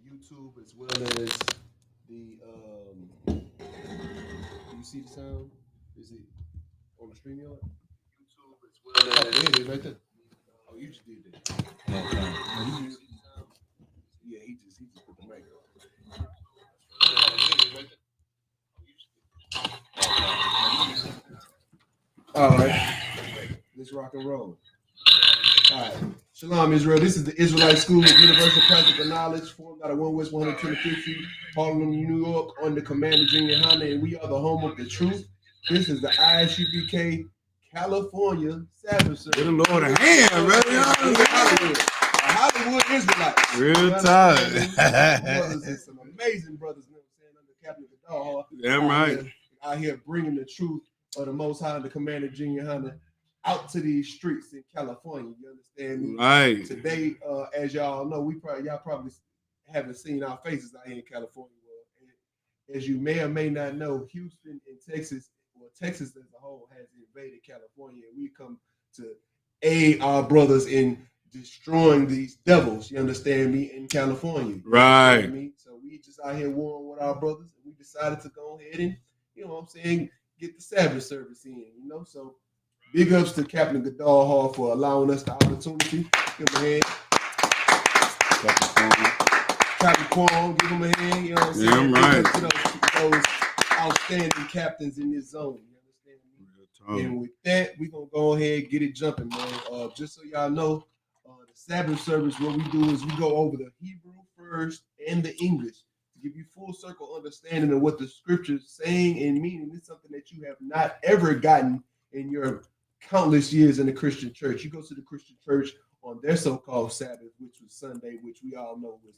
YouTube as well as the. Do you see the sound? Is it on the stream yard? YouTube as well as. Oh, there it is right there. Oh, you just did that. Okay. Yeah, he just put the mic on. All right. Let's rock and roll. All right. Shalom, Israel. This is the Israelite School of Universal Practical Knowledge, formed out of 1 West 125th Street, Harlem, New York, under command of Junior Honda, and we are the home of the truth. This is the ISUPK California Sabbath service. Give the Lord a hand, brother. Hollywood Israelites. Real time. Brothers and some amazing brothers, you know what I'm saying, under Captain Gadar. Damn right. Out here bringing the truth of the Most High, the command of Junior Honda, out to these streets in California. You understand me? Right. Today, as y'all know, y'all probably haven't seen our faces out here in California. Well, as you may or may not know, Houston and Texas, well, Texas as a whole has invaded California, and we come to aid our brothers in destroying these devils. You understand me? In California. Right. Me? So we just out here warring with our brothers, and we decided to go ahead and, you know what I'm saying, get the Sabbath service in. You know, so. Big ups to Captain Gadar Hall for allowing us the opportunity. Give him a hand. Captain Quan, give him a hand. You know what I'm saying? Damn right. To those outstanding captains in this zone. You understand me? And with that, we're going to go ahead and get it jumping, man. Just so y'all know, the Sabbath service, what we do is we go over the Hebrew first and the English to give you full circle understanding of what the scripture's saying and meaning. It's something that you have not ever gotten in your countless years in the Christian church. You go to the Christian church on their so-called Sabbath, which was Sunday, which we all know was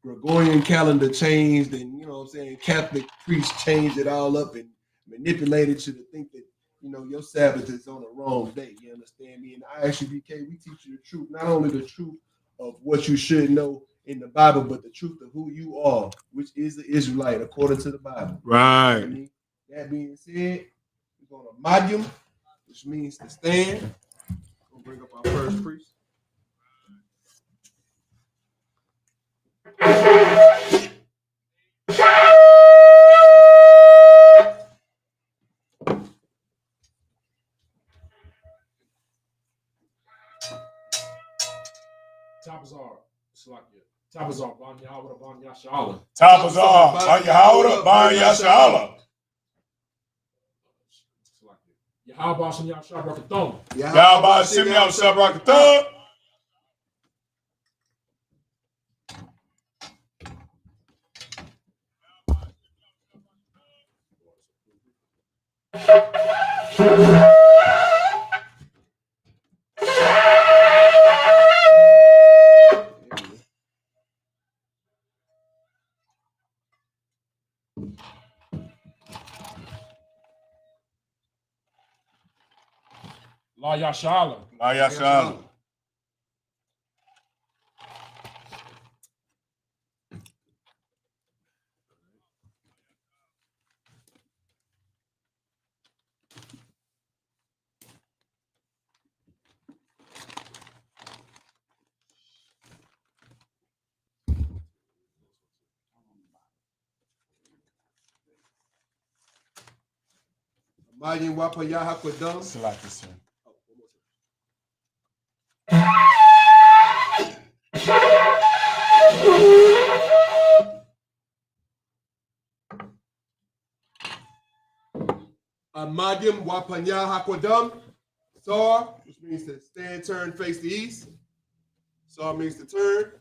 Gregorian calendar changed, and you know what I'm saying, Catholic priests changed it all up and manipulated you to think that, you know, your Sabbath is on the wrong day. You understand me? In ISUPK, we teach you the truth, not only the truth of what you should know in the Bible, but the truth of who you are, which is the Israelite according to the Bible. Right. You know, that being said, we're going to Madium, which means to stand. We'll bring up our first priest. Tabazar, Ban Yahweh, Ban Yashala. Tabazar, Ban Yahweh, Ban Yashala. Yahweh Shem Yah Shabrakatah. Yahweh Shem Yah Shabrakatah. La Yashala. La Yashala. Mayin Wapa Yahakwadam. Select this one. Amadim Wapanya Hakwadam. Sar, which means to stand, turn, face the east. Sar means to turn.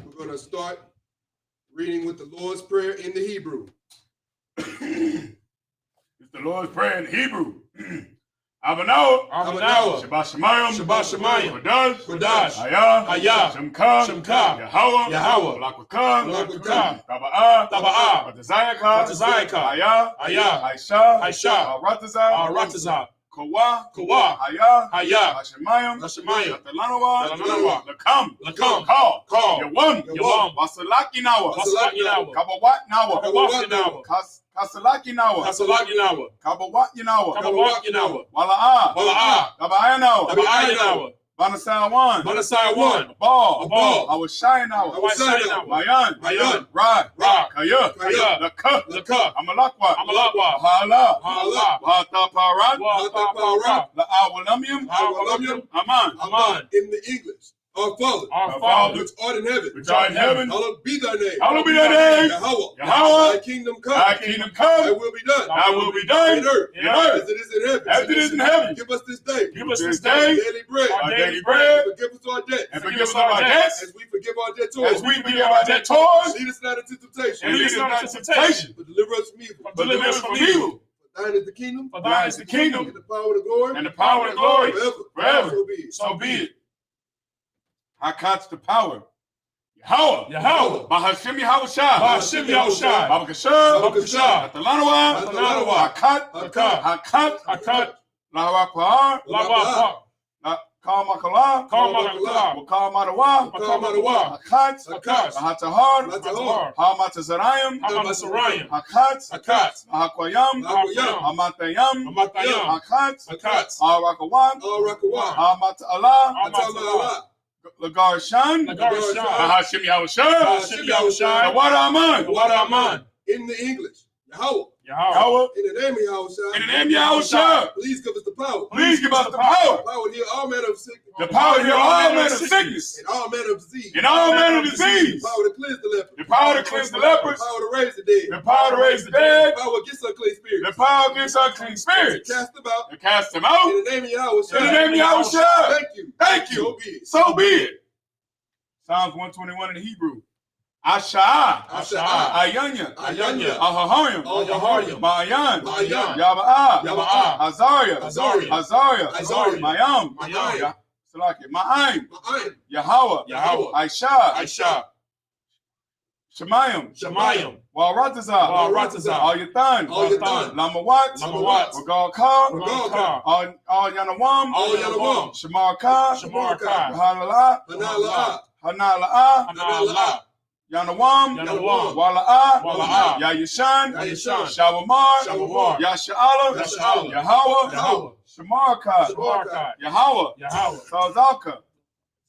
We're going to start reading with the Lord's Prayer in the Hebrew. It's the Lord's Prayer in Hebrew. Abanoah, Shabbat Shemayim, Kodash, Hayah, Shemka, Yahweh, Blakwakan, Taba'ah, Batazayaka, Hayah, Aisha, Ratazah, Kawa, Hayah, Hashemayim, Talanawa, Lakam, Call, Yawam, Basalaki Nawa, Kabawat Nawa, Kasalaki Nawa, Kabawat Nawa, Wala'ah, Tabaya Nawa, Banasawan. Banasawan. Ball. A ball. I was shying out. I was shying out. Mayan. Rod. Kaya. Laka. Laka. Amalakwa. Amalakwa. Hala. Hala. Hata Paran. Wataparat. La Awalamium. Awalamium. Aman. Aman. In the English, our Father, Our Father, which art in heaven, Which art in heaven. hallowed be thy name. Hallowed be thy name. Yahweh. Thy kingdom come. Thy kingdom come. Thy will be done. Thy will be done. In earth. In earth. As it is in heaven. As it is in heaven. Give us this day. Give us this our day daily bread. our daily bread. And forgive us our debts. And forgive us our debts. As we forgive our debtors. As we forgive our debtors. Lead us not into temptation. And lead us not into temptation. But deliver us from evil. But deliver us from evil. For thine is the kingdom. For thine is the kingdom. And the power and the glory. And the power and the glory. Forever. Forever. So be it. So be it. Hakat's the power. Yahweh. Yahweh. Bahashim Yahushua. Bahashim Yahushua. Babakashah. Babakashah. Atalanawa. Atalanawa. Hakat. Hakat. Hakat. Laharakwa. Labah. Kalmakala. Kalmakala. Wakalmadawa. Wakalmadawa. Hakat. Hakat. Lahatahar. Hatahar. Hamatazarayim. Hamatazarayim. Hakat. Hakat. Lahakwayam. Hakwayam. Hamatayam. Hamatayam. Hakat. Hakat. Arakawan. Rakawan. Hamatala. Hamatala. Lagarshan. Lagarshan. Bahashim Yahushua. Bahashim Yahushua. Nawara Wadaman. In the English, Yahweh. Yahweh. In the name of Yahushua. In the name of Yahushua. Please give us the power. Please give us the power. The power to heal all manner of sickness. The power to heal all manner of sickness. And all manner of disease. And all manner of disease. The power to cleanse the lepers. The power to cleanse the lepers. The power to raise the dead. The power to raise the dead. The power against unclean spirits. The power against unclean spirits. To cast them out. To cast them out. In the name of Yahushua. In the name of Yahushua. Thank you. Thank you. So be it. So be it. Psalms 121 in the Hebrew. Asha'ah. Asha'ah. Ayanya. Ayanya. Ahahoyim. Ahahoyim. Ma'ayan. Ma'ayan. Yaba'ah. Yaba'ah. Azariah. Azariah. Azariah. Azariah. Mayam. Mayam. Ma'aim. Ma'ayin. Yahweh. Yahweh. Aisha. Aisha. Shemayim. Shemayim. Walratazah. Walratazah. Al-Yathan. Al-Yathan. Lamawat. Lamawat. Wagal-Ka. Wagal-Ka. Al-Yanawam. Al-Yanawam. Shamar-Ka. Shamar-Ka. Halala. Hanala'ah. Hanala'ah. Hanala'ah. Yanawam. Yanawam. Wala'ah. Wala'ah. Yayishan. Yayishan. Shawamar. Shawamar. Yasha'ala. Yasha'ala. Yahweh. Yahweh. Shamarka. Shamarka. Yahweh. Yahweh. Tazalka.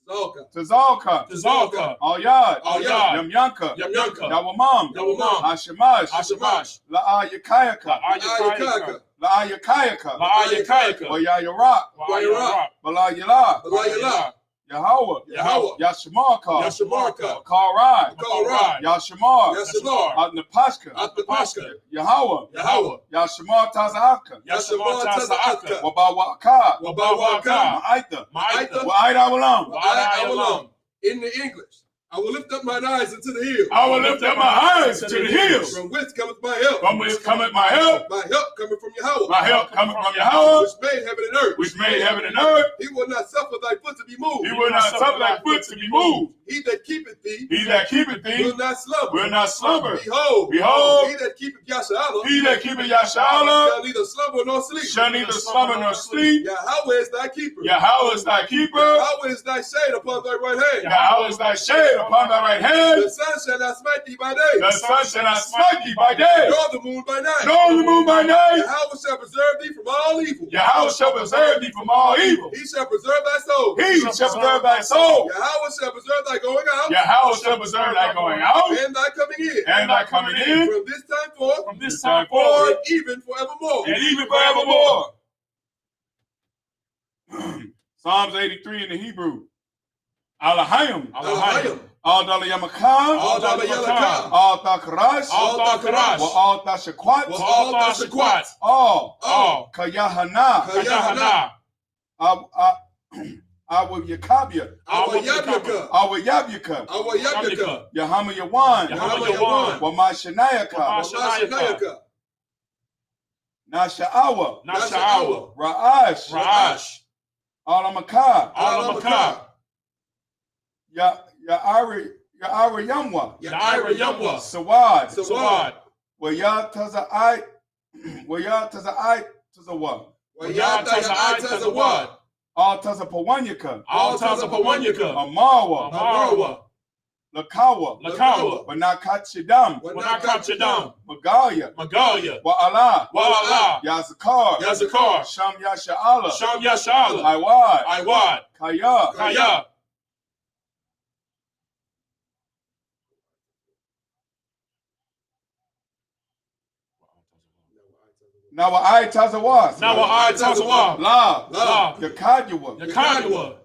Zalka. Tazalka. Tazalka. Al-Yad. Al-Yad. Yamyanka. Yamyanka. Yawamam. Yawamam. Hashemash. Ashamash. La'ayakayaka. Ayakayaka. La'ayakayaka. La'ayakayaka. Wayayarak. Wa'ayarab. Balayala. Balayala. Yahweh. Yahweh. Yashamarka. Yashamarka. Karai. Karai. Yashamar. Yashamar. Atnapashka. Atnapashka. Yahweh. Yahweh. Yashamar Tazahaka. Yashamar Taza'aka. Wabawaka. Wabawaka. Ma'aita. Ma'aita. Wa'aida Walam. Wa'aida. In the English, I will lift up mine eyes into the hills. I will lift up my eyes to the hills. From whence cometh my help? From whence cometh my help? My help coming from Yahweh. My help coming from Yahweh, Which made heaven and earth. which made heaven and earth. He will not suffer thy foot to be moved. He will not suffer thy foot to be moved. He that keepeth thee He that keepeth thee will not slumber. will not slumber. Behold, Behold, he that keepeth Yasha'ala he that keepeth Yashala shall neither slumber nor sleep. shall neither slumber nor sleep. Yahweh is thy keeper. Yahweh is thy keeper. Yahweh is thy shade upon thy right hand. Yahweh is thy shade upon thy right hand. The sun shall not smite thee by day, The sun shall not smite thee by day, nor the moon by night. nor the moon by night. Yahweh shall preserve thee from all evil. Yahweh shall preserve thee from all evil. He shall preserve thy soul. He shall preserve thy soul. Yahweh shall preserve thy going out Yahweh shall preserve thy going out and thy coming in. and thy coming in From this time forth From this time forward. and even forevermore. and even forevermore. Psalms 83 in the Hebrew. Alahayim. Alahayim. Al-Dala Yamakah. Al-Dala Yalakah. Al-Takarash. Al-Takarash. Wa-Al-Tashakwat. Al-Tashakwat. All. Kayahana. Kayahana. Awayakabya. Awayabyaka. Awayabyaka. Awayabyaka. Yahama Yawan. Yahama Yawan. Wamashanayaka. Wamashanayaka. Nasha'awa. Nasha'awa. Ra'ash. Ra'ash. Alamaka. Alamaka. Ya'ari Yamwa. Ya'ira Yamwa. Sawad. Sawad. Wayataza'ai. Wayataza'ai Tazawa. Wayataza'ai Tazawad. Altazapawanyaka. Altazapawanyaka. Amarwa. Amarwa. Lakawa, Lakawa, Banakachidam, Wanakachadam, Magalia, Magalia, Wa'ala, Wa'ala, Yazakar, Yazakar, Sham Yasha'ala, Sham Yashala, Iwad, Iwad, Kaya, Kaya, Nawa'ai Tazawas, Nawa'ai Tazawa, La, La, Yakadua, Yakadua,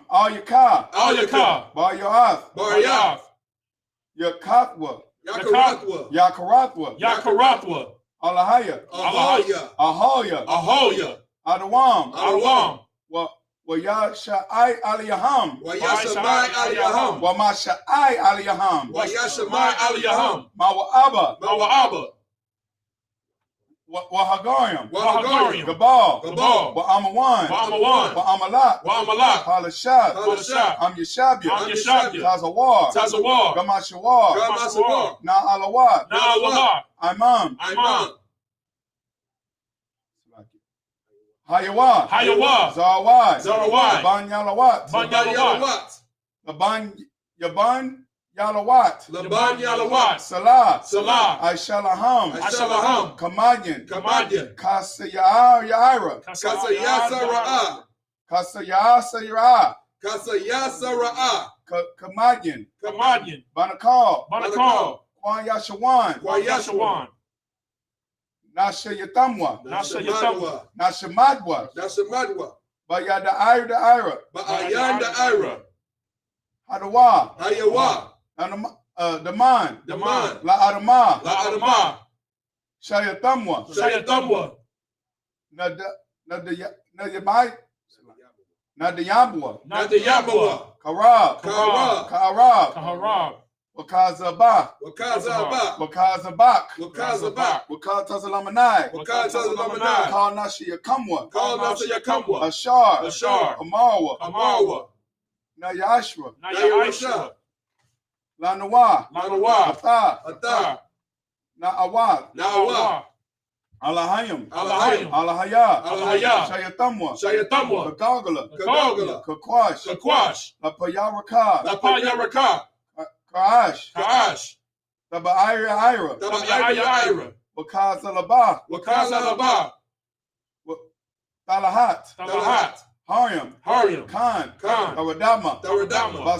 Al Yaka, Al Yaka, Bar Yoath, Baryath, Yakatwa, Yakaratwa, Yakaratwa, Yakaratwa, Alahaya, Ahaya, Ahoya, Ahoya, Adawam, Adawam, Wa Yasha'ai Aliyaham, Yashamai Aliyaham, Wa Masha'ai Aliyaham, Yashamai Aliyaham, Mawa'aba, Mawa'aba, Wa Hagariam, Wahagariam, Gabal, Gabal, Wa Amawan, Wa'amawan, Wa Amalak, Wa'amalak, Halashad, Halashad, Am Yashabia, Am Yashabia, Tazawar, Tazawar, Gamashawar, Gamashawar, Na Alawat, Na'alawat, Imam, Imam, Hayawat, Hayawat, Zarawai, Zarawai, Ban Yalawat, Banyalawat, Yaban Yalawat, Laban Yalawat, Salah, Salah, Aishalaham, Ashalaham, Kamadyan, Kamadyan, Yaira, Kasayasara'a, Kasayasara, Kasayasara'a, Kamadyan, Kamadyan, Banakal, Banakal, Kwan Yashawan, Kwayashawan, Nashayatamwa, Nashayatamwa, Nashamadwa, Nashamadwa, Bayada Ira, Ba'ayanda Ira, Hadawa, Hayawa, Daman, Daman, La Adama, La Adama, Shayatamwa, Shayatamwa, Nadayabwa, Nadayabwa, Karab, Karab, Karab, Kaharab, Wakazabak, Wakazabak, Wakazabak, Wakazabak, Wakatazalamanai, Wakazalamanai, Kal Nashiyakamwa, Kal Nasayakamwa, Ashar, Ashar, Amarwa, Amarwa, Nayashra, Nayaisha, Lanawa, Lanawa, Atha, Atha, Na'awad, Na'awa, Alahayim, Alahayim, Alahaya, Alahaya, Shayatamwa, Shayatamwa, Kagagala, Kagagala, Kakwash, Kakwash, Lapayaraka, Lapayaraka, Kaash, Kaash, Ira, Tabayaya Ira, Wakazalaba, Wakazalaba, Talahat, Talahat, Haryam, Haryam, Khan, Khan, Taradama, Taradama,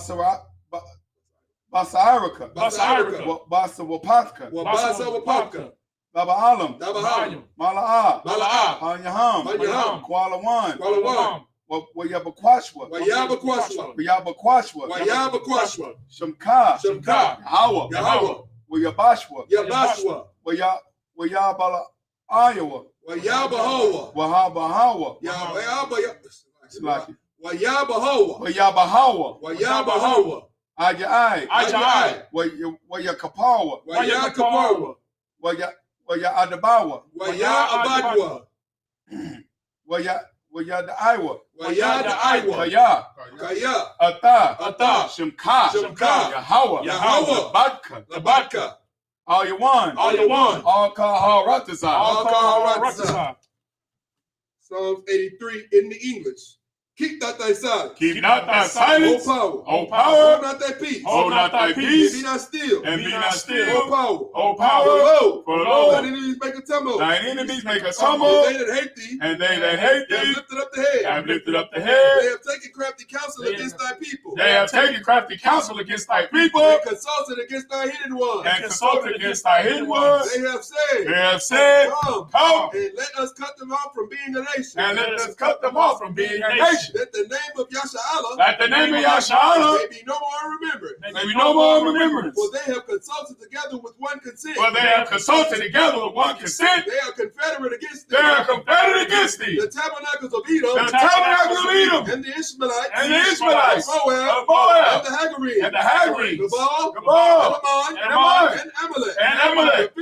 Basairaka, Basairaka, Basawapatka, Wabasa Wapaka, Baba Alam, Dabahayim, Mala'a, Mala'a, Hanyaham, Hanyaham, Kualawan, Kualawan, Wayabakwashwa, Wayabakwashwa, Wayabakwashwa, Wayabakwashwa, Shamka, Shamka, Hawa, Yahawa, Wayabashwa, Yabashwa, Wayabala Iowa, Wayabahawa, Wahabahawa, Wayabahawa, Wayabahawa, Wayabahawa, Ajai, Ajai, Wayakapawa, Wayakapawa, Wayadabawa, Wayabadwa, Wayadaiwa, Wayadaiwa, Kaya, Kaya, Ata, Shimka, Yahawa, Badka, Labadka, Ayawan, All Kaharatazah. Psalms 83 in the English. Keep not thy silence. Keep not thy silence, O power. power. Hold not thy peace. Hold not thy peace. And be not still. And be not still. O power. O power. For lo, lo, thine enemies make a tumult. Thine enemies make a tumult. And they that hate thee. And they that hate They have thee lifted up the head. have lifted up the They head. have taken crafty counsel against thy people. They have taken crafty counsel against thy people. And consulted against thy hidden ones. And consulted against thy hidden ones. They have said. They have said, Come. And let us cut them off from being a nation. And let us cut them off from being a nation. That the name of Yasha'Allah. That the name of Yasha'Allah may be no more remembered. May be no more in remembrance. For they have consulted together with one consent. For they have consulted together with one consent. They are confederate against thee. They are confederate against thee. The tabernacles of Edom. The tabernacles of Edom. And the Ishmaelites. And the Ishmaelites. Of Moab. And the Hagarenes. And the Hagarenes. Gabal. And Ammon. And Amalek. And Amalek. The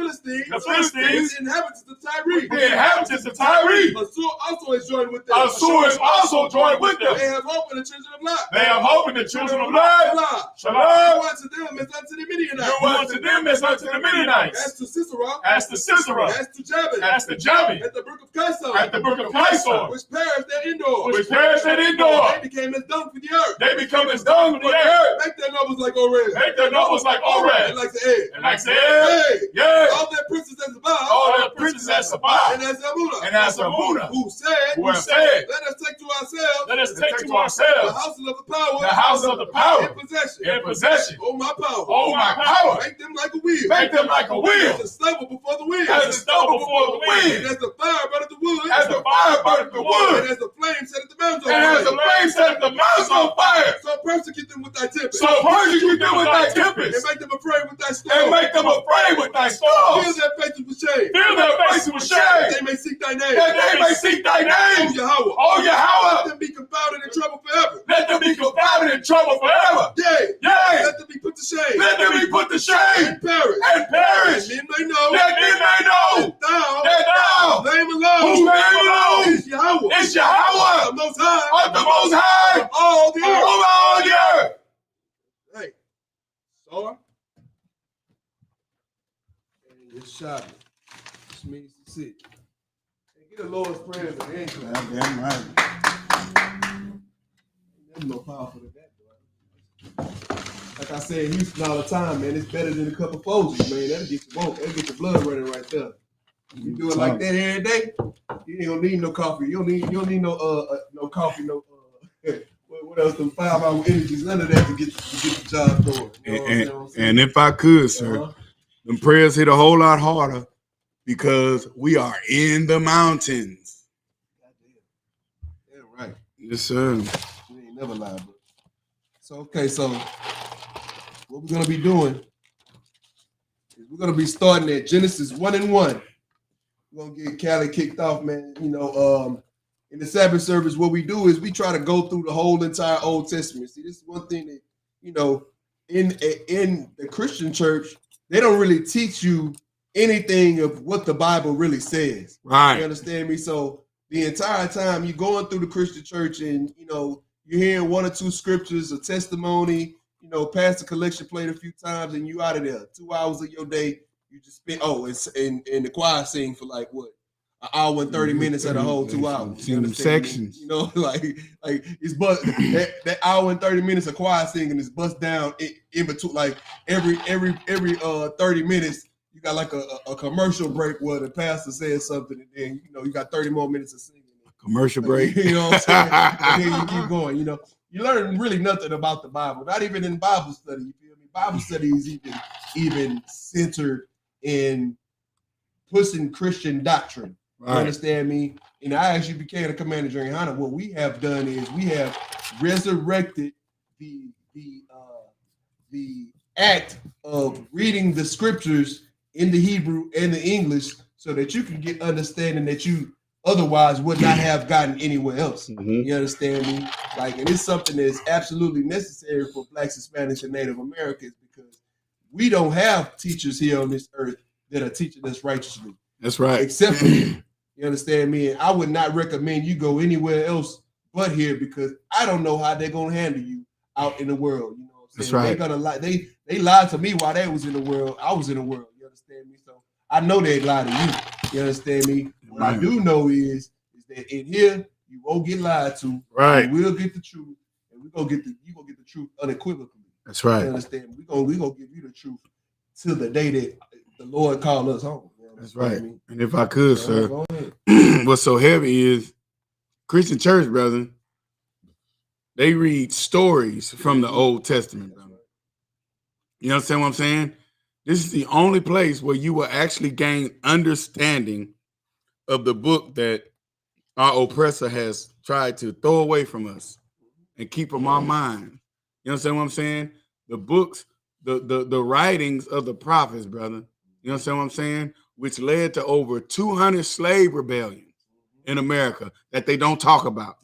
Philistines. And the inhabitants of Tyre. The inhabitants of Tyre. Assur also is joined with them. Assur is also joined Lord with them. They have hope in the children of Lot. They have hope in the children of Lot. Shalom. Do unto them as unto the Midianites. Do unto them as unto the Midianites. As to Sisera. As to Sisera. As to Jabin. As to Jabin. At the brook of Kysar. At the brook of Kysar. Which perished their indoor. Which perished at indoor. They became as dung for the earth. They become as dung for the earth. Make their nobles like Orez. Make their nobles like Orez. And like the egg. And like the egg. Yeah. All their princes as Sabbath. All their princes as Sabbath. And as Amunah. And as Amunah. Who said. Let us take to ourselves. Let us take to ourselves. The houses of the power. The houses of the power. In possession. In possession. Oh my power. Oh my power. Make them like a wheel. Make them like a wheel. As a stubble before the wind. As a stubble before the wind. And as the fire burneth the wood. As the fire burneth the wood. And as the flame set the mountains on fire. fire. And as the flame set the mountains on fire. So persecute them with thy tempest. So persecute them with thy tempest. And make them afraid with thy storm. And make them afraid with thy storms. Fill their faces with shame. Fill their faces with shame. That they may seek thy name. That they may seek thy name. Oh Yahweh. Oh Yahweh. Let them be confounded in trouble forever. Let them be confounded in trouble forever. Yea. Yea. Let them be put to shame. Let them be put to shame. And perish. And perish. That men may know. That men may know. That thou. Name alone. Whose name alone. Is Yahweh. Is Yahweh. The Most High. Of the Most High. Of all the earth. Of all the earth. Hey. Sir. It's Sabbath. This means to sit. Hey, get the Lord's Prayer in the end. Damn right. There's no powerful than that, bro. Like I say in Houston all the time, man, it's better than a cup of Folgers, man. That'll get you woke. That'll get your blood running right there. You do it like that every day, you ain't gonna need no coffee. You don't need no coffee, what else? Them 5-hour energies, none of that to get the job going. You know and if I could, sir, them prayers hit a whole lot harder because we are in the mountains. Yeah, right. Yes, sir. We ain't never lied, bro. So what we're gonna be doing is we're gonna be starting at Genesis 1:1. We're gonna get Callie kicked off, man. You know, in the Sabbath service, what we do is we try to go through the whole entire Old Testament. See, this is one thing that, you know, in the Christian church, they don't really teach you anything of what the Bible really says. Right. You understand me? So the entire time you're going through the Christian church and, you know, you're hearing one or two scriptures, a testimony, you know, pastor collection played a few times and you out of there. 2 hours of your day, you just spend, and the choir sing for like what? An hour and 30 minutes of the whole 2 hours. You understand? Sections. You know, like it's that hour and 30 minutes of choir singing is bust down in between, like every 30 minutes, you got like a commercial break where the pastor says something and then, you know, you got 30 more minutes of singing. Commercial break. You know what I'm saying? And then you keep going, you know. You learn really nothing about the Bible, not even in Bible study. You feel me? Bible study is even centered in pushing Christian doctrine. Right. You understand me? In the ISUPK and the Commander During Hana, what we have done is we have resurrected the act of reading the scriptures in the Hebrew and the English so that you can get understanding that you otherwise would not have gotten anywhere else. Mm-hmm. You understand me? Like, and it's something that's absolutely necessary for Blacks, Hispanics, and Native Americans because we don't have teachers here on this earth that are teaching us righteously. That's right. Except for you. You understand me? And I would not recommend you go anywhere else but here because I don't know how they're gonna handle you out in the world. You know what I'm saying? That's right. They're gonna lie. They lied to me while they was in the world. I was in the world. You understand me? So I know they lied to you. You understand me? What I do know is that in here you won't get lied to. Right. You will get the truth, and you gonna get the truth unequivocally. That's right. You understand? We gonna give you the truth till the day that the Lord called us home. That's right. And if I could, sir, go ahead. What's so heavy is Christian church, brother. They read stories from the Old Testament, brother. You understand what I'm saying? This is the only place where you will actually gain understanding of the book that our oppressor has tried to throw away from us and keep from our mind. You understand what I'm saying? The books, the writings of the prophets, brother. You understand what I'm saying? Which led to over 200 slave rebellions in America that they don't talk about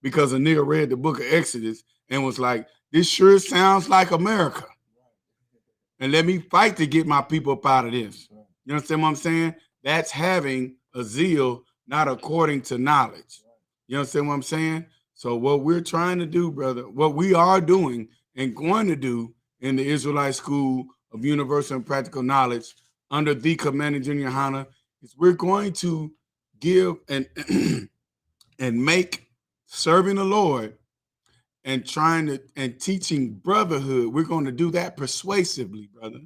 because a nigga read the book of Exodus and was like, this sure sounds like America. And let me fight to get my people up out of this. You understand what I'm saying? That's having a zeal not according to knowledge. You understand what I'm saying? So what we're trying to do, brother, what we are doing and going to do in the Israelite School of Universal and Practical Knowledge under the Commanding Junior Hana is we're going to give and and make serving the Lord and trying to and teaching brotherhood. We're going to do that persuasively, brother.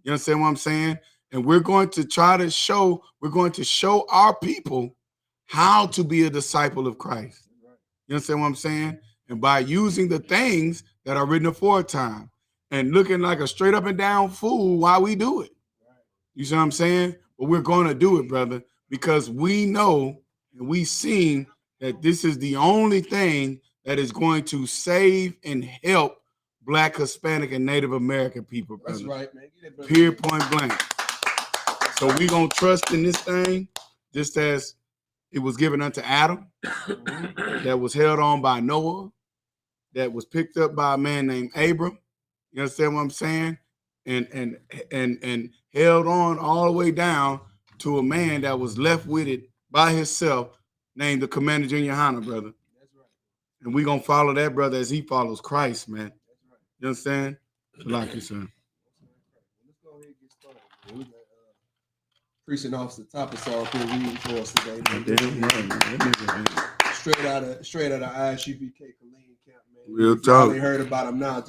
You understand what I'm saying? And we're going to try to show, we're going to show our people how to be a disciple of Christ. You understand what I'm saying? And by using the things that are written aforetime and looking like a straight up and down fool while we do it. You see what I'm saying? But we're going to do it, brother, because we know and we've seen that this is the only thing that is going to save and help Black, Hispanic, and Native American people, brother. That's right, man. Period, point blank. So we're going to trust in this thing just as it was given unto Adam, that was held on by Noah, that was picked up by a man named Abram. You understand what I'm saying? And held on all the way down to a man that was left with it by himself, named the Commander Junior Hana, brother. That's right. And we're gonna follow that brother as he follows Christ, man. That's right. You understand? Like you, son. Let's go ahead and get started. Man. We got Precinct Officer Thomas all here reading for us today. Man. Straight out of ISUPK Killeen Camp, man. Real if y'all talk. ain't heard about them now,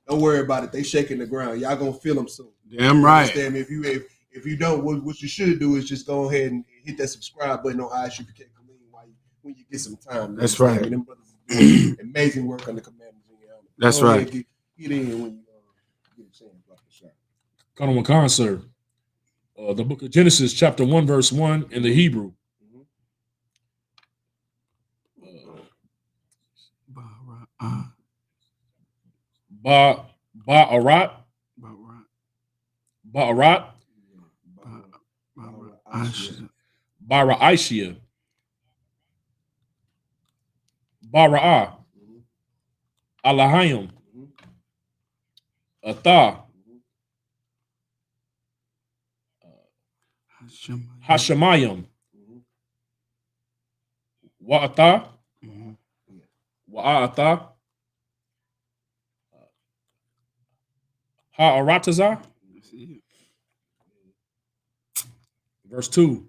don't worry about it. They shaking the ground. Y'all gonna feel them soon. Damn right. Understand me? If you don't, what you should do is just go ahead and hit that subscribe button on ISUPK Killeen when you get some time. That's right. Them brothers are doing amazing work on the commanders. That's right. Get in when you get a chance. Colonel Khan, sir. The book of Genesis, chapter 1, verse 1 in the Hebrew. Ba'arat. Bara'ishia. Bara'ah. Alahayim. Atah. Hashemayim. Wa'atah. Wa'atah. Ha'aratazah. Verse 2.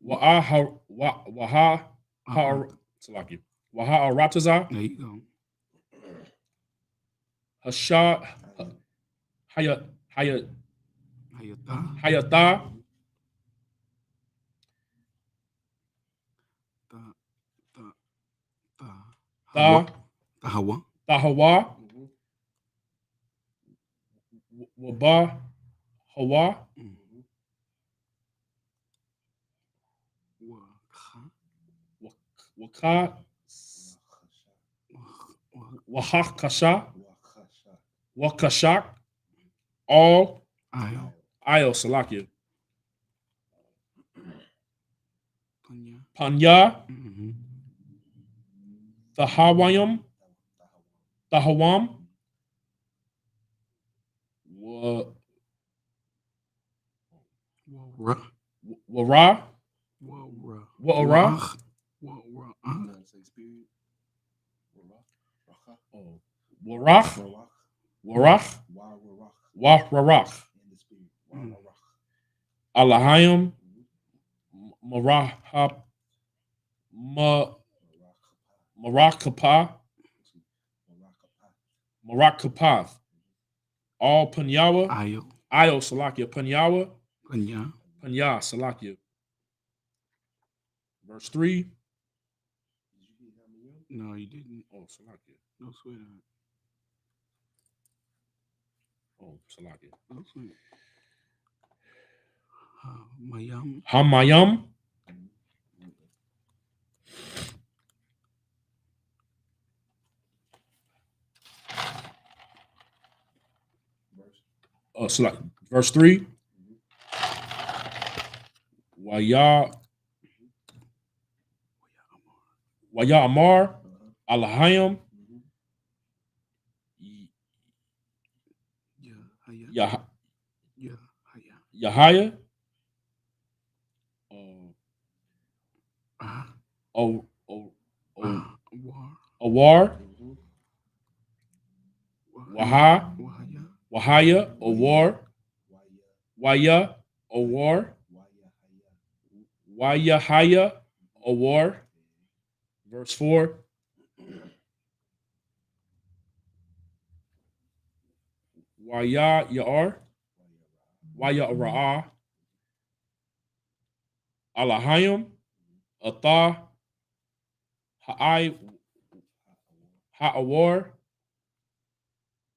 Waha'aratazah. There you go. Hayatah. Tahawa. Waba. Hawa. Waka. Wahakasha. Wakashak. All. Ayo Salakia. Panya. Tahawayam. Tahawam. Wara. Wara. Warach. Warach. Warach. Alahayim. Marakapath. All Panyawa. Ayo Salakia. Panyawa. Panya Salakia. Verse 3. No, you didn't. Oh, Salakia. No sweat. Oh, Salakia. No sweat. Hamayam. Hamayam. Verse 3. Waya Amar. Alahayam. Yahaya. O O O War. Awar, Wahaya. Wahaya, Awar, Waya, Awar, Wayahaya, Awar. Verse 4. Waya Ya'ar, Waya Ra'ah, Alahayim, Atha, Ha'ai, Ha'awar,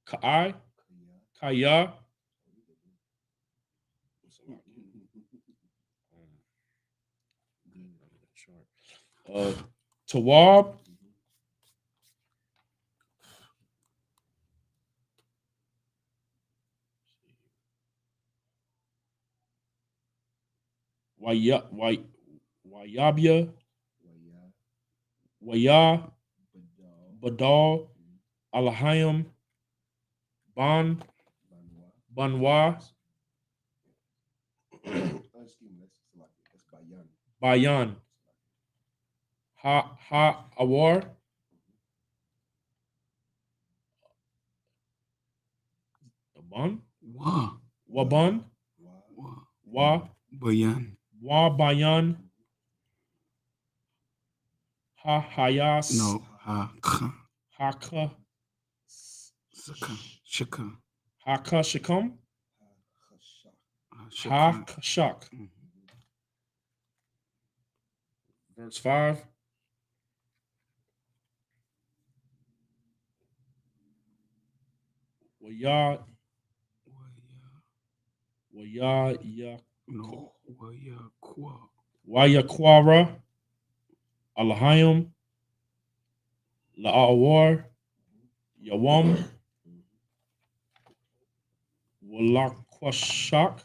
Ka'ai, Kaya, Tawab, Wayabia, Waya, Badal, Alahayim, Banwa, Bayan, Awar, Waban, Bayan. Bayan, Hayas, No. Haka, Shaka. Haka Shakam, Shaka. Shak. Verse 5. Waya ya No. Waya Kwara, Alahayim, La'awar, Yawam, Walakwashak,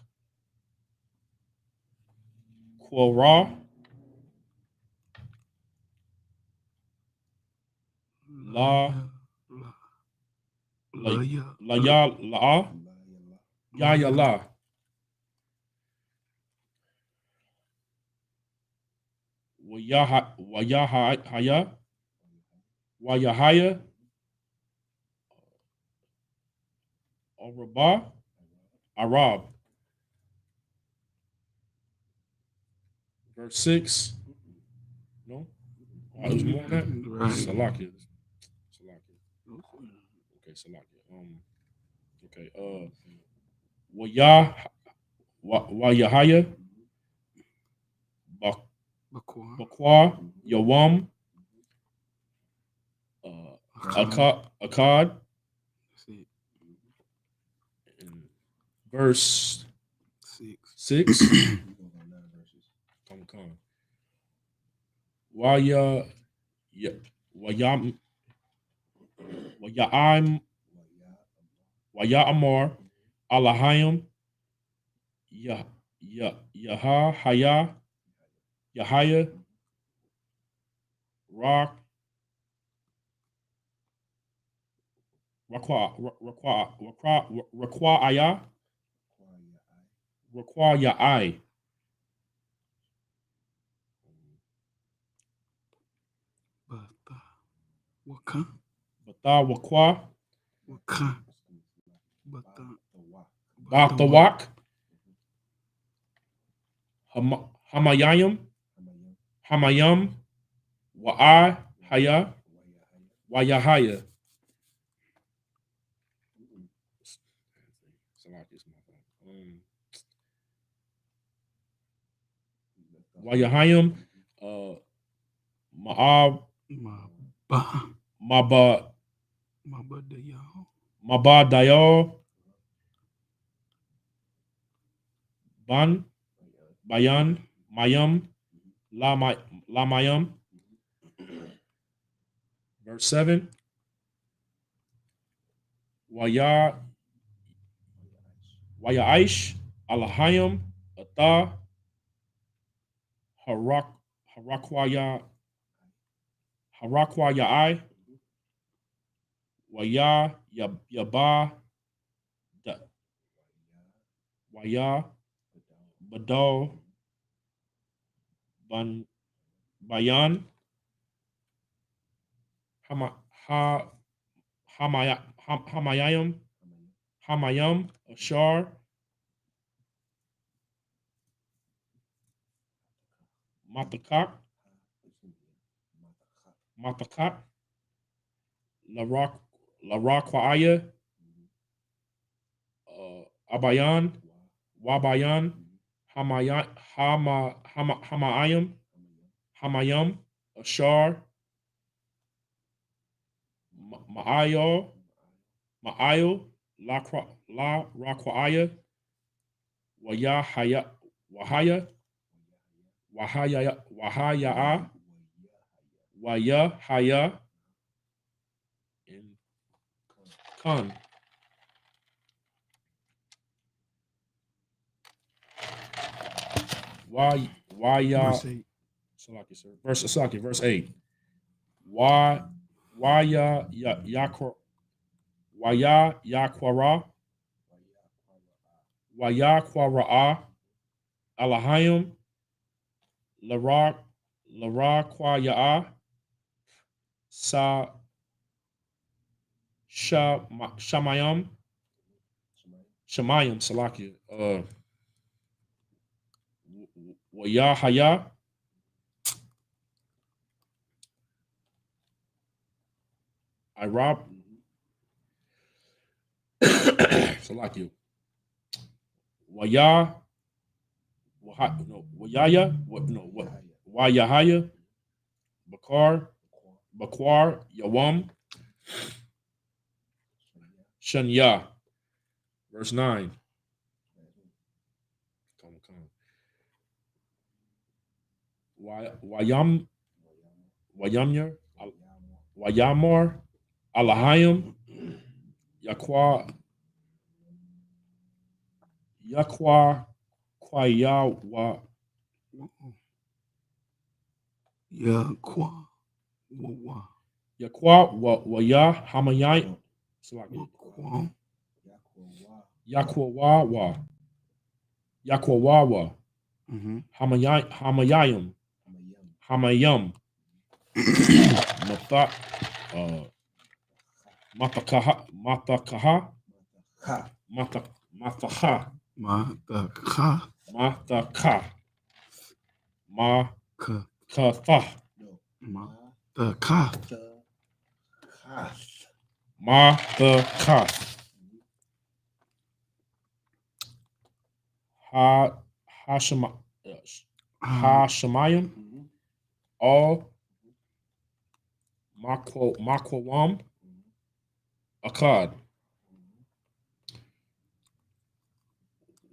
Quora, La Ya La Ya La. Wayahaya, Wayahaya, Arabah, Arab. Verse 6. No? It was more than that? Right. Salakia. Okay, Salakia. Okay. Wayahaya, Bakwa, Yawam, Akkad. Verse 6. Come. Waya Wayam Wayaim Wayamar Alahayim Yahaya Yahaya Rock Rakwa Yai. Bata Wakwa Bathawak Hamayim Hamayam Wa'a Haya Wayahaya. Wayahayim Ma'ab Mabadayo Bayan Mayam Lamayam. Verse 7. Wayaish Alahayim Atha Harakwaya Yai Waya Yaba Waya Badal Bayan Hamayam, Ashar, Matakak, Larakwaya, Abayan, Wabayan, Hamayam, Ashar, Ma'ayo, La Rakwaya, Wahaya, Wahaya, and Khan. Verse 8. Verse 8. Yakwara, Yakwara, Alahayim, Larakwaya, Shamayam, Salakia, Wayahaya, Irab, Salakia, Wayahaya, Bakwar, Yawam, Shanya. Verse 9. Wayamor, Alahayim, Kwayawa, Waya Hamayai, Yakwawawa, Hamayayim, Hamayam, Matakaha, Matakaha, Mataka, Makatha, Matakath, Hashemayim, all Makwam, Akkad,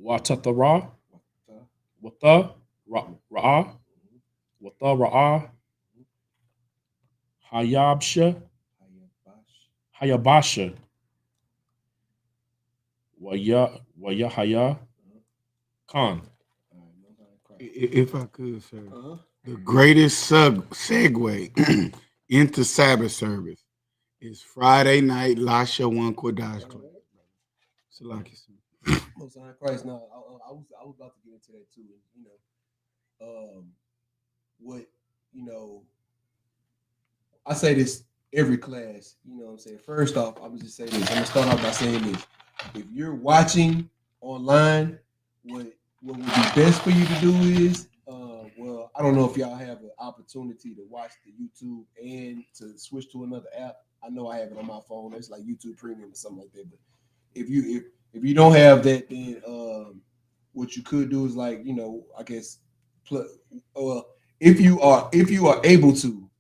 Watathara, Ra'ah, Hayabasha, Wayahaya, Khan. If I could, sir, the greatest segue into Sabbath service is Friday night Lasha One Kodash class. So like you said. Most High Christ. Now, I was about to get into that too. What I say this every class. You know what I'm saying? First off, I'm just say this. I'm gonna start off by saying this. If you're watching online, what would be best for you to do is, well, I don't know if y'all have an opportunity to watch the YouTube and to switch to another app. I know I have it on my phone. It's like YouTube Premium or something like that. But if you don't have that, then what you could do is like I guess if you are able to,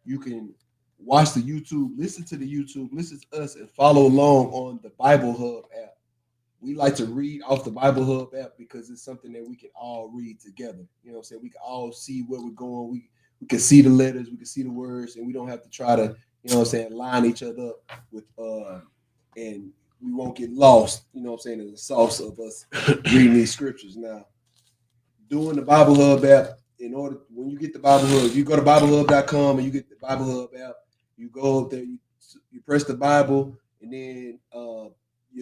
you can watch the YouTube, listen to the YouTube, listen to us, and follow along on the Bible Hub app. We like to read off the Bible Hub app because it's something that we can all read together. You know what I'm saying? We can all see where we're going. We can see the letters, we can see the words, and we don't have to try to, line each other up with and we won't get lost, in the sauce of us reading these scriptures. Now, doing the Bible Hub app, when you get the Bible Hub, you go to BibleHub.com and you get the Bible Hub app, you go up there, you press the Bible, and then you'll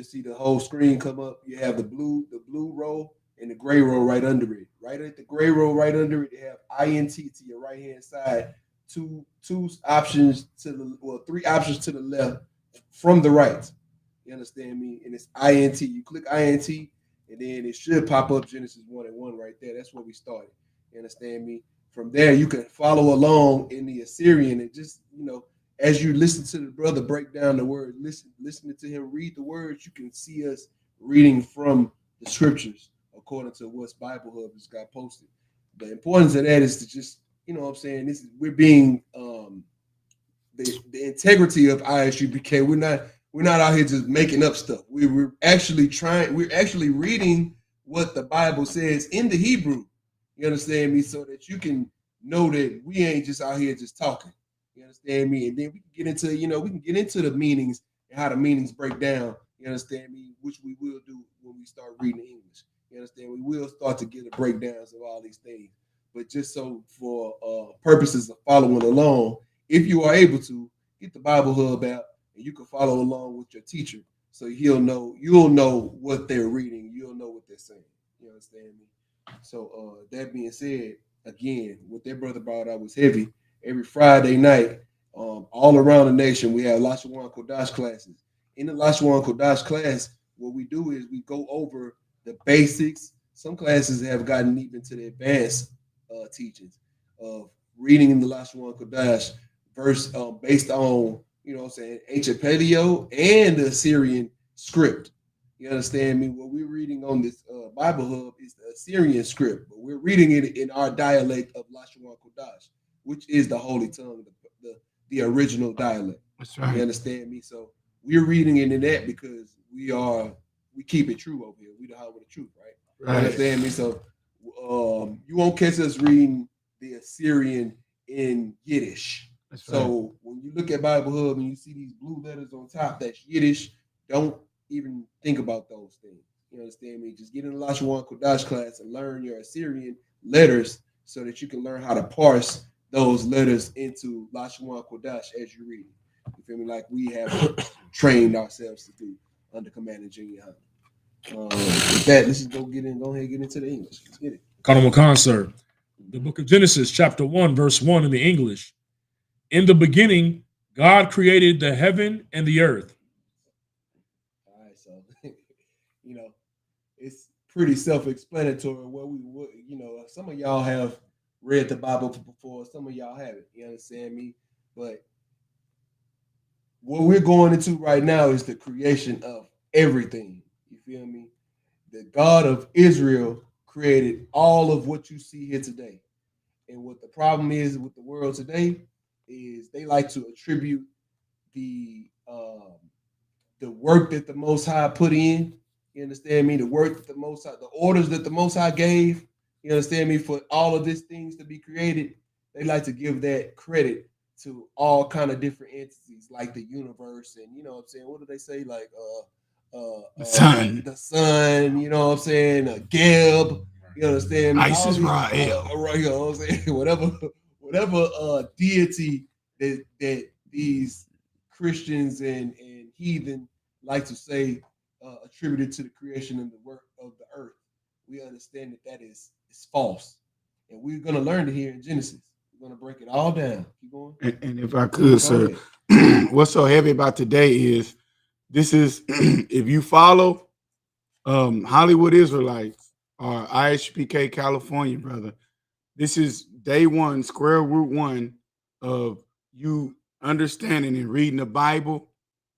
see the whole screen come up. You have the blue row and the gray row right under it. Right at the gray row right under it, you have INT to your right hand side. two options to the three options to the left from the right. You understand me? And it's INT. You click INT, and then it should pop up Genesis 1:1 right there. That's where we started. You understand me? From there, you can follow along in the Assyrian and just, as you listen to the brother break down the word, listening to him read the words, you can see us reading from the scriptures according to what's Bible Hub has got posted. The importance of that is to just, what I'm saying, we're being the integrity of ISUPK. We're not out here just making up stuff. We're actually reading what the Bible says in the Hebrew. You understand me? So that you can know that we ain't just out here just talking. You understand me? And then we can get into the meanings and how the meanings break down. You understand me? Which we will do when we start reading English. You understand? We will start to get the breakdowns of all these things. But just so for purposes of following along, if you are able to, get the Bible Hub out and you can follow along with your teacher, so you'll know what they're reading, you'll know what they're saying. You understand me? So that being said, again, what that brother brought out was heavy. Every Friday night, all around the nation, we have Lashawan Kodash classes. In the Lashawan Kodash class, what we do is we go over the basics. Some classes have gotten even to the advanced teachings of reading in the Lashawan Kodash verse based on, ancient Paleo and the Assyrian script. You understand me? What we're reading on this Bible Hub is the Assyrian script, but we're reading it in our dialect of Lashawan Kodash, which is the holy tongue, the original dialect. That's right. You understand me? So we're reading it in that because we keep it true over here. We the house with the truth, right? You understand me? So you won't catch us reading the Assyrian in Yiddish. That's so right. When you look at Bible Hub and you see these blue letters on top, that's Yiddish. Don't even think about those things. You understand me? Just get in the Lashawan Kodash class and learn your Assyrian letters so that you can learn how to parse those letters into Lashawan Kodash as you read. You feel me? Like we have trained ourselves to do under Command and Junior High. With that, let's just go ahead and get into the English. Let's get it. Khan, sir. The book of Genesis, chapter 1, verse 1 in the English. In the beginning, God created the heaven and the earth. All right, so it's pretty self-explanatory. Some of y'all have read the Bible before, some of y'all haven't. You understand me? But what we're going into right now is the creation of everything. You feel me? The God of Israel created all of what you see here today. And what the problem is with the world today is they like to attribute the work that the Most High put in. You understand me? The work that the Most High, the orders that the Most High gave. You understand me? For all of these things to be created, they like to give that credit to all kind of different entities, like the universe, and what I'm saying. What do they say? Like the sun, you know what I'm saying? Geb, you understand? ISIS, right? You know what I'm saying? Whatever deity that these Christians and heathen like to say attributed to the creation and the work of the earth. We understand that is false, and we're going to learn it here in Genesis. We're going to break it all down. Keep going. And if I could, sir, what's so heavy about today is this is if you follow Hollywood Israelites or ISUPK California, brother, this is day one, square root one of you understanding and reading the Bible,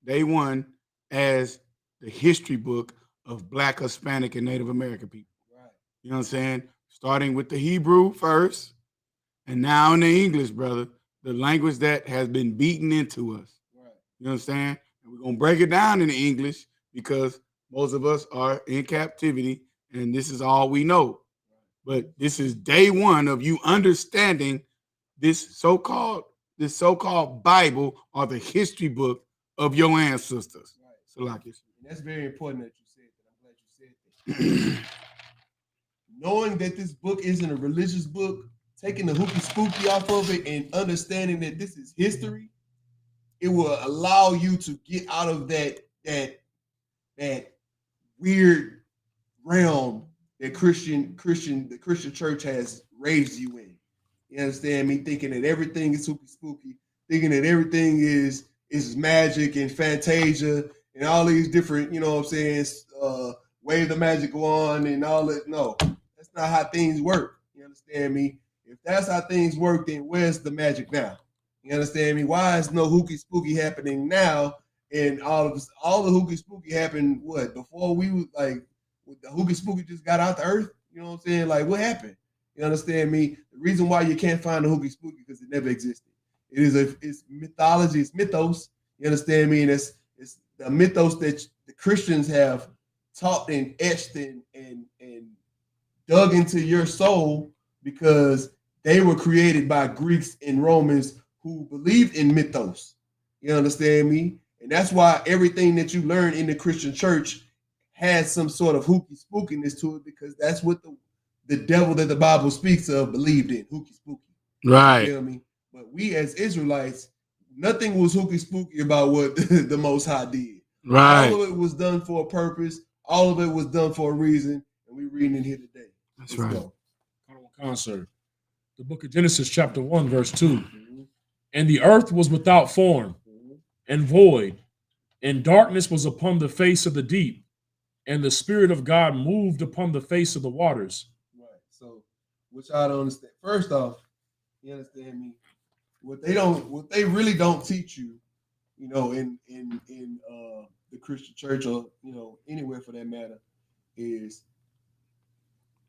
day one, as the history book of Black, Hispanic, and Native American people. Right. You know what I'm saying? Starting with the Hebrew first, and now in the English, brother, the language that has been beaten into us. Right. You know what I'm saying? And we're going to break it down in the English because most of us are in captivity, and this is all we know. But this is day one of you understanding this so-called Bible or the history book of your ancestors. Right. So like this. That's very important that you said that. I'm glad you said that. Knowing that this book isn't a religious book, taking the hooky spooky off of it and understanding that this is history, it will allow you to get out of that weird realm that the Christian church has raised you in. You understand me? Thinking that everything is spooky, thinking that everything is magic and fantasia and all these different, you know what I'm saying, wave the magic wand and all that. No, that's not how things work. You understand me? If that's how things work, then where's the magic now? You understand me? Why is no hooky spooky happening now? And all the hooky spooky happened what before we was like the hooky spooky just got out the earth. You know what I'm saying? Like what happened? You understand me? The reason why you can't find the hooky spooky because it never existed. It's mythology, it's mythos. You understand me? And it's the mythos that the Christians have taught and etched and dug into your soul because they were created by Greeks and Romans who believed in mythos. You understand me? And that's why everything that you learn in the Christian church has some sort of hooky spookiness to it because that's what the devil that the Bible speaks of believed in, hooky spooky. Right. You feel me? But we as Israelites, nothing was hooky spooky about what the Most High did. Right. All of it was done for a purpose. All of it was done for a reason. And we're reading it here today. That's right. Go. Concert. The book of Genesis, chapter 1, verse 2. And the earth was without form and void, and darkness was upon the face of the deep, and the Spirit of God moved upon the face of the waters. Right. So, which I don't understand. First off, you understand me? What they really don't teach you, you know, in the Christian church or you know anywhere for that matter, is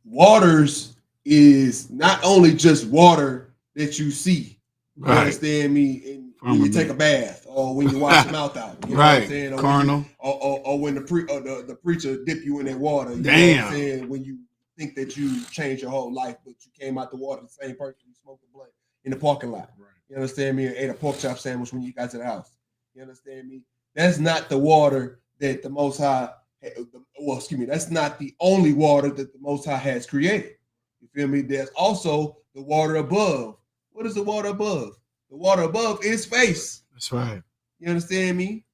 waters is not only just water that you see. You understand me? And when you take a bath or when you wash your mouth out. You know what I'm saying? Or Carnal. Or when the preacher dip you in that water. You Damn. know what I'm saying? When you think that you changed your whole life, but you came out the water the same person who smoked a blunt in the parking lot. Right. You understand me? And ate a pork chop sandwich when you got to the house. You understand me? That's not the water that the Most High, that's not the only water that the Most High has created. You feel me? There's also the water above. What is the water above? The water above is space. That's right. You understand me?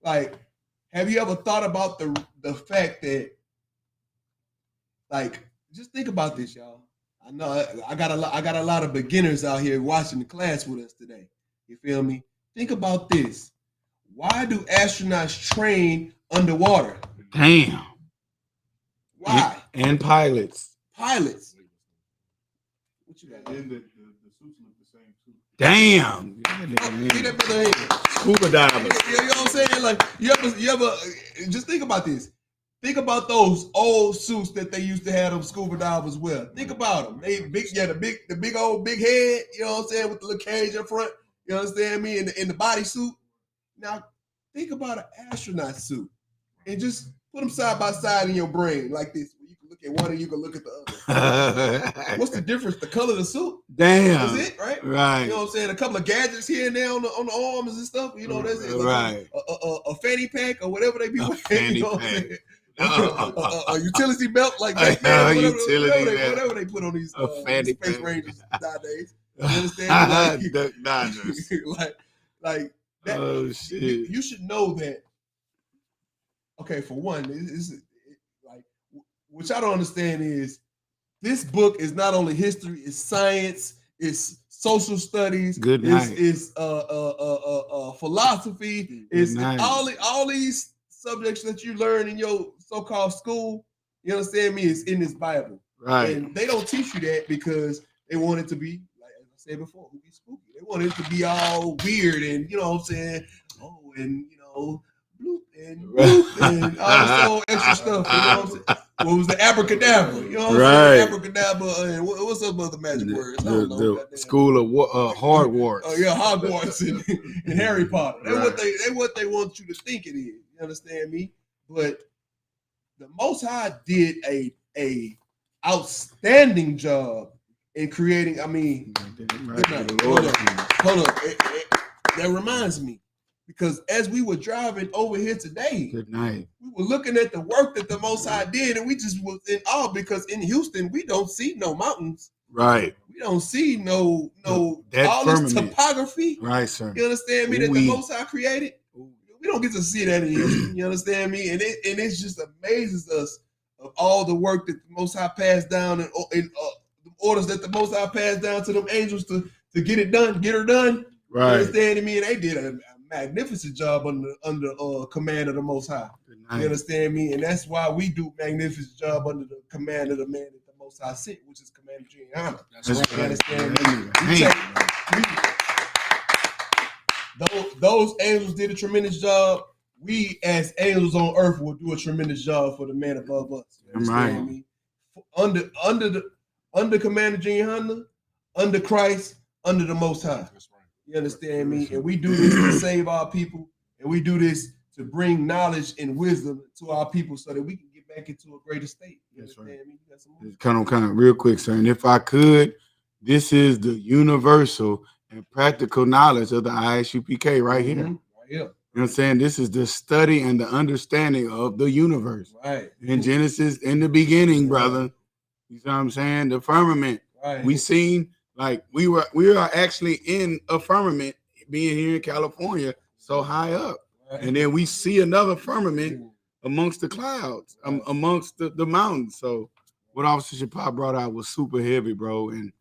Like, have you ever thought about the fact that, like, just think about this, y'all. I know I got a lot of beginners out here watching the class with us today. You feel me? Think about this. Why do astronauts train underwater? Damn. Why? And pilots. Pilots. What you got? And the suits look the same too. Damn. Get that brother in. Scuba divers. You know what I'm saying? Like you ever just think about this. Think about those old suits that they used to have them scuba divers wear. Think about them. They big, the big old big head. You know what I'm saying, with the little cage up front. You understand me? In the bodysuit. Now think about an astronaut suit and just put them side by side in your brain like this. You can look at one and you can look at the other. What's the difference? The color of the suit. Damn. That's it, right? Right. You know what I'm saying? A couple of gadgets here and there on the arms and stuff. You know, that's it. Like right. A fanny pack or whatever they be wearing. Fanny you know pack. A utility belt like that. Whatever they put on these space rangers nowadays. You understand? Duck Dodgers. like that. Oh shit! You should know that. Okay, for one, like which I don't understand is this book is not only history, it's science, it's social studies, good night. It's philosophy, it's all these subjects that you learn in your so-called school. You understand me? Is in this Bible, right? And they don't teach you that because they want it to be, like as I said before, be spooky. They want it to be all weird and you know what I'm saying. Oh, and you know, bloop and all this old extra stuff. You know what I'm saying? What was the abracadabra? You know what I'm saying? Abracadabra and what's some other magic words? The school of Hogwarts. Oh yeah, Hogwarts and Harry Potter. They what they want you to think it is. You understand me? But the Most High did a outstanding job in creating. I mean, hold up. That reminds me. Because as we were driving over here today, good night, we were looking at the work that the Most High did, and we just was in awe because in Houston we don't see no mountains, right? We don't see no all this topography, right, sir? You understand me? That the Most High created, we don't get to see that in Houston. You understand me? And it just amazes us of all the work that the Most High passed down and orders that the Most High passed down to them angels to get it done, get her done. Right. You understand me? And they did a magnificent job under command of the Most High. Nice. You understand me? And that's why we do magnificent job under the command of the man that the Most High sent, which is Commander Giuliano. That's right. You understand me? Those angels did a tremendous job. We as angels on earth will do a tremendous job for the man above us. You understand me? Under Commander Giuliano, under Christ, under the Most High. That's right. You understand me? And we do this to save our people, and we do this to bring knowledge and wisdom to our people so that we can get back into a greater state. You understand me? You got some more? Kind of real quick, sir. And if I could, this is the universal and practical knowledge of the ISUPK right here. Right here. You know what I'm saying? This is the study and the understanding of the universe. Right. In Genesis, in the beginning, brother. You know what I'm saying? The firmament. Right. We seen, like, we are actually in a firmament being here in California, so high up. Right. And then we see another firmament amongst the clouds, amongst the mountains. So what Officer Shapar brought out was super heavy, bro. And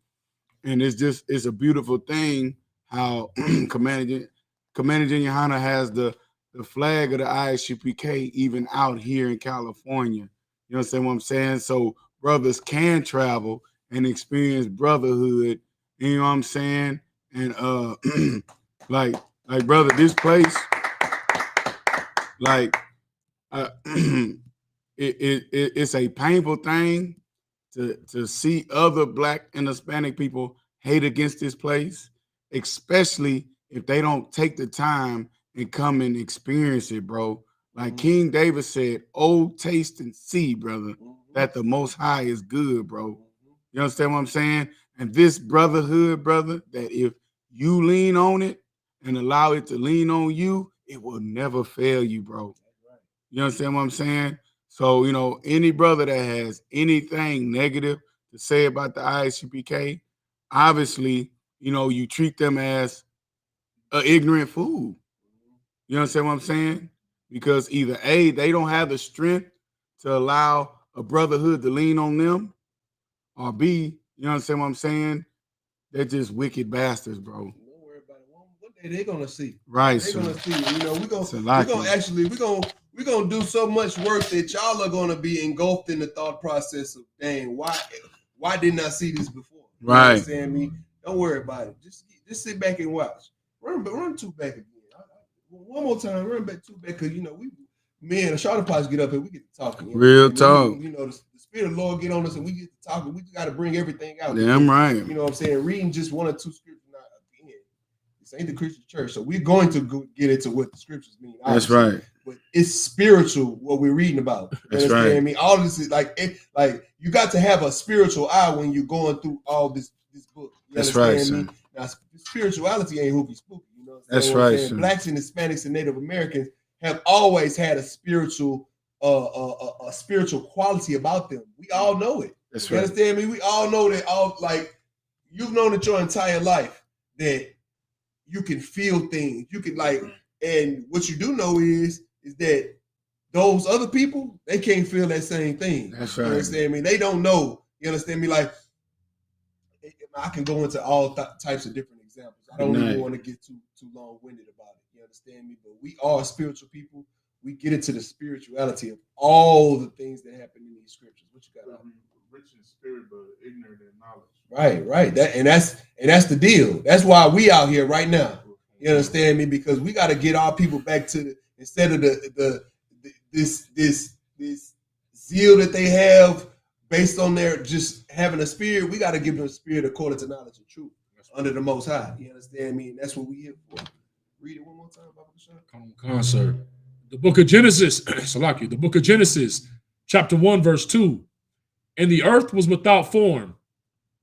it's a beautiful thing how Commander Giuliano has the flag of the ISUPK even out here in California. You understand what I'm saying? So brothers can travel and experience brotherhood. You know what I'm saying? And like brother, this place, like it's a painful thing to see other Black and Hispanic people hate against this place, especially if they don't take the time and come and experience it, bro. Like King David said, "Oh, taste and see, brother, that the Most High is good, bro." You understand what I'm saying? And this brotherhood, brother, that if you lean on it and allow it to lean on you, it will never fail you, bro. You understand what I'm saying? So, you know, any brother that has anything negative to say about the ISUPK, obviously, you know, you treat them as an ignorant fool. You understand what I'm saying? Because either A, they don't have the strength to allow a brotherhood to lean on them, or B, you understand what I'm saying? They're just wicked bastards, bro. Don't worry about it. One day they're gonna see. Right. They're gonna see. You know, we're gonna do so much work that y'all are gonna be engulfed in the thought process of, dang, why didn't I see this before? You right. Understand me? Don't worry about it. Just sit back and watch. Run two back again. One more time, run back two back, because you know me and the Charter Pots get up here, we get to talking. You know? Real talk. You know, the Spirit of the Lord get on us and we get to talking. We just got to bring everything out. Damn right. You know what I'm saying? Reading just one or two scriptures, not again. This ain't the Christian church, so we're going to get into what the scriptures mean. That's right. But it's spiritual what we're reading about. That's right. I mean, all this is like you got to have a spiritual eye when you're going through all this book. You That's understand right, me? Now, spirituality ain't hooky spooky. You know what I'm That's saying? right. Sir. Blacks and Hispanics and Native Americans have always had a spiritual quality about them. We all know it. That's you right. Understand me? We all know that. Like you've known it your entire life that you can feel things. You can and what you do know is that those other people, they can't feel that same thing. That's right. You understand me? They don't know. You understand me? Like I can go into all types of different examples. I don't even want to get too long-winded about it. You understand me? But we are spiritual people. We get into the spirituality of all the things that happen in these scriptures. What you got? Rich in spirit, but ignorant in knowledge. Right. That's the deal. That's why we out here right now. You understand me? Because we got to get our people back to instead of this zeal that they have based on their just having a spirit. We got to give them a spirit according to knowledge and truth under the Most High. You understand me? And that's what we here for. Read it one more time, Baba Kashan. Come on, sir. The book of Genesis, Salaki, the book of Genesis, chapter 1, verse 2. And the earth was without form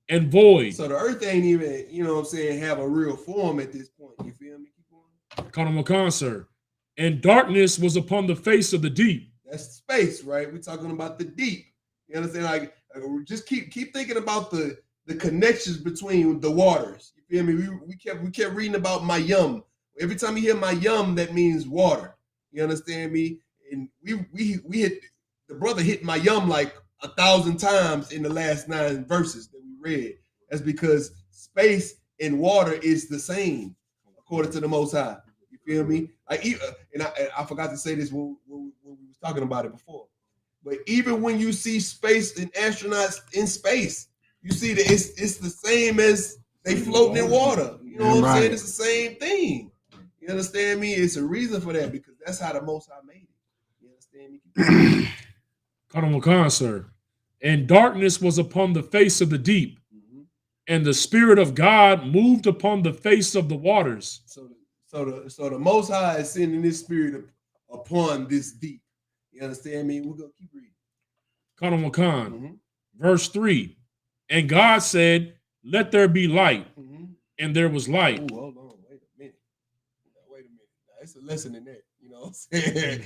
and void. So the earth ain't even, you know what I'm saying, have a real form at this point. You feel me? Keep going. Come, sir. And darkness was upon the face of the deep. That's space, right? We're talking about the deep. You understand? Like just keep thinking about the connections between the waters. You feel me? We kept reading about Mayum. Every time you hear Mayum, that means water. You understand me? And we hit the brother hit Mayum like 1,000 times in the last 9 verses that we read. That's because space and water is the same, according to the Most High. You feel me? I forgot to say this when we was talking about it before. But even when you see space and astronauts in space, you see that it's the same as they floating in water. You know what I'm saying? It's the same thing. You understand me? It's a reason for that because that's how the Most High made it. You understand me? Khan, sir. And darkness was upon the face of the deep, and the Spirit of God moved upon the face of the waters. So the Most High is sending His Spirit upon this deep. You understand me? We're gonna keep reading. Khan. Verse 3. And God said, "Let there be light," and there was light. Ooh, hold on, wait a minute. Now, it's a lesson in that. You know what I'm saying?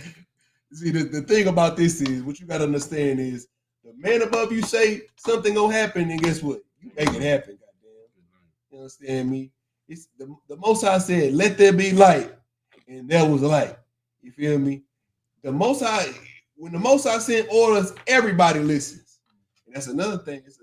See, the thing about this is what you gotta understand is the man above you say something gonna happen, and guess what? You make it happen, goddamn. You understand me? It's the Most High said, "Let there be light," and there was light. You feel me? The Most High, when the Most High sent orders, everybody listens, and that's another thing. It's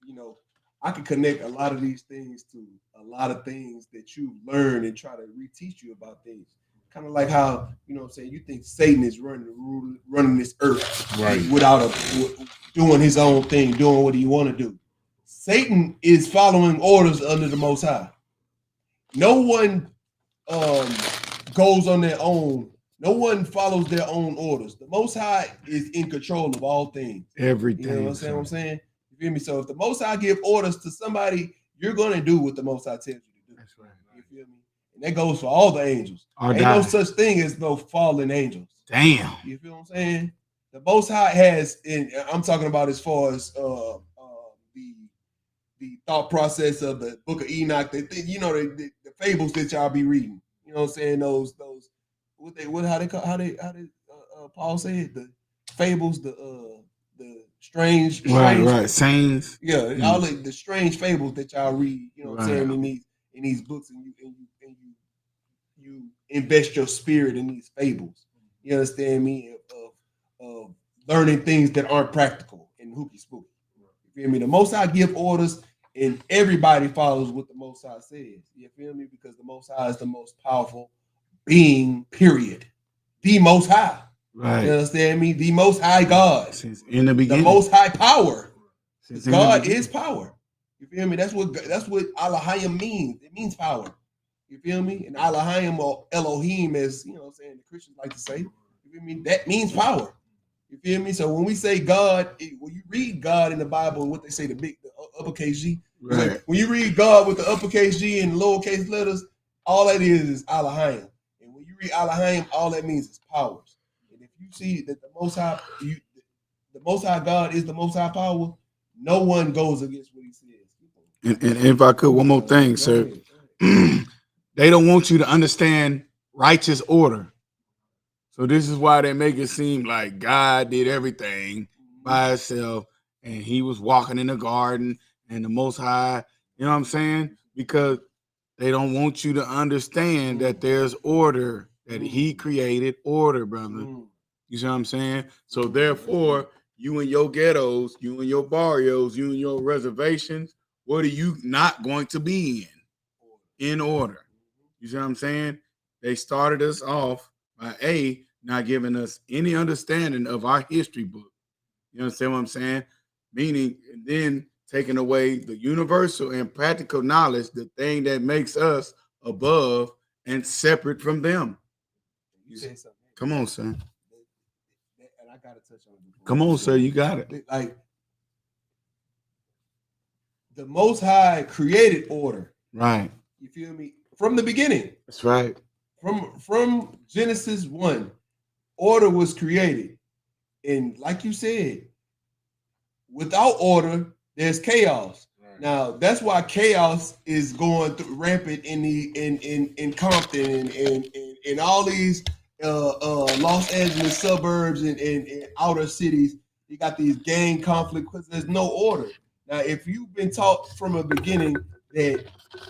you know, I can connect a lot of these things to a lot of things that you learn and try to reteach you about things. Kind of like how, you know what I'm saying, you think Satan is running this earth without doing his own thing, doing what he want to do. Satan is following orders under the Most High. No one goes on their own. No one follows their own orders. The Most High is in control of all things. Everything. You know what I'm saying? You feel me? So if the Most High give orders to somebody, you're going to do what the Most High tells you to do. That's right. You feel me? And that goes for all the angels. Ain't no such thing as no fallen angels. Damn. You feel what I'm saying? The Most High has, and I'm talking about as far as the thought process of the Book of Enoch. The fables that y'all be reading. You know what I'm saying? Those how they Paul said the fables, the strange sayings. Yeah, all the strange fables that y'all read, you know what I'm saying, in these books, and you invest your spirit in these fables. You understand me? Of learning things that aren't practical and hooky spooky. You feel me? The Most High give orders and everybody follows what the Most High says. You feel me? Because the Most High is the most powerful being, period. The Most High. Right. You understand me? The Most High God. Since in the beginning. The Most High power. God is power. You feel me? That's what Elohim means. It means power. You feel me? And Elohim or Elohim, as you know what I'm saying, the Christians like to say. You feel me? That means power. You feel me? So when we say God, when you read God in the Bible and what they say, the uppercase G, right. When you read God with the uppercase G and lowercase letters, all that is Elohim. And when you read Elohim, all that means is powers. And if you see that the Most High God is the Most High power, no one goes against what He says. And if I could, one more thing, sir. They don't want you to understand righteous order. So this is why they make it seem like God did everything by Himself and He was walking in the garden and the Most High, you know what I'm saying? Because they don't want you to understand that there's order, that He created order, brother. You see what I'm saying? So therefore, you and your ghettos, you and your barrios, you and your reservations, what are you not going to be in order? You see what I'm saying? They started us off by not giving us any understanding of our history book. You understand what I'm saying? Meaning, and then taking away the universal and practical knowledge, the thing that makes us above and separate from them. Come on, son. And I gotta touch on it. Come on, sir. You got it. Like the Most High created order. Right. You feel me? From the beginning. That's right. From Genesis 1, order was created. And like you said, without order, there's chaos. Right. Now that's why chaos is going rampant in Compton and all these Los Angeles suburbs and outer cities. You got these gang conflicts because there's no order. Now, if you've been taught from the beginning that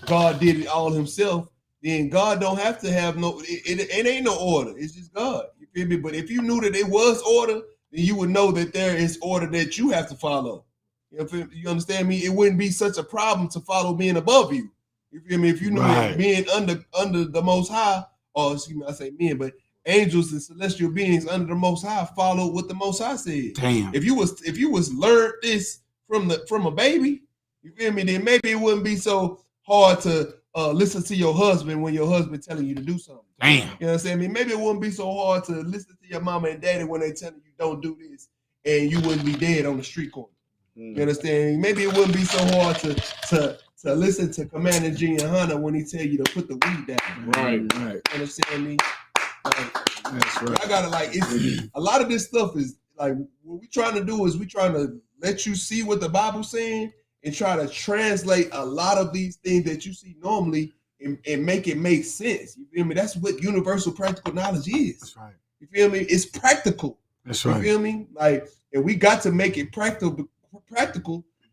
God did it all Himself, then God don't have to have it ain't no order. It's just God. You feel me? But if you knew that it was order, then you would know that there is order that you have to follow. You understand me? It wouldn't be such a problem to follow being above you. You feel me? If you knew that being under the Most High, or excuse me, I say men, but angels and celestial beings under the Most High follow what the Most High said. Damn. If you was learned this from a baby, you feel me? Then maybe it wouldn't be so hard to listen to your husband when your husband telling you to do something. Damn. You know what I'm saying? I mean, maybe it wouldn't be so hard to listen to your mama and daddy when they telling you don't do this, and you wouldn't be dead on the street corner. You understand? Maybe it wouldn't be so hard to listen to Commander G and Hunter when he tell you to put the weed down. Right. You understand me? Like, that's right. I gotta it's a lot of this stuff is like what we trying to do is we trying to let you see what the Bible's saying and try to translate a lot of these things that you see normally and make it make sense. You feel me? That's what universal practical knowledge is. That's right. You feel me? It's practical. That's right. You feel me? Like, and we got to make it practical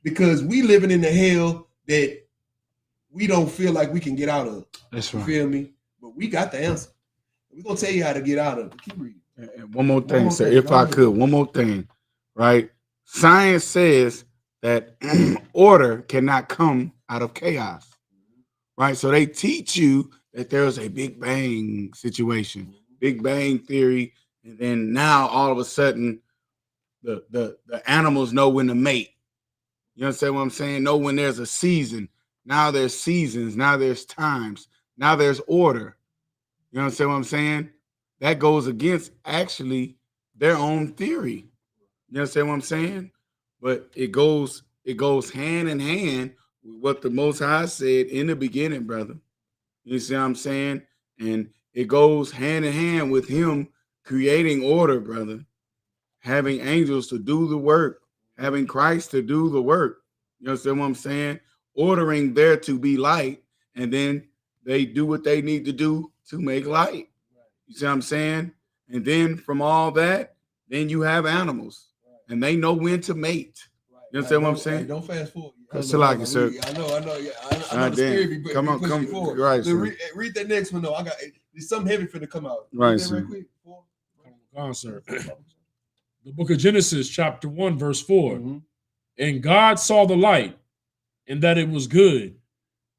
because we living in the hell that we don't feel like we can get out of. That's right. You feel me? But we got the answer. We're gonna tell you how to get out of it. Keep reading. And one more thing, sir, if I could, one more thing, right? Science says that order cannot come out of chaos, right? So they teach you that there's a Big Bang situation, Big Bang theory, and then now all of a sudden the animals know when to mate. You understand what I'm saying? Know when there's a season. Now there's seasons. Now there's times. Now there's order. You understand what I'm saying? That goes against actually their own theory. You understand what I'm saying? But it goes hand in hand with what the Most High said in the beginning, brother. You see what I'm saying? And it goes hand in hand with him creating order, brother. Having angels to do the work, having Christ to do the work. You understand what I'm saying? Ordering there to be light, and then they do what they need to do to make light. You see what I'm saying? And then from all that, then you have animals, and they know when to mate. You understand what I'm saying? Don't fast forward. Like sir. I know. I know the spirit be come on, right. Read that next one though. There's something heavy finna come out. Right, sir. Come on, sir. The book of Genesis, chapter 1, verse 4. Mm-hmm. And God saw the light, and that it was good.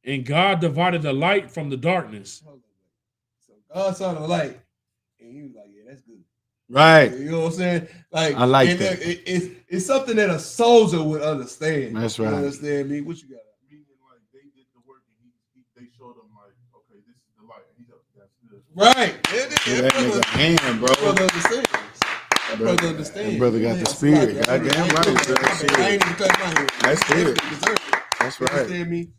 And God divided the light from the darkness. So God saw the light, and he was like, yeah, that's good. Right. You know what I'm saying? Like, I like that. It's something that a soldier would understand. That's right. You understand me? What you got? Meaning, like, they did the work, and they showed them, like, okay, this is the light. And he's like, that's good. Right. That nigga hand, bro. Brother understands. Brother understands. That brother got the spirit. Goddamn right. I ain't even cut my head. That's it. That's You right. understand me?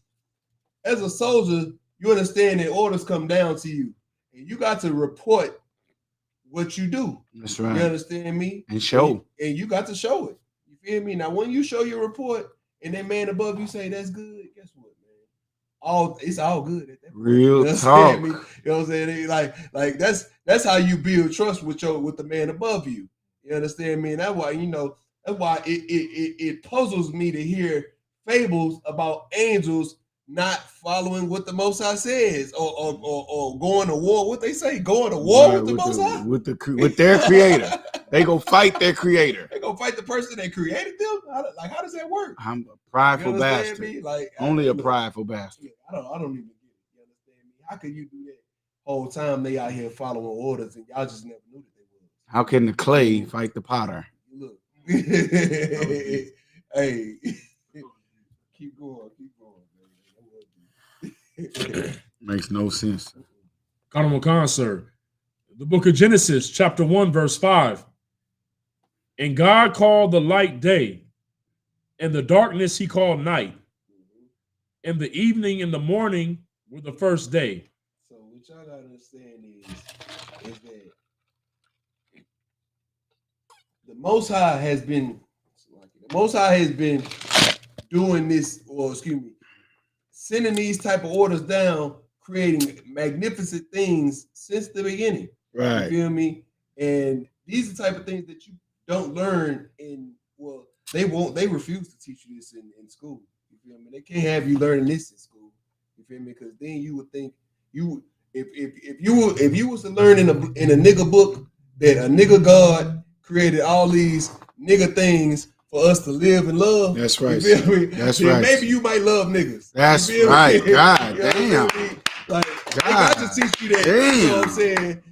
As a soldier, you understand that orders come down to you, and you got to report what you do. That's right. You understand me? And show. And you got to show it. You feel me? Now, when you show your report, and that man above you say that's good, guess what, man? It's all good at that point. Real you talk. Me? You know what I'm saying? Like that's how you build trust with the man above you. You understand me? And that's why it puzzles me to hear fables about angels not following what the Most High says, or going to war. What they say, going to war with the Most High, with their creator. They go fight their creator. They go fight the person that created them. How does that work? I'm a prideful bastard. Me? Like, only a prideful bastard. I don't even get it. You understand me? How could you do that whole time they out here following orders and y'all just never knew that they were? How can the clay fight the potter? Look, hey, keep going. Makes no sense. Khan, sir. The book of Genesis, chapter 1, verse 5. And God called the light day, and the darkness he called night. And the evening and the morning were the first day. So what y'all gotta understand is that the Most High has been doing this, or excuse me, sending these type of orders down, creating magnificent things since the beginning. Right. You feel me? And these are the type of things that you don't learn they refuse to teach you this in school. You feel me? They can't have you learning this in school. You feel me? Because then you would think if you was to learn in a nigga book that a nigga God created all these nigga things for us to live and love. That's right. You feel me? That's then right. maybe you might love niggas. That's You feel right. me? God You know damn. what I mean? Like, God I just teach you that. damn. You know what I'm saying?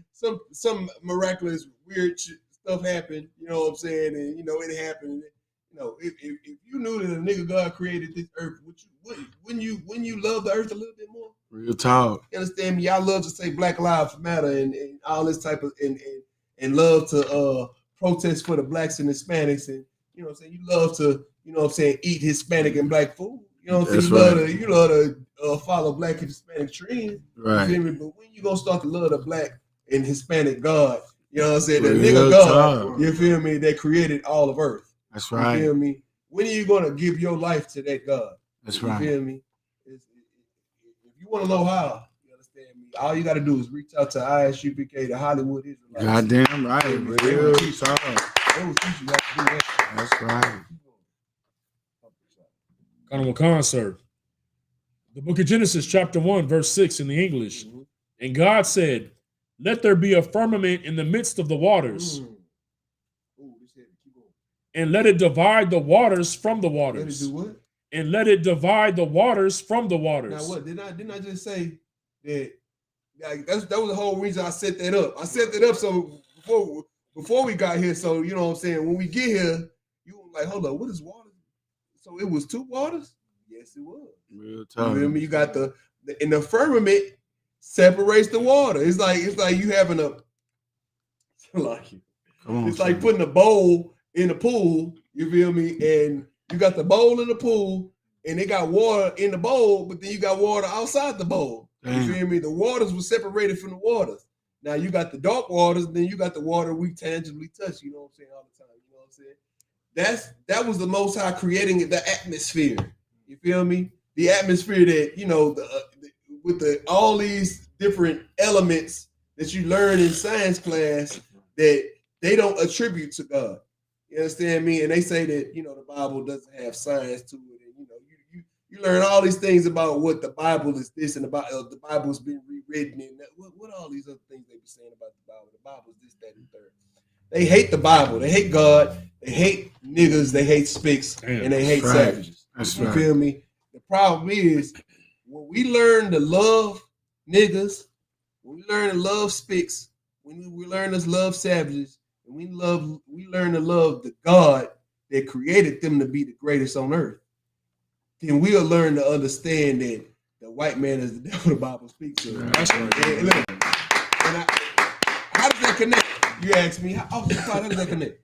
Some miraculous weird stuff happened. You know what I'm saying? And you know it happened. You know, if you knew that a nigga God created this earth, wouldn't you love the earth a little bit more? Real talk. You understand me? Y'all love to say Black Lives Matter and all this type of and love to protest for the blacks and Hispanics, and you know what I'm saying, you love to, you know what I'm saying, eat Hispanic and black food. You know what I'm saying? You love to follow black and Hispanic trends. Right. You feel me? But when you gonna start to love the black and Hispanic God, you know what I'm saying? The Real nigga God, talk. you feel me, that created all of earth. That's You right. feel me? When are you gonna give your life to that God? That's You right. feel me? If you want to know how, you understand me, all you got to do is reach out to ISUPK, the Hollywood Israelites. Goddamn right. Real talk. They will teach you how to do that. That's right. Kind of sir. The book of Genesis, chapter 1, verse 6 in the English. Mhm. And God said, let there be a firmament in the midst of the waters, Ooh, this heavy. Keep going. and let it divide the waters from the Let it waters. do what? And let it divide the waters from the waters. Now what? Didn't I just say that? Like, that was the whole reason I set that up. I set that up so before we got here. So you know what I'm saying. When we get here, you were like, hold up, what is water? So it was two waters? Yes, it was. Real You talk. feel me? You got the firmament separates the water. It's like you having a Come on, it's like putting a bowl in the pool. You feel me? And you got the bowl in the pool, and they got water in the bowl, but then you got water outside the bowl. Damn. You feel me? The waters were separated from the waters. Now you got the dark waters, and then you got the water we tangibly touch. You know what I'm saying? All the time. You know what I'm saying? That was the Most High creating the atmosphere. You feel me? The atmosphere that, you know, with all these different elements that you learn in science class that they don't attribute to God. You understand me? And they say that, you know, the Bible doesn't have science to it. And, you know, you learn all these things about what the Bible is this and about the Bible's been rewritten and that, what all these other things they be saying about the Bible. The Bible's this, that, and third. They hate the Bible. They hate God. They hate niggas. They hate spicks. Damn, and they hate right. savages. That's You right. feel me? The problem is when we learn to love niggas, when we learn to love spicks, when we learn to love savages, and we learn to love the God that created them to be the greatest on earth, then we'll learn to understand that the white man is the devil the Bible speaks of. That's right. And look, how does that connect? You ask me, how does that connect?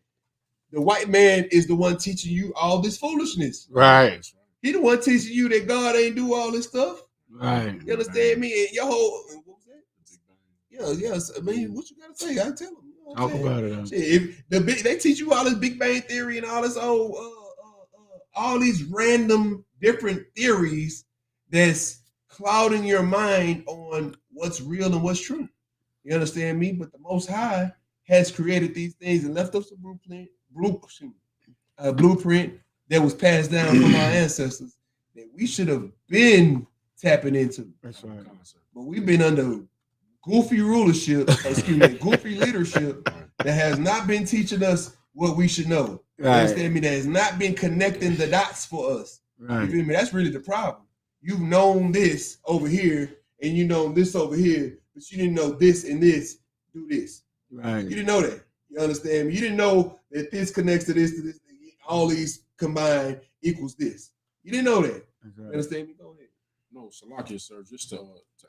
The white man is the one teaching you all this foolishness. Right. He the one teaching you that God ain't do all this stuff. Right. You understand me? And your whole, what was that? Yes. I mean, what you gotta say? I tell them. You know what I'm Talk saying? about it. If they teach you all this Big Bang Theory and all this all these random different theories that's clouding your mind on what's real and what's true. You understand me? But the Most High has created these things and left us a blueprint that was passed down from our ancestors that we should have been tapping into. That's right. But we've been under goofy goofy leadership that has not been teaching us what we should know. Right. You understand me? That has not been connecting the dots for us. Right. You feel me? That's really the problem. You've known this over here and you know this over here, but you didn't know this and this do this. Right. You didn't know that. You understand me? You didn't know that this connects to this, all these combined equals this. You didn't know that. Right. You understand me? Go ahead. No, Salakia, sir, just to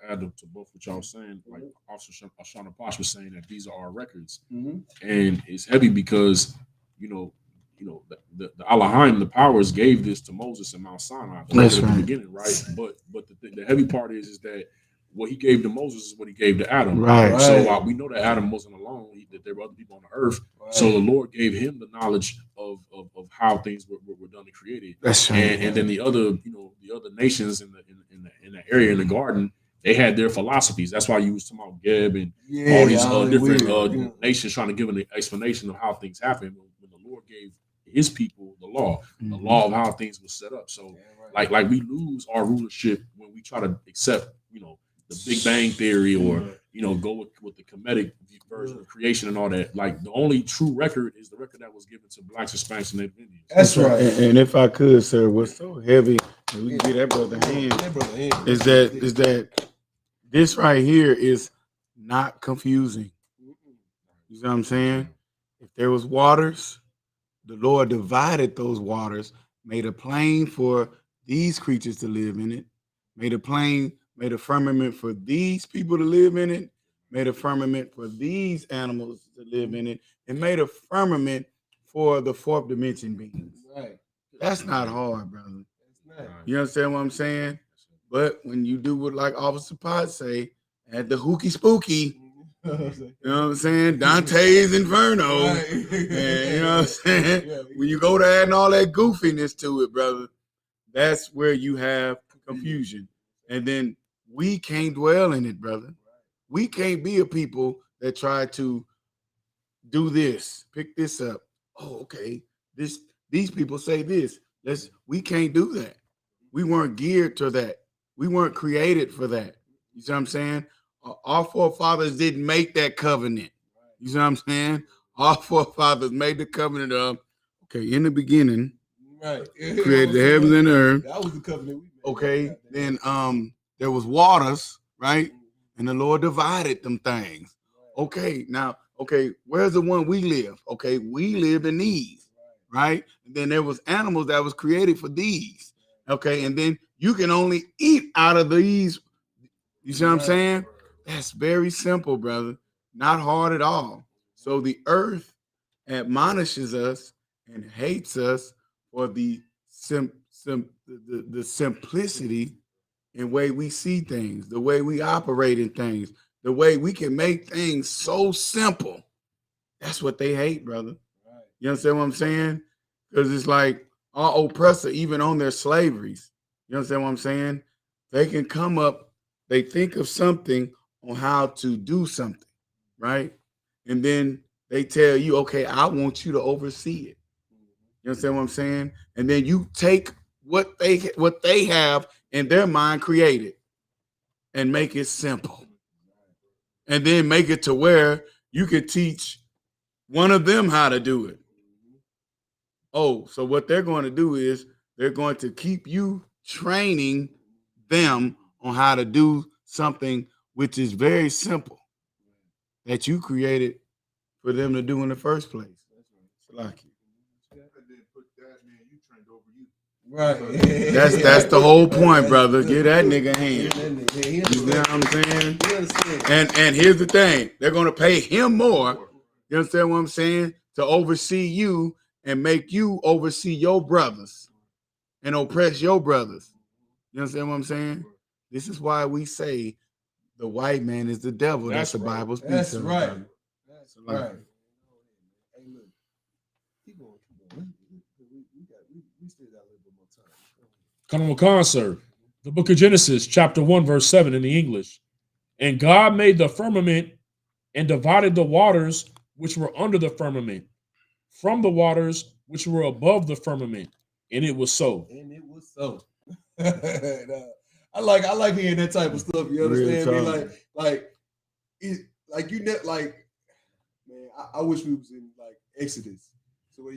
add to both what y'all saying, like Officer Ashana Posh was saying that these are our records. Mm-hmm. And it's heavy because, the Elohim, the powers gave this to Moses and Mount Sinai. That's at right. the beginning, right? But the heavy part is that what he gave to Moses is what he gave to Adam. Right. So we know that Adam wasn't alone, that there were other people on the earth. Right. So the Lord gave him the knowledge of how things were done and created. That's right. And then the other nations in the area in the garden, they had their philosophies. That's why you was talking about Geb and all these different nations trying to give an explanation of how things happen. When the Lord gave his people the law of how things were set up. So like we lose our rulership when we try to accept, the Big Bang Theory or go with the comedic version of creation and all that. Like the only true record is the record that was given to blacks, Hispanics, and Native Indians. That's right. And if I could, sir, what's so heavy, and we can get that brother hand, is that this right here is not confusing. You know what I'm saying? If there was waters, the Lord divided those waters, made a plain for these creatures to live in it, made a firmament for these people to live in it, made a firmament for these animals to live in it, and made a firmament for the fourth dimension beings. Right. That's not hard, brother. You understand what I'm saying? But when you do what like Officer Potts say, at the hooky spooky, you know what I'm saying? Dante's Inferno. Right. And you know what I'm saying? When you go to adding all that goofiness to it, brother, that's where you have confusion. And then we can't dwell in it, brother. We can't be a people that try to do this, pick this up. Oh, okay. These people say this. We can't do that. We weren't geared to that. We weren't created for that. You see what I'm saying? Our forefathers didn't make that covenant. You see what I'm saying? Our forefathers made the covenant of, okay, in the beginning, right, created the heavens and the earth. That was the covenant we made. Okay, then there was waters, right? And the Lord divided them things. Okay, now, where's the one we live? Okay, we live in these, right? And then there was animals that was created for these. Okay, and then you can only eat out of these. You see what I'm saying? That's very simple, brother. Not hard at all. So the earth admonishes us and hates us for the simplicity in way we see things, the way we operate in things, the way we can make things so simple. That's what they hate, brother. Right. You understand what I'm saying? Because it's like our oppressor, even on their slaveries. You understand what I'm saying? They can come up, they think of something on how to do something, right? And then they tell you, okay, I want you to oversee it. You understand what I'm saying? And then you take what they have in their mind created and make it simple. And then make it to where you could teach one of them how to do it. Oh, so what they're going to do is they're going to keep you training them on how to do something which is very simple that you created for them to do in the first place. Like right. That's the whole point, brother. Give that nigga a hand. You know what I'm saying? And here's the thing: they're gonna pay him more. You understand what I'm saying? To oversee you and make you oversee your brothers and oppress your brothers. You understand what I'm saying? This is why we say the white man is the devil. That's the Bible speaks. That's of, right. brother. That's right. Hey, look. Keep going. We still got a little bit more time. Come on, sir. The book of Genesis, chapter 1, verse 7 in the English. And God made the firmament and divided the waters which were under the firmament from the waters which were above the firmament. And it was so. And it was so. I like hearing that type of stuff. You understand me? Man, I wish we was in like Exodus, so where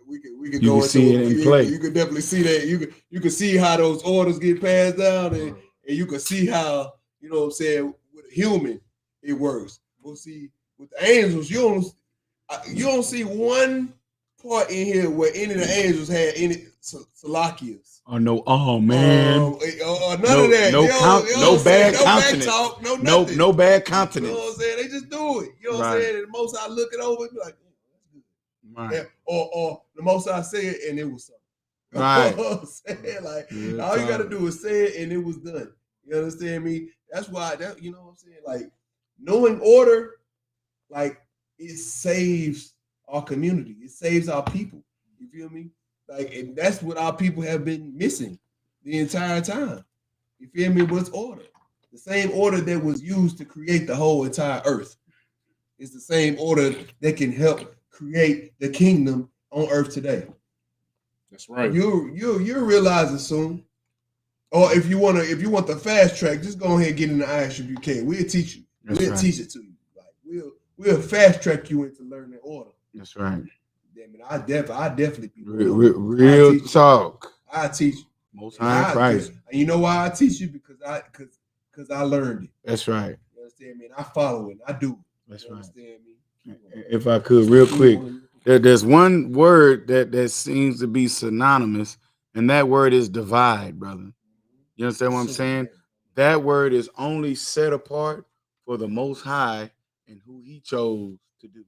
we could go see it in play. You could definitely see that. You could see how those orders get passed down, and you could see how, you know what I'm saying, with a human it works. We'll see with the angels, you don't see one part in here where any of the angels had any salakias. Oh no! Oh man! None of that. No bad countenance. No bad countenance. You know what I'm saying? They just do it. You know what I'm saying? And the most I look it over and be like, right. Yeah. Or the most I say it and it was something. Right. You know what I'm saying? Like, all you gotta do is say it and it was done. You understand me? That's why you know what I'm saying? Like, knowing order, like, it saves our community. It saves our people. You feel me? Like, and that's what our people have been missing the entire time. You feel me? What's order? The same order that was used to create the whole entire earth. It's the same order that can help create the kingdom on earth today. That's right. You'll realize it soon. Or if you want the fast track, just go ahead and get in the ISUPK. We'll teach you. We'll teach it to you. Like we'll fast track you into learning order. That's right. Damn it, I definitely be real talk. I teach you. Most High Christ. And you know why I teach you? Because I learned it. That's right. You understand me? And I follow it. I do it. That's you right. Understand me? If I could, real quick, there's one word that seems to be synonymous, and that word is divide, brother. You understand what I'm saying? That word is only set apart for the Most High and who He chose to do.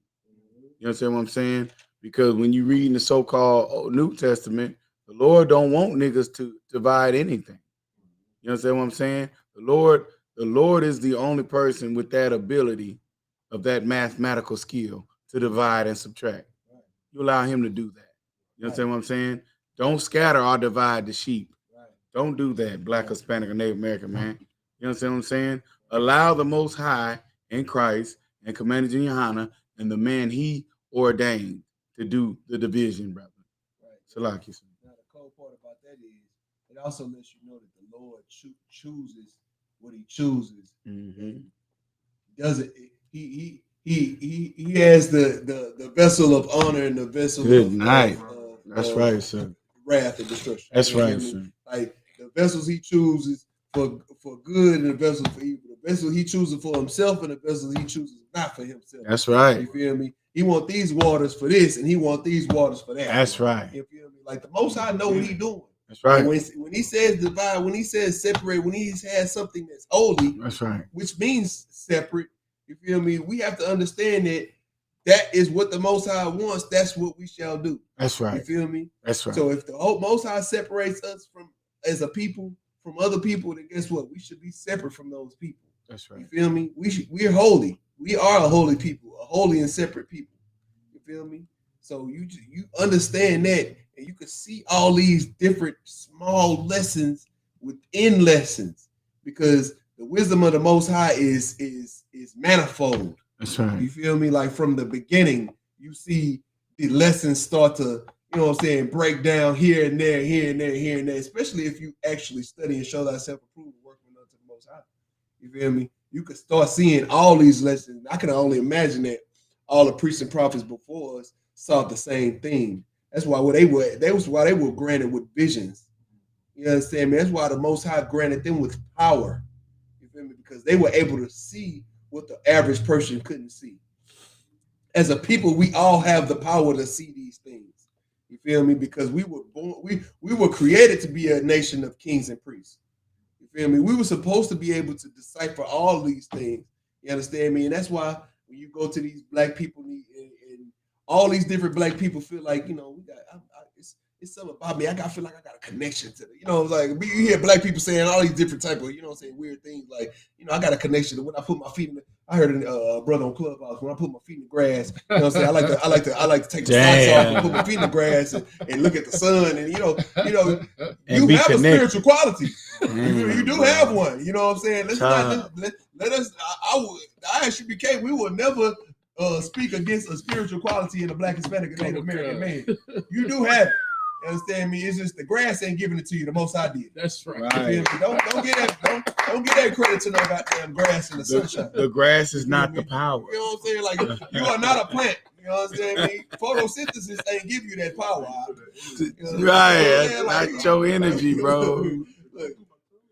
You understand what I'm saying? Because when you read in the so-called New Testament, the Lord don't want niggas to divide anything. You understand what I'm saying? The Lord is the only person with that ability of that mathematical skill to divide and subtract. You allow Him to do that. You understand what I'm saying? Don't scatter or divide the sheep. Don't do that, Black, Hispanic, or Native American, man. You understand what I'm saying? Allow the Most High in Christ and Commander Johanna and the man He ordained to do the division, brother. Salaki. Now the cold part about that is it also lets you know that the Lord chooses what He chooses. Mm-hmm. Doesn't He has the vessel of honor and the vessel Good night. That's right, of sir. Wrath and destruction. That's right, sir. Like the vessels He chooses for good and the vessels for evil. The vessel He chooses for Himself and the vessels He chooses not for Himself. That's right. You feel me? He want these waters for this and He want these waters for that. That's right. You feel me? Like the Most High know what He doing. That's right. When He says divide, when He says separate, when He has something that's holy, that's right. Which means separate. You feel me? We have to understand that is what the Most High wants. That's what we shall do. That's right. You feel me? That's right. So if the Most High separates us as a people from other people, then guess what? We should be separate from those people. That's right. You feel me? We're holy. We are a holy people, a holy and separate people. You feel me? So you understand that, and you can see all these different small lessons within lessons, because the wisdom of the Most High is manifold. That's right. You feel me? Like from the beginning, you see the lessons start to, you know what I'm saying, break down here and there, here and there, here and there, especially if you actually study and show thyself approved, working unto the Most High. You feel me? You could start seeing all these lessons. I can only imagine that all the priests and prophets before us saw the same thing. That's why they were granted with visions. You understand me? That's why the Most High granted them with power. You feel me? Because they were able to see what the average person couldn't see. As a people, we all have the power to see these things. You feel me? Because we were born, we were created to be a nation of kings and priests. You feel me? We were supposed to be able to decipher all these things. You understand me? And that's why when you go to these black people and all these different black people feel like, you know, it's something about me. I feel like I got a connection to it. You know, it's like you hear black people saying all these different type of, you know what I'm saying, weird things. Like, you know, I got a connection to when I put my feet in the, I heard a brother on Clubhouse, when I put my feet in the grass, you know what I'm saying? I like to take the socks off and put my feet in the grass and look at the sun, and you know, you have a spiritual quality. You do have one. You know what I'm saying? Let us. I ISUPK, we will never speak against a spiritual quality in a Black, Hispanic, and Native American man. You do have it. You understand me? It's just the grass ain't giving it to you. The Most High did. That's right. Don't get that credit to no goddamn grass in the sunshine. The grass is not the power. You know what I'm saying? Like, you are not a plant. You know what I'm saying? I mean, photosynthesis ain't give you that power. Right. That's not your energy, bro. Look,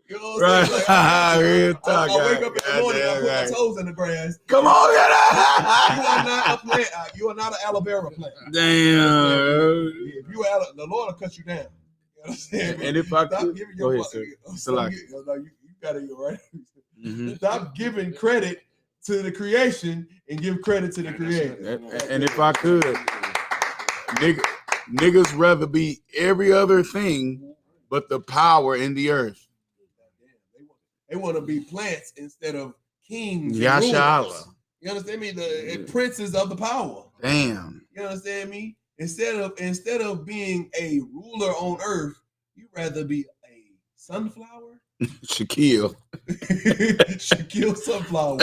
you know what I'm saying? Like, I wake up in the morning, I put my toes in the grass. Come on, you are not a plant. You are not an aloe vera plant. Damn. If you are, the Lord will cut you down. You know what I'm saying? And if I could, go ahead, sir. You got it, right? Mm-hmm. Stop giving credit to the creation and give credit to the creator. And if I could, niggas rather be every other thing but the power in the earth. They want to be plants instead of kings. Yashala. You understand me? The princes of the power. Damn. You understand me? Instead of being a ruler on earth, you rather be a sunflower. Shaquille. Shaquille Sunflower.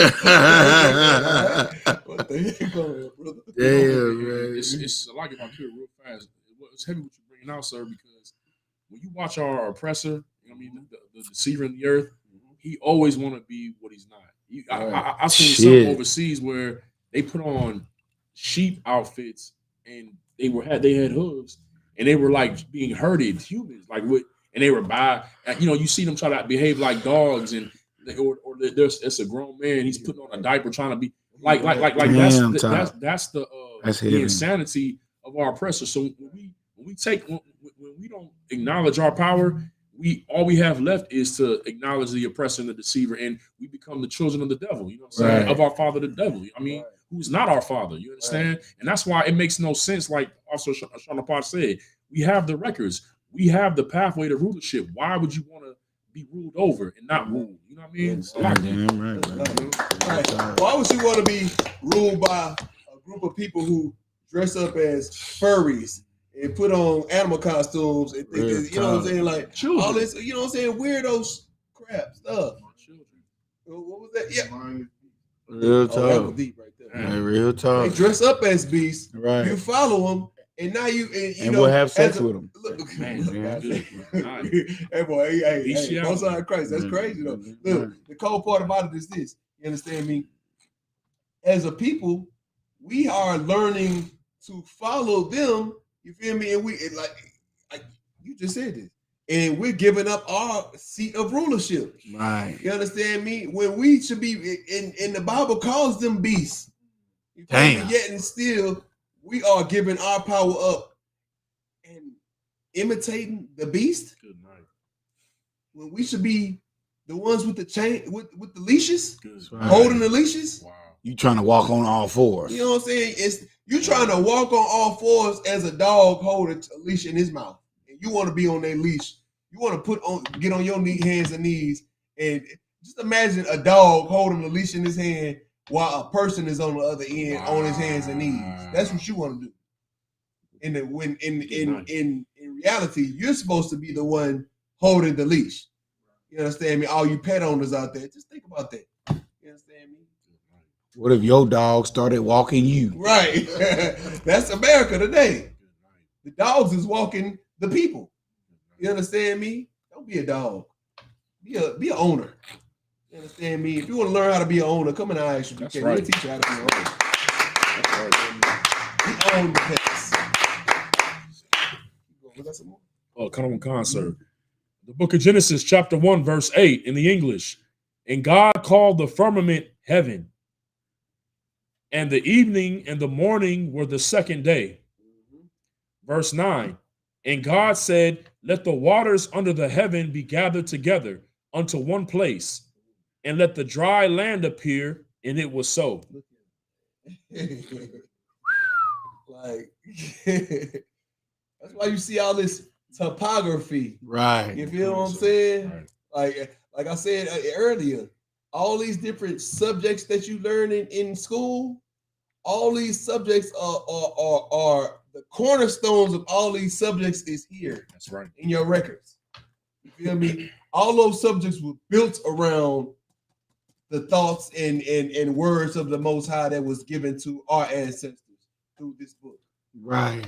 What the heck going on, brother? Damn, man. It's like, if I could real fast, it's heavy what you're bringing out, sir, because when you watch our oppressor, you know what I mean, the deceiver in the earth, he always want to be what he's not. I seen Shit. some overseas where they put on sheep outfits and they had hooves and they were like being herded humans, like with, and they were you see them try to behave like dogs, and or there's it's a grown man, he's putting on a diaper trying to be like Damn, that's the That's the heavy. insanity of our oppressor. So when we don't acknowledge our power, all we have left is to acknowledge the oppressor and the deceiver, and we become the children of the devil. You know what I'm saying? Right. Of our father, the devil. I mean, who's not our father. You understand? And that's why it makes no sense. Like also Sean Apart said, we have the records, we have the pathway to rulership. Why would you want to be ruled over and not ruled? You know what I mean? It's a lot. Damn right. Why would you want to be ruled by a group of people who dress up as furries and put on animal costumes and think that, you know what I'm saying, like Children. all this, you know what I'm saying, weirdo crap stuff. What was that? Yeah. Real Oh, that was talk. deep right there. Hey, real They talk. dress up as beasts. Right. You follow them, and now you And know, we'll have sex as a- with them. Look, Man, look, good. hey boy, hey, Each hey, out. both sides of Christ. That's crazy though. Look, the cold part about it is this. You understand me? As a people, we are learning to follow them. You feel me? And like you just said this, and we're giving up our seat of rulership. Right. You understand me? When we should be, in the Bible calls them beasts. You feel Damn. me? Yet and still, we are giving our power up and imitating the beast. Good night. When we should be the ones with the chain, with the leashes, Good. Right. holding the leashes. Wow. You trying to walk on all fours. You know what I'm saying? It's you trying to walk on all fours as a dog holding a leash in his mouth, and you want to be on that leash. You want to get on your hands and knees, and just imagine a dog holding the leash in his hand while a person is on the other end on his hands and knees. That's what you want to do. And in reality, you're supposed to be the one holding the leash. You understand me? All you pet owners out there, just think about that. You understand me? What if your dog started walking you? Right. That's America today. The dogs is walking the people. You understand me? Don't be a dog. Be an owner. You understand me? If you want to learn how to be an owner, come in ISUPK. That's We'll right. teach you how to be an owner. We own the pets. We got some more. Oh, come on, concert. The book of Genesis, chapter 1, verse 8 in the English. And God called the firmament heaven, and the evening and the morning were the second day. Verse 9. And God said, let the waters under the heaven be gathered together unto one place, and let the dry land appear, and it was so. Like that's why you see all this topography. Right. You feel what I'm saying? Right. Like I said earlier, all these different subjects that you learn in school, all these subjects are the cornerstones of all these subjects is here. That's right. In your records. You feel me? All those subjects were built around the thoughts and words of the Most High that was given to our ancestors through this book. Right.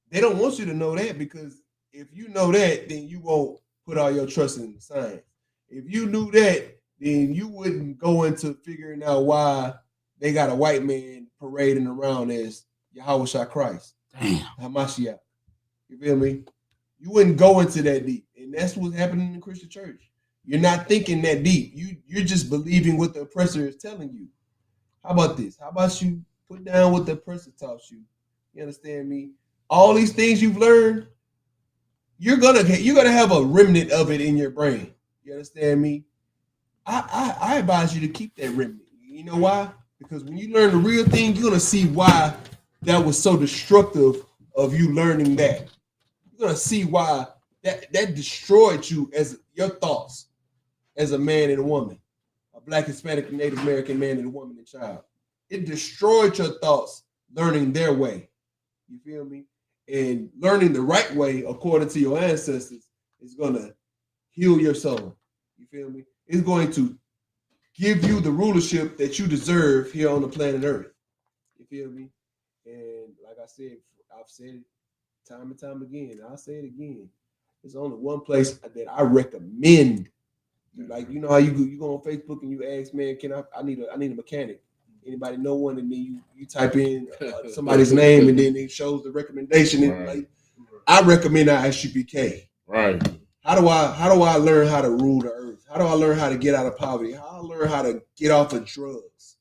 They don't want you to know that, because if you know that, then you won't put all your trust in the science. If you knew that, then you wouldn't go into figuring out why they got a white man parading around as Yahushua Christ. Damn. Hamashiach. You feel me? You wouldn't go into that deep. And that's what's happening in the Christian church. You're not thinking that deep. You're just believing what the oppressor is telling you. How about this? How about you put down what the oppressor taught you? You understand me? All these things you've learned, you're gonna have a remnant of it in your brain. You understand me? I advise you to keep that remnant. You know why? Because when you learn the real thing, you're gonna see why that was so destructive of you learning that. You're gonna see why that destroyed you as your thoughts as a man and a woman, a Black, Hispanic, Native American man and a woman and child. It destroyed your thoughts learning their way. You feel me? And learning the right way according to your ancestors is gonna heal your soul. You feel me? It's going to give you the rulership that you deserve here on the planet Earth. You feel me? And like I said, I've said it time and time again. I'll say it again. There's only one place that I recommend. Like, you know how you go on Facebook and you ask, man, I need a mechanic. Anybody know one? And then you type in somebody's name and then it shows the recommendation. And like, I recommend ISUPK. Right. How do I learn how to rule the earth? How do I learn how to get out of poverty? How do I learn how to get off of drugs?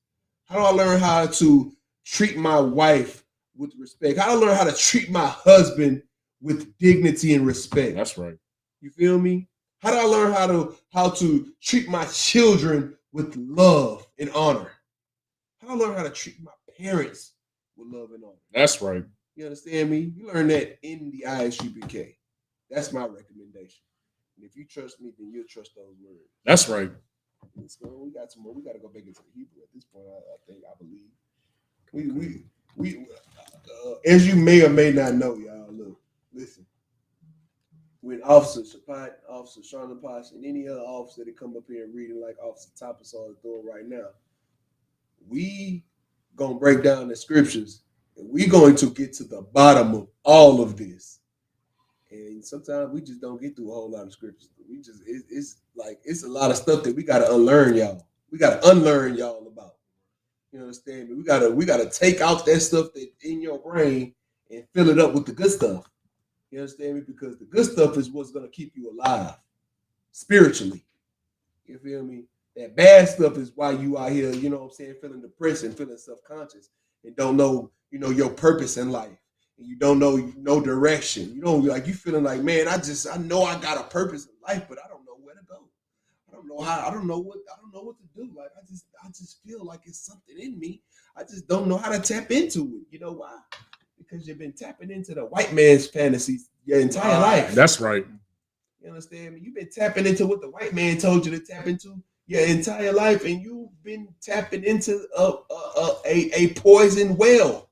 How do I learn how to treat my wife with respect? How do I learn how to treat my husband with dignity and respect? That's right. You feel me? How do I learn how to treat my children with love and honor? How do I learn how to treat my parents with love and honor? That's right. You understand me? You learn that in the ISUPK. That's my recommendation. And if you trust me, then you'll trust those words. That's right. So we got some more. We got to go back into the Hebrew at this point. I believe. We as you may or may not know, y'all. Look, listen. When Officer Shapat, Officer Sean Posh, and any other officer that come up here and reading like Officer Tapasar is doing right now, we gonna break down the scriptures and we going to get to the bottom of all of this. And sometimes we just don't get through a whole lot of scriptures. It's a lot of stuff that we gotta unlearn, y'all. We gotta unlearn y'all about. You understand me? We gotta take out that stuff that's in your brain and fill it up with the good stuff. You understand me? Because the good stuff is what's going to keep you alive spiritually. You feel me? That bad stuff is why you out here, you know what I'm saying, feeling depressed and feeling self-conscious and don't know, you know, your purpose in life. And you don't know no direction. You don't like you feeling like, man, I know I got a purpose in life, but I don't know where to go. I don't know what to do. Like I just feel like it's something in me. I just don't know how to tap into it. You know why? Because you've been tapping into the white man's fantasies your entire life. That's right. You understand me? You've been tapping into what the white man told you to tap into your entire life, and you've been tapping into a poison well.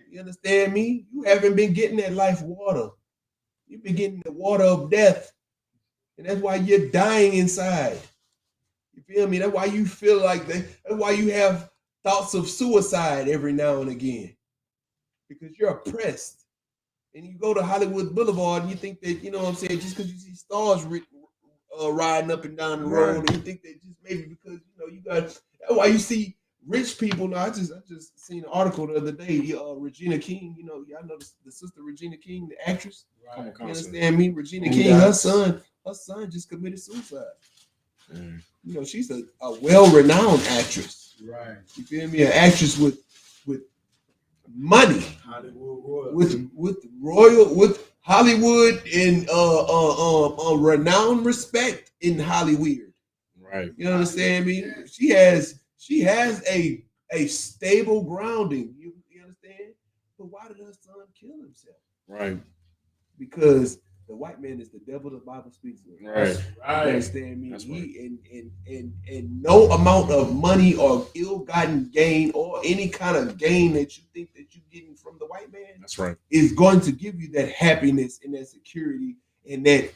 You understand me? You haven't been getting that life water. You've been getting the water of death, and that's why you're dying inside. You feel me? That's why you feel like that. That's why you have thoughts of suicide every now and again. Because you're oppressed. And you go to Hollywood Boulevard and you think that, you know what I'm saying, just because you see stars riding up and down the road, and you think that just maybe because, you know, you got, that's why you see rich people. Now, I just seen an article the other day, Regina King, you know, y'all know the sister Regina King, the actress. Right. You understand me? Regina King, her son just committed suicide. Mm. You know, she's a well-renowned actress. Right. You feel me? An actress with money, Hollywood with Hollywood and renowned respect in Hollywood. Right. You understand me? She has a stable grounding. You understand? But why did her son kill himself? Right. Because the white man is the devil the Bible speaks of. Right. You understand me? That's And no amount of money or ill-gotten gain or any kind of gain that you think that you're getting from the white man, That's right, is going to give you that happiness and that security and that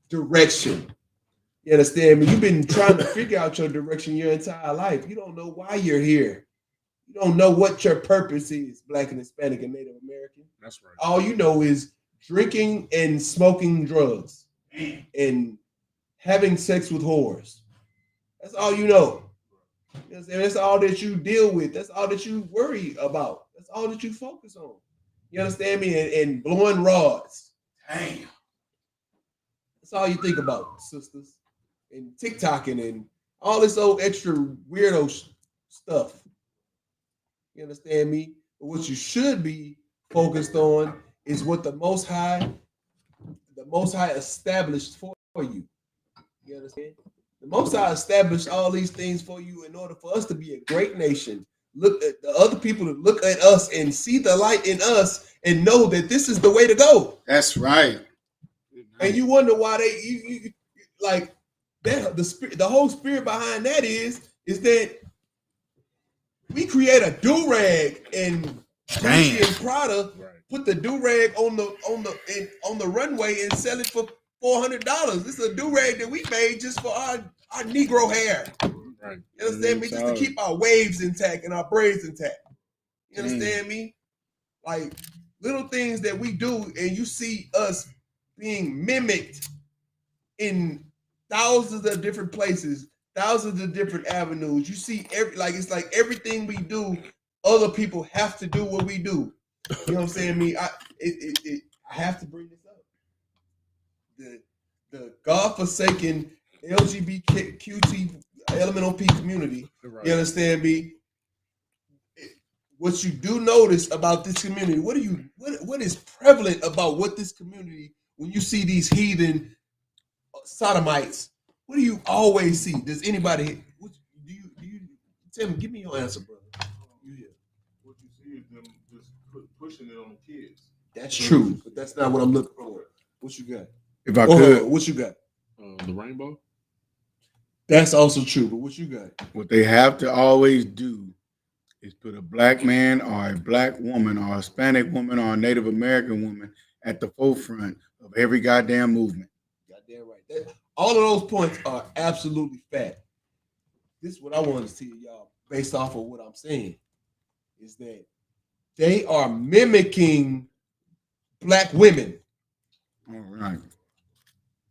direction. You understand me? You've been trying to figure out your direction your entire life. You don't know why you're here. You don't know what your purpose is, Black and Hispanic and Native American. That's right. All you know is drinking and smoking drugs and having sex with whores. That's all you know. You understand? That's all that you deal with. That's all that you worry about. That's all that you focus on. You understand me? And blowing rods. Damn. That's all you think about, sisters. And TikToking and all this old extra weirdo stuff. You understand me? But what you should be focused on is what the Most High established for you. You understand? The Most High established all these things for you in order for us to be a great nation. Look at the other people to look at us and see the light in us and know that this is the way to go. That's right. And you wonder why you like that. The whole spirit behind that is that we create a do-rag and Gucci and Prada put the do-rag on the runway and sell it for $400. This is a do-rag that we made just for our Negro hair. Right. You understand me? Just to keep our waves intact and our braids intact. You understand me? Like, little things that we do, and you see us being mimicked in thousands of different places, thousands of different avenues. You see it's like everything we do, other people have to do what we do. You know what I'm saying? I have to bring this up. The godforsaken LGBTQT elemental P community. Right. You understand me? What you do notice about this community, what is prevalent about what this community, when you see these heathen sodomites, what do you always see? Does anybody do you tell me, give me your answer, brother? What you see is them just pushing it on the kids. That's true, but that's not what I'm looking for. What you got? If I could, what you got? The rainbow. That's also true, but what you got? What they have to always do is put a black man or a black woman or a Hispanic woman or a Native American woman at the forefront of every goddamn movement. Goddamn right. All of those points are absolutely fact. This is what I want to see, y'all, based off of what I'm saying, is that they are mimicking black women. All right.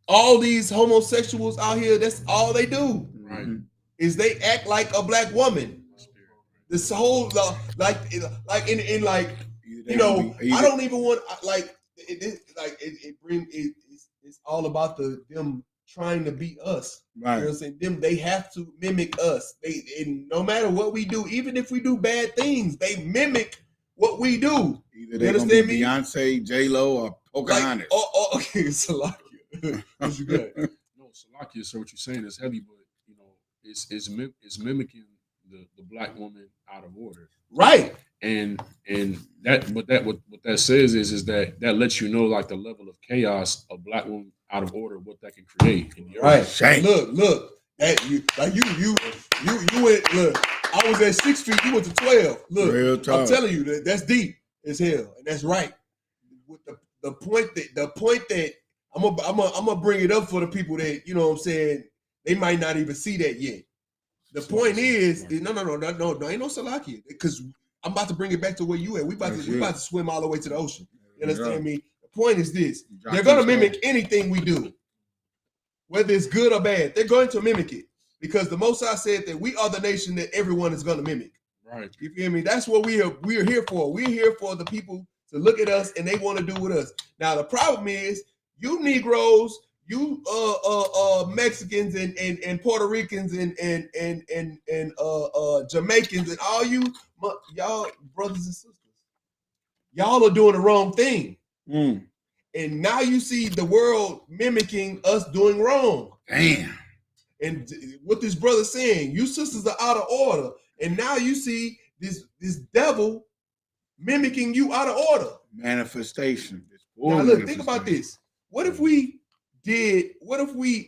All these homosexuals out here, that's all they do. Right. Is they act like a black woman. This whole I don't even want it's all about them trying to be us. Right. You know what I'm saying? They have to mimic us. And no matter what we do, even if we do bad things, they mimic what we do. Either they're gonna be Beyonce, J-Lo, or Pocahontas. Okay, Salakia. What you got? No, Salakia, sir, what you're saying is heavy, but you know, it's mimicking the black woman out of order. Right. And what that says is that lets you know like the level of chaos a black woman out of order, what that can create in the earth. Right. Look. That you went, look, I was at 6 feet, you went to 12. Look, real talk. I'm telling you that's deep as hell. And that's right. With the point that I'm gonna bring it up for the people that, you know what I'm saying, they might not even see that yet. The point is, no, ain't no Salakia, because I'm about to bring it back to where you at. We about to swim all the way to the ocean. You understand me? The point is this: they're gonna mimic anything we do, whether it's good or bad. They're going to mimic it because the Most High said that we are the nation that everyone is going to mimic. Right? You feel me? That's what we are here for. We're here for the people to look at us and they want to do with us. Now the problem is, you Negroes, you Mexicans and Puerto Ricans and Jamaicans and all y'all brothers and sisters, y'all are doing the wrong thing. And now you see the world mimicking us doing wrong. Damn. And what this brother's saying, you sisters are out of order. And now you see this devil mimicking you out of order. Manifestation. Now look, think about this. What if we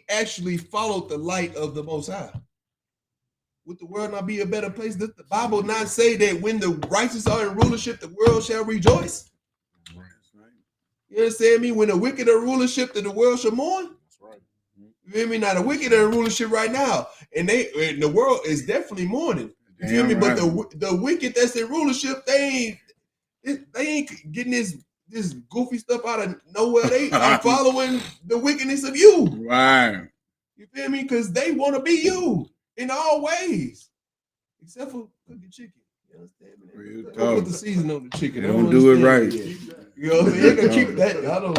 actually followed the light of the Most High? Would the world not be a better place? Does the Bible not say that when the righteous are in rulership, the world shall rejoice? Right. You understand me? When the wicked are in rulership, that the world shall mourn? That's right. You feel me? Now the wicked are in rulership right now, and the world is definitely mourning. You feel me? Right. But the wicked that's in rulership, they ain't getting this goofy stuff out of nowhere. They are following the wickedness of you. Right. You feel me? Because they want to be you in all ways. Except for cooking chicken. You understand me? Don't put the season on the chicken. They don't do it right. You know what I'm saying? You can keep that. I don't,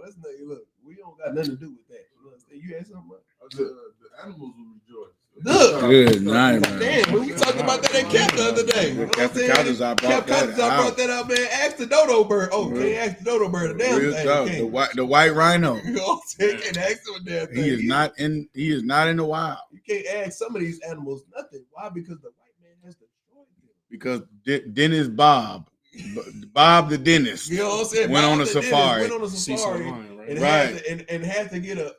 that's not, look, we don't got nothing to do with that. You understand? You had something? The animals will rejoice. Look, good night, man. Damn, we talked about that at camp the other day. You know Captain Cotters, I brought that out, man. Ask the dodo bird. Oh, can't ask the dodo bird a damn thing. The white rhino. You know what I'm saying? Can't ask him a damn thing. He is not in the wild. You can't ask some of these animals nothing. Why? Because the white man has destroyed them. Because Dennis Bob the dentist, you know what I'm saying? Went on a safari. And had to get a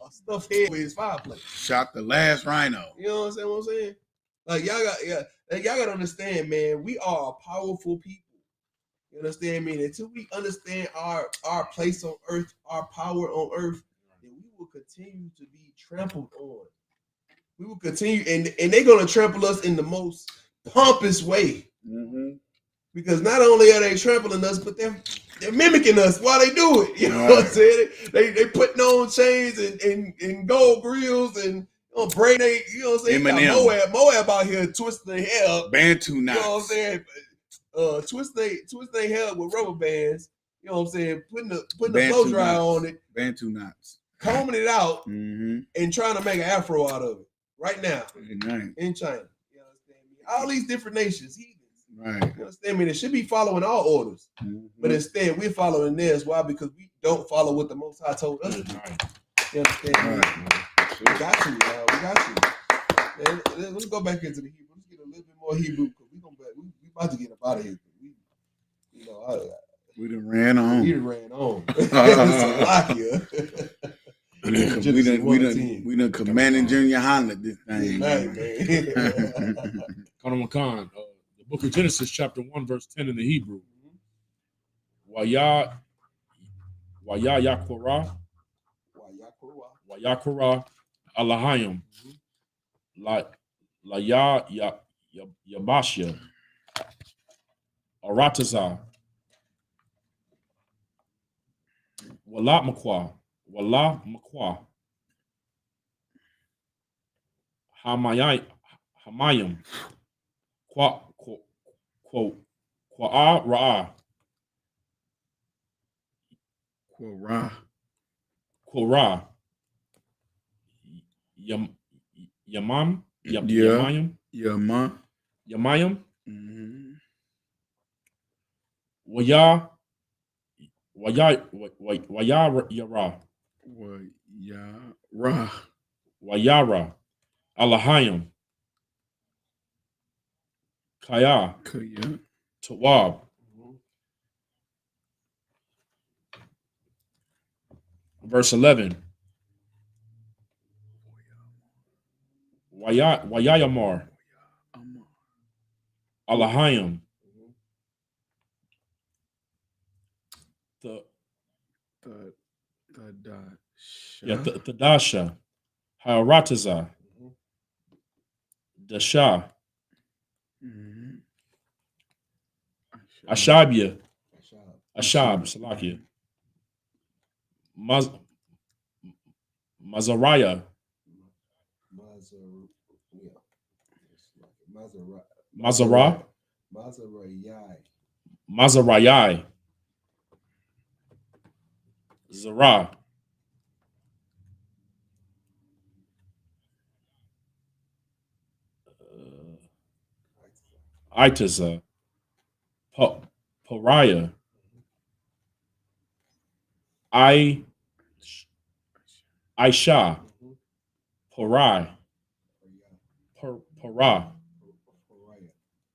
stuffed head with his fireplace. Shot the last rhino. You know what I'm saying? Like y'all got to understand, man. We are a powerful people. You understand me? Until we understand our place on earth, our power on earth, then we will continue to be trampled on. We will continue, and they're gonna trample us in the most pompous way. Mm-hmm. Because not only are they trampling us, but they're mimicking us while they do it. You know what I'm Right. saying? They putting on chains and gold grills and braid. You know what I'm saying? You Eminem. got Moab out here twisting their hair up. Bantu You know what I'm knots. saying? Twist their hair with rubber bands. You know what I'm saying? Putting the Bantu blow dryer knots. on it, Bantu knots. combing it out, Mm-hmm. and trying to make an afro out of it right now Right. in China. You understand me? All these different nations, heathens. Right. You understand me? They should be following our orders, but instead we're following theirs. Why? Because we don't follow what the Most High told us to do. You understand me? We got you, y'all. We got you. Man, let's go back into the Hebrew. Let's get a little bit more Hebrew because we about to get up out of here. We done ran on. We done ran on. We done commanded Junior Honda this thing. Right, man. Khan, the book of Genesis, chapter 1, verse 10 in the Hebrew. Waya Yakura Alahayim La Yabashya Arataza Wala Makwa Hamayim Kwa Ra'a Quora Yamayim Waya Wayara Alahayim Kaya Tawab verse 11 Wayayamar Alahayim Tadasha Harataza Dasha Ashab Salakia Mazariah Mazarayai Zara Itaza Pariah Aisha Parai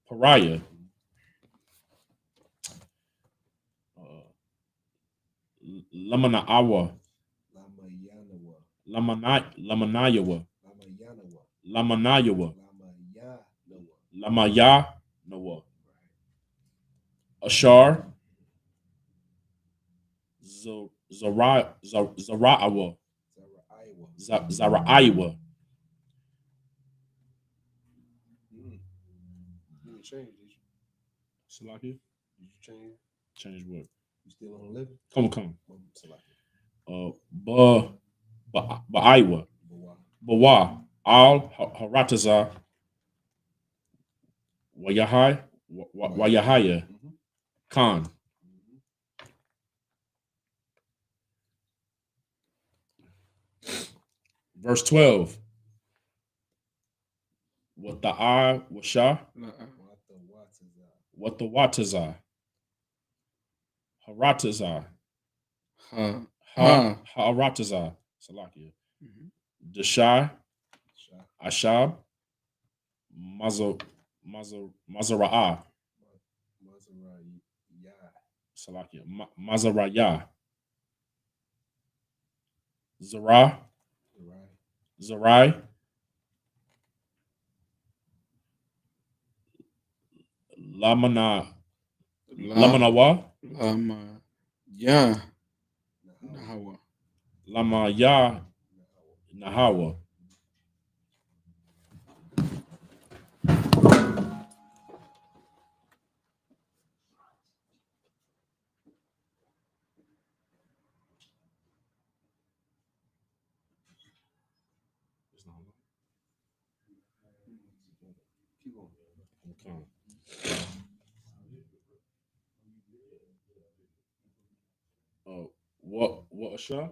Pariah Lamanawa Lamanayawa Lamaya Noah Ashar Zara'awa Zara'aiwa Salakia? Did you change? Change what? You still on 11? Come. Ba'aiwa Bawa Al Harataza Wayahaya Khan. Verse 12. What the I washa? What the wataza? Harataza. Harataza. Salakia. Dashai. Ashab. Mazara'a. Salakia. Mazaraya. Zarai. Lamanawa. Lamaya Nahawa. Keep going. Okay. What Asha?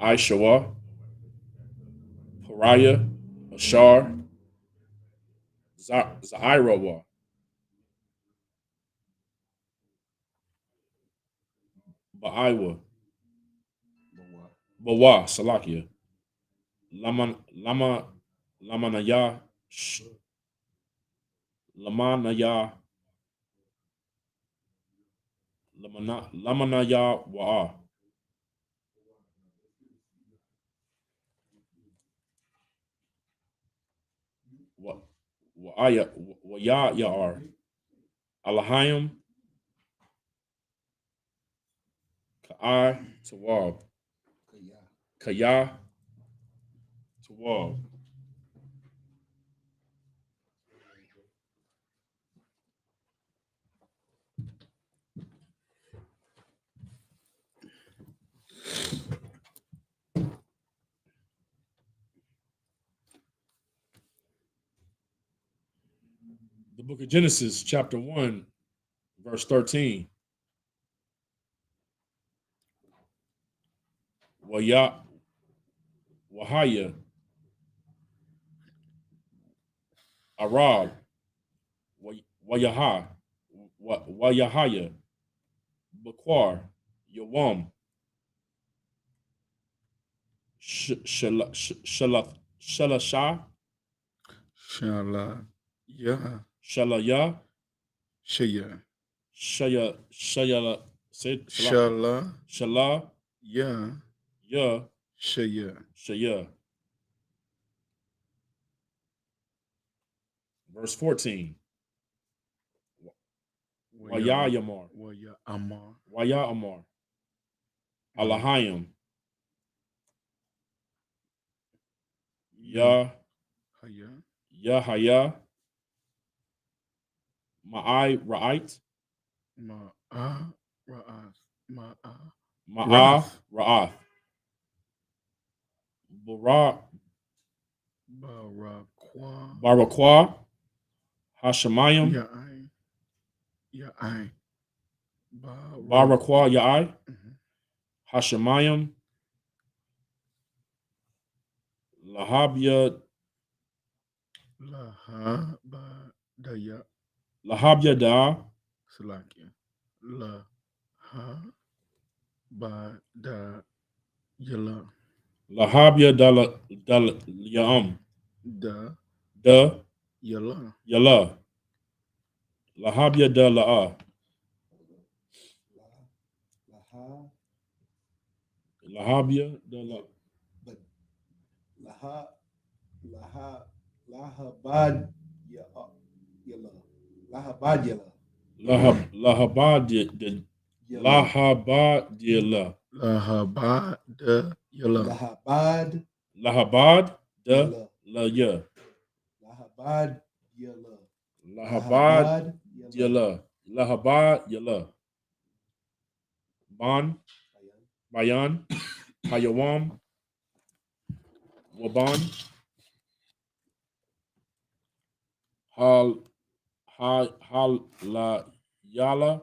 Shawa, Pariah, Ashar, Zairawa, Baiwa, Bawa, Salakia, Lamanaya, Lamanaya, Lamanaya Wa'a. Wa'aya Wa'ya Ya'ar. Alahayim Ka'ai Tawab. Kaya Tawab. The book of Genesis, chapter 1, verse 13. Wahaya Arad Wayahaya Bakwar Yawam Shalasha Shala. Yeah. Shalaya Shaya. Shaya Shala. Shala Yeah. Ya Shaya. Shaya. Verse 14. Wayayamar Waya Amar. Waya Amar Alahayim Ya Haya. Yahaya Ma'ai Ra'ait Ma'a. Ra'ath. Ma'a. Ma'a Ra'ath Barakwa. Barakwa Hashemayim Ya'ai. Ya'ai. Barakwa Ya'ai Mhm. Hashemayim Lahabya Laha. Badaya. Lahabya Da Salakia. Laha. Bada. Yala. Lahabya Dal Ya'am Da. Da Yala. Yala Lahabya Da La'a Lahabya Da La But Lahabad Yala. Lahabad Yala. Lahabad Lahabad Laha. Bada. Yala. Lahabad Lahabad Da Yala. La Ya Lahabad Yala. Lahabad Yala Lahabad Yala Ban Bayan Hayawam Waban Hal La Yala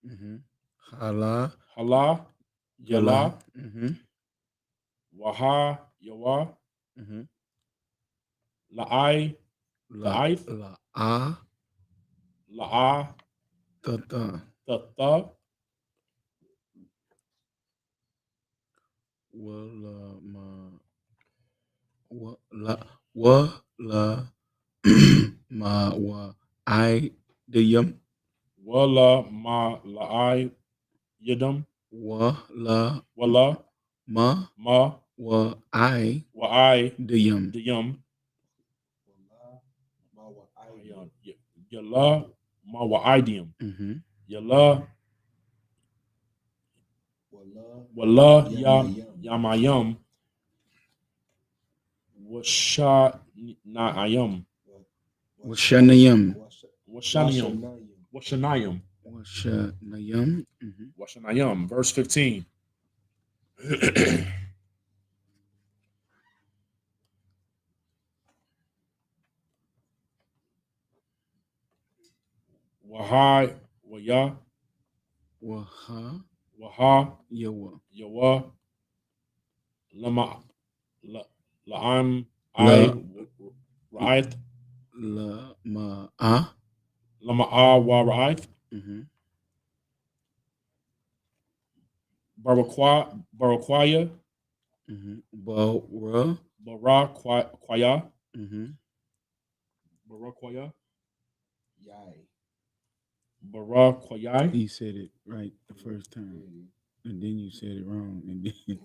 Mhm. Hala. Hala Yala. Yala Mhm. Waha Yawa Mhm. La'ai La. La'aith La. A. La'a Tata. Tata Wala. Ma. Wa. La. Wa. La. Ma. Wa. I. Diyam. Wala Ma La'ai Yadam Wa. La. Wala Ma. Ma Wa. I. Wa'ai Diyam. Diyam Yala Ma Wa'aidium Mhm. Yala Wala Yamayam Washa Na'ayam Washanayam. Washanayam Washanayam Washanayam. Mhm. Washanayim, verse 15. Wahai, Waya, Waha Waha, Yawa. Yawa, Lama, La'am, La Ra'ayth, La Ma Lama Wa Ra'ayth, Barakwaya, Bara Barakwaya, Barakwaya, Yai. Barakwaya. You said it right the first time, and then you said it wrong, and then you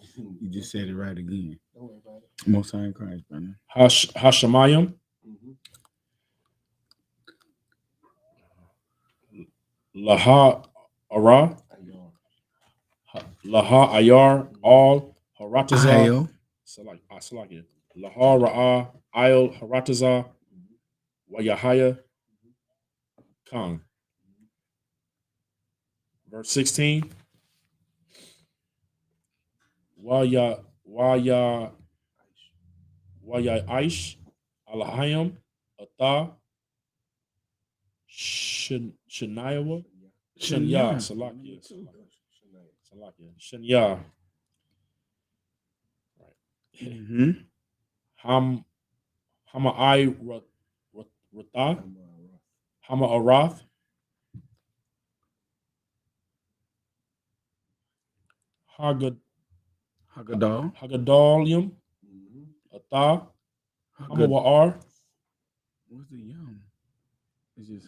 just said it right again. Don't worry about it. Most High in Christ, brother. Hashemayim, Laha Ara, Laha Ayar, all Harataza, Ayo. Salakia, Laha Ra'a, Ayol Harataza, Wayahaya, Khan. Verse 16. Waya Aish, Alahayim, Atha, Shanayawa, Shanya, Salakia, Shanya. Hama'ai Ratha, Hama'arath, Hagadal. Hagadalium, Atha, Hamawa'ar, What's the yum? It's just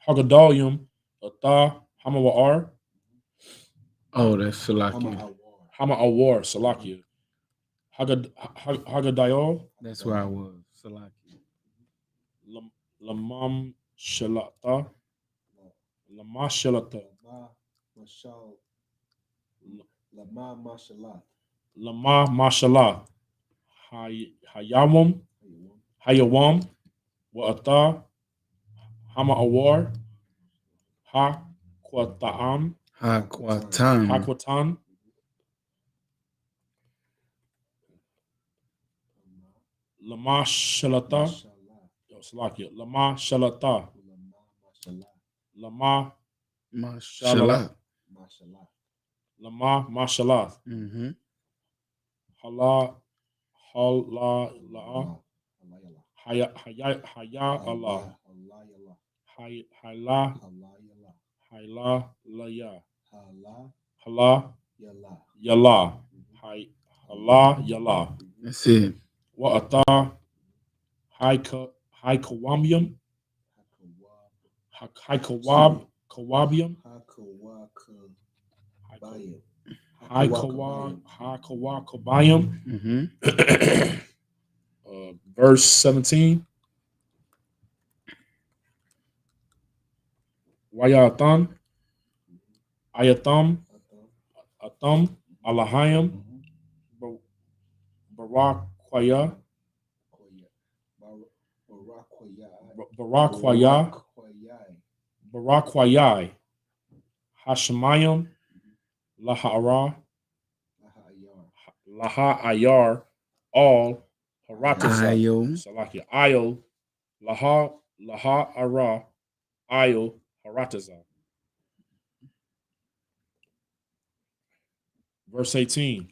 Hagadalium, Atha, Hamawa'ar, Oh, that's Salakia. Hama'awar, Salakia, Hagadiol, That's where I was. Salakia. Lamam Shalata, Lama Shalata, Lama Mashallah, Hayawam, Wa'ata, Hama'awar, Hakwatan, Hakwatan, Lama Shalata, Salakia, Lama Shalata, Lama Mashallah. Lama Mashallah, Hala Haya Allah, Hayla Laya, Hala Yalla, Hala Yalla, That's it. Wa'ata, Haikawamium, Kawabium, Kawabayum. Verse 17. Wayatan, Ayatam, Atam, Alahayam, Barakwaya, Barakwayai, Hashemayim, Lahara, Laha Ayar, all Harataza, Salakia, Ayo, Laha Ara, Ayo, Harataza. Verse 18.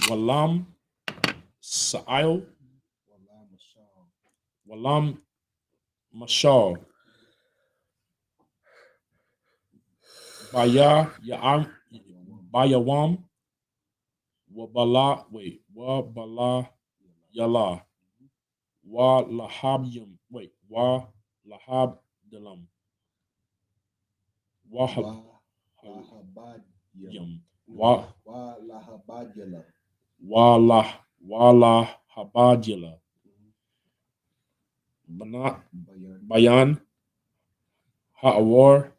Walam Sa'il, Walam Mashal, Bayawam, Wabala Yala, Wa Lahabyum, Wa Lahabdalam, Wa Lahabadila, Bayan, Ha'awar,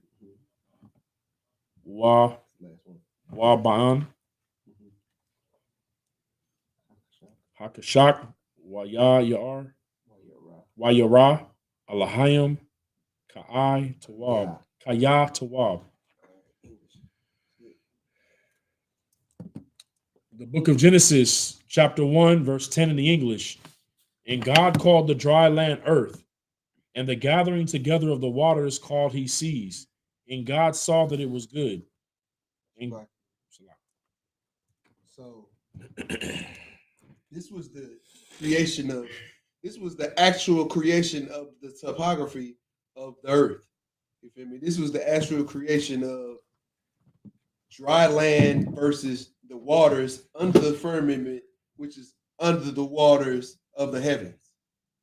Wa Ba'an, Hakashak, Wa Yar, Wa Yara, Alahayim, Ka'ai Tawab. Kaya Tawab. The book of Genesis, chapter 1, verse 10 in the English. And God called the dry land earth, and the gathering together of the waters called he seas. And God saw that it was good. And Right. So this was the actual creation of the topography of the earth. You feel me? This was the actual creation of dry land versus the waters under the firmament, which is under the waters of the heavens.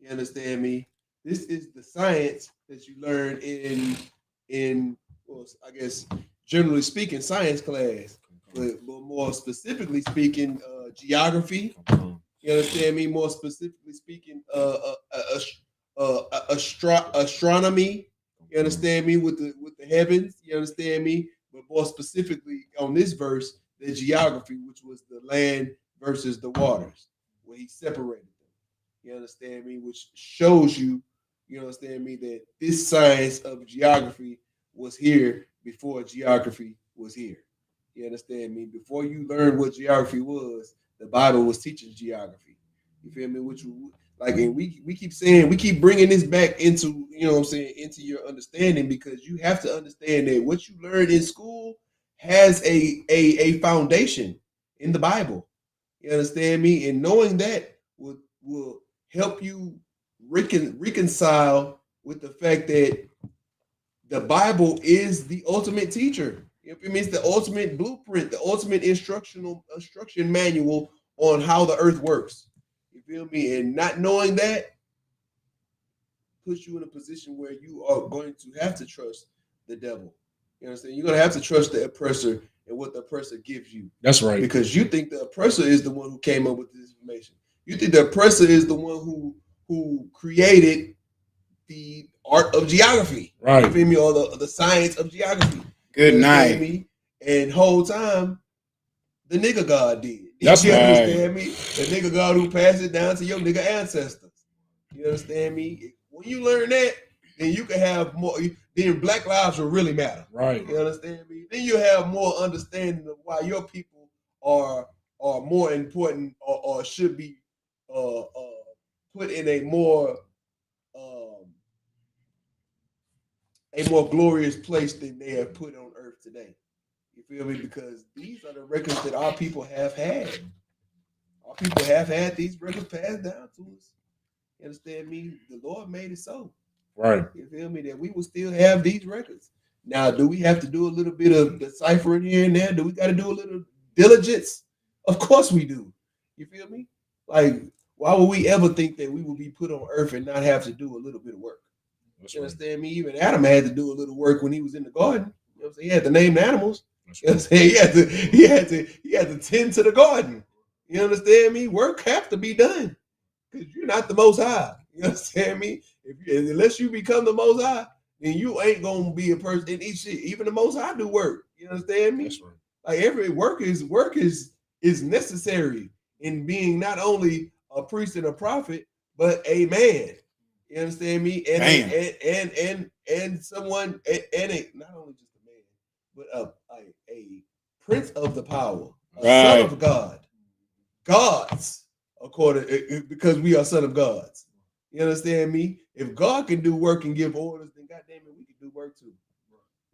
You understand me? This is the science that you learn in well, I guess generally speaking, science class, but more specifically speaking, geography. You understand me? More specifically speaking, astronomy. You understand me with the heavens. You understand me? But more specifically on this verse, the geography, which was the land versus the waters, where he separated them. You understand me? Which shows you, you understand me, that this science of geography was here before geography was here. You understand me? Before you learned what geography was, the Bible was teaching geography. You feel me? Which like, and we keep saying, we keep bringing this back into, you know what I'm saying, into your understanding, because you have to understand that what you learned in school has a foundation in the Bible. You understand me? And knowing that will help you reconcile with the fact that the Bible is the ultimate teacher. It means the ultimate blueprint, the ultimate instruction manual on how the earth works. You feel me? And not knowing that puts you in a position where you are going to have to trust the devil. You understand? You're going to have to trust the oppressor and what the oppressor gives you. That's right. Because you think the oppressor is the one who came up with this information. You think the oppressor is the one who created the art of geography. Right. You feel me? Or the science of geography. Good You night. understand me? And whole time, the nigga God did. That's you right. understand me? The nigga God who passed it down to your nigga ancestors. You understand me? When you learn that, then you can have more. Then Black lives will really matter. Right. You understand me? Then you have more understanding of why your people are more important or should be put in a more glorious place than they have put on earth today. You feel me? Because these are the records that our people have had. Our people have had these records passed down to us. You understand me? The Lord made it so. Right. You feel me? That we will still have these records. Now, do we have to do a little bit of deciphering here and there? Do we got to do a little diligence? Of course we do. You feel me? Like, why would we ever think that we will be put on earth and not have to do a little bit of work? That's You right. understand me? Even Adam had to do a little work when he was in the garden. You know what I'm saying? He had to name the animals. You know what I'm saying? He had to tend to the garden. You understand me? Work have to be done. Because you're not the most high. You understand me? Unless you become the most high, then you ain't gonna be a person in each shit. Even the most high do work. You understand me? That's right. Like every work is necessary in being not only a priest and a prophet, but a man. You understand me? And someone not only just a man, but a prince of the power, a son of God, gods, because we are son of gods. You understand me? If God can do work and give orders, then goddamn it, we can do work too.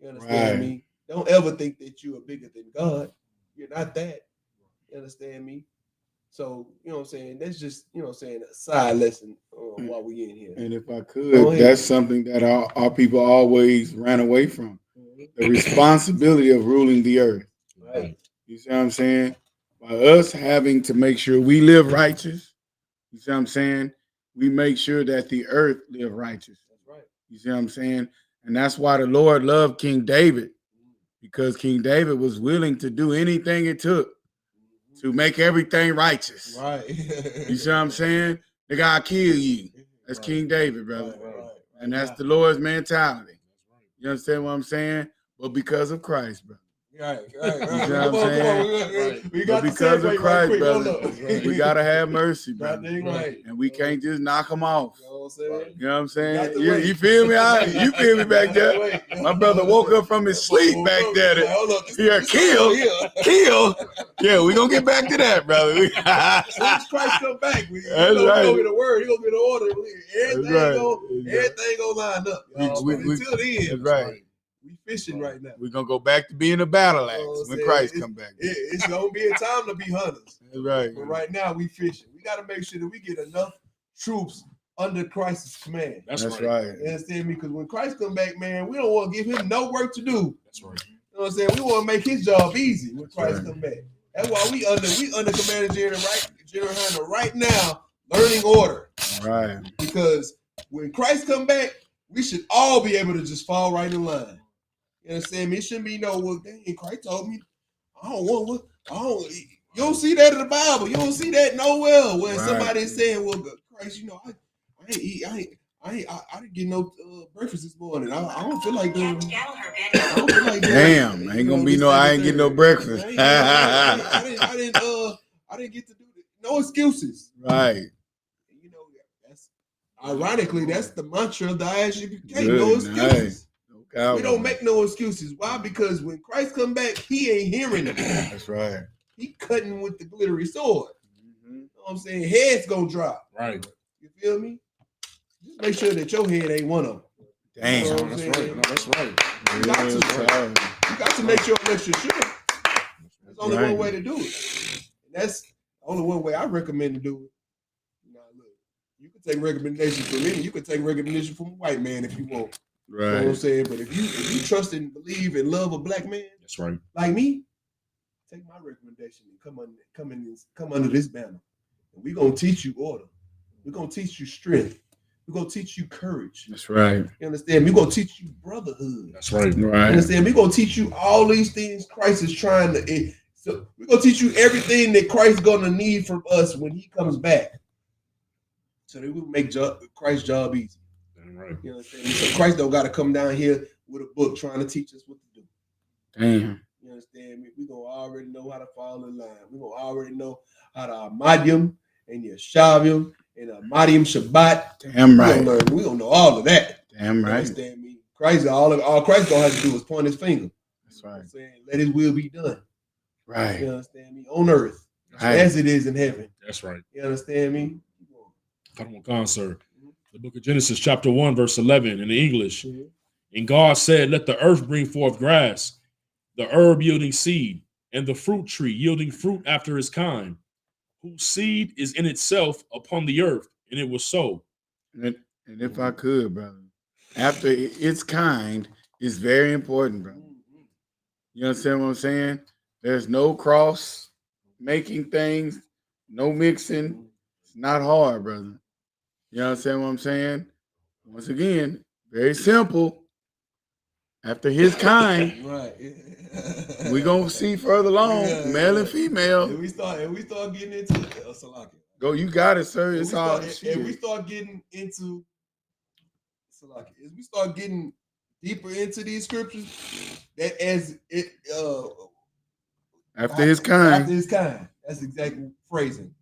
You understand me? Don't ever think that you are bigger than God. You're not that. You understand me? So, you know what I'm saying? That's just, you know what I'm saying, a side lesson while we in here. And if I could, that's something that our people always ran away from. The responsibility of ruling the earth. Right. You see what I'm saying? By us having to make sure we live righteous, you see what I'm saying? We make sure that the earth live righteous. That's right. You see what I'm saying? And that's why the Lord loved King David, because King David was willing to do anything it took to make everything righteous. Right. You see what I'm saying? They gotta kill you. That's King David, brother. Right. And that's the Lord's mentality. You understand what I'm saying? But because of Christ, brother. Right. You see what I'm saying? We got but because of Christ, brother, right. we gotta have mercy, brother. Right. And we can't just knock them off. what I'm saying? You know what I'm Got saying? to You, wait. you feel me? You feel me back there? Wait. My brother woke up from his sleep back there. Like, hold up, Yeah, kill. Yeah, we gonna get back to that, brother. As soon as Christ come back, we That's gonna right. get a word. He gonna get an order. Everything That's gonna line up. Y'all. We- But we- until then, That's right. we fishing right now. We're gonna go back to being a battle axe You know what I'm when saying? Christ come back. It's gonna be a time to be hunters. That's right. But right now we fishing. We gotta make sure that we get enough troops under Christ's command. That's right. You understand me? Because when Christ come back, man, we don't want to give him no work to do. That's right. You know what I'm saying? We want to make his job easy when Christ right. come back. That's why we under Commander General Hunter right now, learning order. Right. Because when Christ come back, we should all be able to just fall right in line. You understand me? It shouldn't be no, well, dang, Christ told me, you don't see that in the Bible. You don't see that nowhere where somebody's saying, well, Christ, you know, I didn't get no breakfast this morning. I don't feel like doing. I don't feel like doing. Damn, ain't gonna be no. I ain't getting no breakfast. I didn't get to do it. No excuses. Right. You know, that's ironically that's the mantra of the ISUPK. Good No excuses. Nice. We don't make no excuses. Why? Because when Christ come back, he ain't hearing them. That's right. He cutting with the glittery sword. You know what I'm saying? Head's gonna drop. Right. You feel me? Just make sure that your head ain't one of them. Damn. You know what I'm That's saying? right. No, that's right. You got to make sure unless you're sure. There's only one way to do it. And that's the only one way I recommend to do it. Now, look, you can take recommendations from me. You can take recommendations from a white man if you want. Right. You know what I'm saying? But if you trust and believe and love a black man, That's right. like me, take my recommendation and come under this banner. And we're gonna teach you order. We're gonna teach you strength. We're gonna teach you courage. That's right. You understand? We're gonna teach you brotherhood. That's right. You Right. understand? We're gonna teach you all these things Christ is trying to. So we're gonna teach you everything that Christ's gonna need from us when he comes back. So that we will make Christ's job easy. Right. You understand? So Christ don't gotta come down here with a book trying to teach us what to do. Damn. You understand me? We're gonna already know how to fall in line. We're gonna already know how to Ahmadium and Yeshavim and Ahmadium Shabbat. Damn right. We're gonna know all of that. Damn You right. understand me? Christ, all Christ gonna have to do is point his finger. That's right. I'm saying, let his will be done. Right. You understand me? On earth, Right. as it is in heaven. That's right. You understand me? Come on, sir. The book of Genesis, chapter 1, verse 11 in the English. Mhm. And God said, let the earth bring forth grass, the herb yielding seed, and the fruit tree yielding fruit after his kind, whose seed is in itself upon the earth. And it was so. And if I could, brother, after its kind is very important, brother. You understand what I'm saying? There's no cross making things, no mixing. It's not hard, brother. You understand what I'm saying? Once again, very simple. After his kind, Right. we're gonna see further along, male and female. And we start getting into Salaki. Go, you got it, sir. It's all And we start getting into Salaki. As we start getting deeper into these scriptures, that as it after his kind. After his kind. That's exactly phrasing.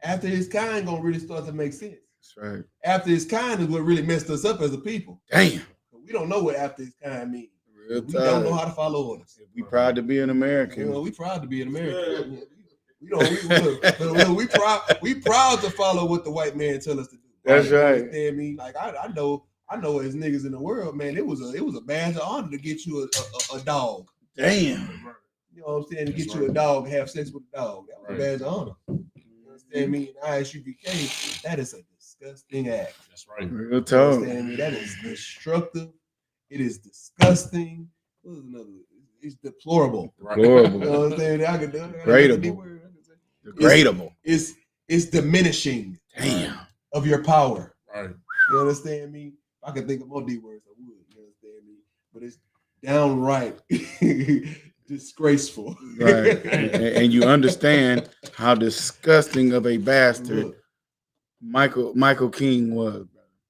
After his kind gonna really start to make sense. That's right. After his kind is what really messed us up as a people. Damn. We don't know what after his kind means. Real We don't know how to follow orders. We proud to be an American. You know, we proud to be an American. We proud to follow what the white man tell us to do. That's right. You understand me? Like I know as niggas in the world, man, it was a badge of honor to get you a dog. Damn. You know what I'm saying? To get you a dog, have sex with a dog. That was a badge of honor. You understand me? In ISUPK, that is a disgusting act. That's right. Real You talk. understand me? That is destructive. It is disgusting. What is another? It's deplorable. Deplorable. You know what I'm saying? I could do it. Degradable. Degradable. It's diminishing Damn. of your power. Right. You understand me? If I could think of more D words, I would. You understand me? But it's downright disgraceful. Right. And you understand how disgusting of a bastard Michael King was.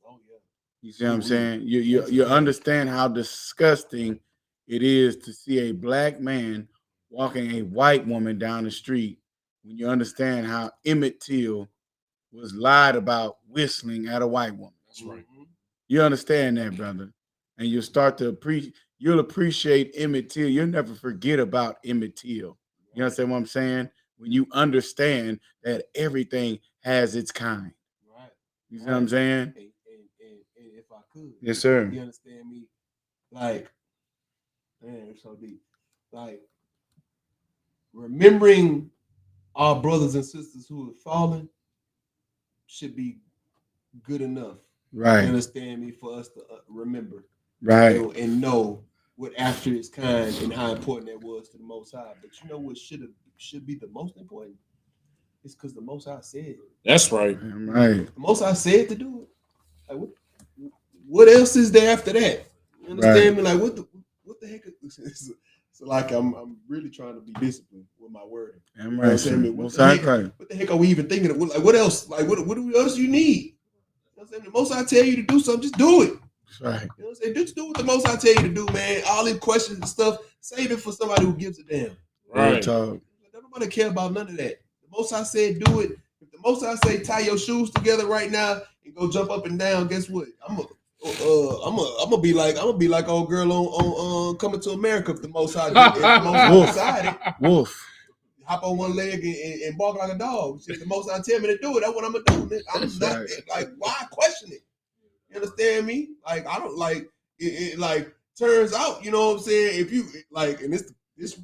Oh yeah. You see what I'm saying? You understand how disgusting it is to see a black man walking a white woman down the street when you understand how Emmett Till was lied about whistling at a white woman. That's right. You understand that, brother? And you'll start to you'll appreciate Emmett Till. You'll never forget about Emmett Till. You understand what I'm saying? When you understand that everything has its kind. Right. You see what I'm saying? And if I could, Yes, sir. you understand me? Like, man, it's so deep. Like, remembering our brothers and sisters who have fallen should be good enough. Right. You understand me? For us to remember, Right. and know what after its kind and how important that was to the Most High. But you know what should be the most important? It's because the Most High said it. That's right. Right. The Most High said to do it. Like, what else is there after that? You understand me? Like, what the heck? So like, I'm really trying to be disciplined with my wording. I'm You know what I'm saying? What the heck are we even thinking of? Like, what else? Like, what else you need? You know what I'm saying? The Most High tell you to do something, just do it. That's right. You know what I'm saying? Just do what the Most High tell you to do, man. All these questions and stuff, save it for somebody who gives a damn. Right. Talk. Nobody care about none of that. The Most High said do it. If the Most High say tie your shoes together right now and go jump up and down, guess what? I'm gonna be like old girl on Coming to America. If the Most High decided, Wolf. hop on one leg and bark like a dog. If the Most High tell me to do it, that's what I'm gonna do. I'm not like, why question it? You understand me? Like, I don't like it. Like, turns out, you know what I'm saying? If you like, and this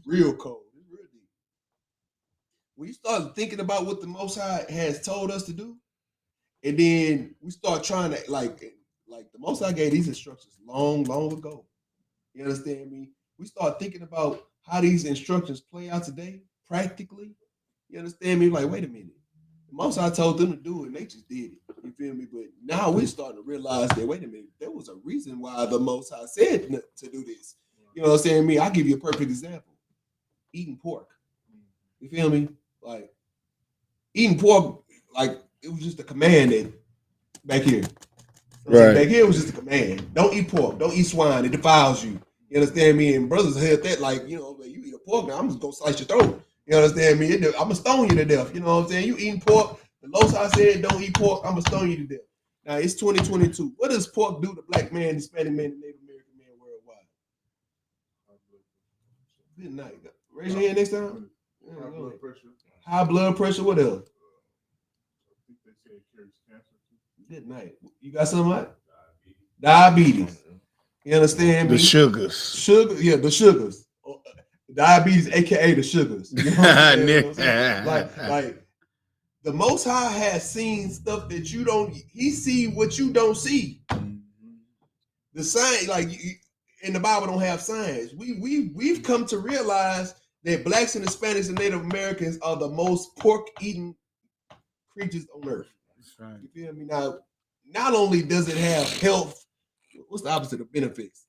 real cold, it's real deep. When you start thinking about what the Most High has told us to do, and then we start trying to like the Most High gave these instructions long ago. You understand me? We start thinking about how these instructions play out today, practically. You understand me? Like, wait a minute. The Most High told them to do it, and they just did it. You feel me? But now we're starting to realize that, wait a minute, there was a reason why the Most High said to do this. You know what I'm saying? Me, I'll give you a perfect example. Eating pork. You feel me? Like, eating pork, like, it was just a command that back here. Right. Back here was just a command. Don't eat pork. Don't eat swine. It defiles you. You understand me? And brothers heard that, like, you know, you eat a pork, now I'm just going to slice your throat. You understand me? I'm going to stone you to death. You know what I'm saying? You eating pork. The Most High said, don't eat pork. I'm going to stone you to death. Now, it's 2022. What does pork do to black man, Hispanic man, and Native American man worldwide? Good night. Raise your hand next time. High blood pressure. High blood pressure. What else? I think they say it carries cancer too. Good night. You got something like diabetes. You understand me? The sugars. Sugar, yeah, the sugars. Diabetes, aka the sugars. You know what I'm saying? You know what I'm saying? Like the Most High has seen stuff that you don't. He see what you don't see. The sign, like in the Bible, don't have signs. We've come to realize that blacks and Hispanics and Native Americans are the most pork-eating creatures on earth. That's right. You feel me? Now, not only does it have health, what's the opposite of benefits?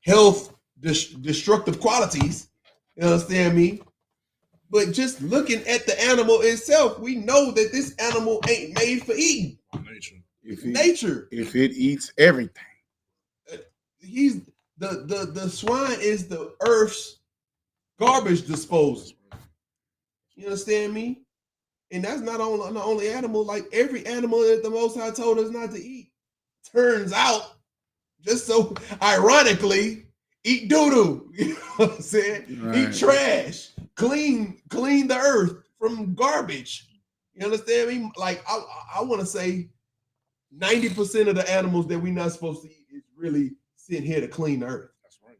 Health destructive qualities. You understand me? But just looking at the animal itself, we know that this animal ain't made for eating. Nature. If it eats everything. He's the swine is the earth's garbage disposal. You understand me? And that's not the only animal. Like every animal that the Most High told us not to eat, turns out, just so ironically, eat doo-doo. You know what I'm saying? Right. Eat trash. Clean the earth from garbage. You understand me? Like I want to say 90% of the animals that we're not supposed to eat is really sitting here to clean the earth. That's right.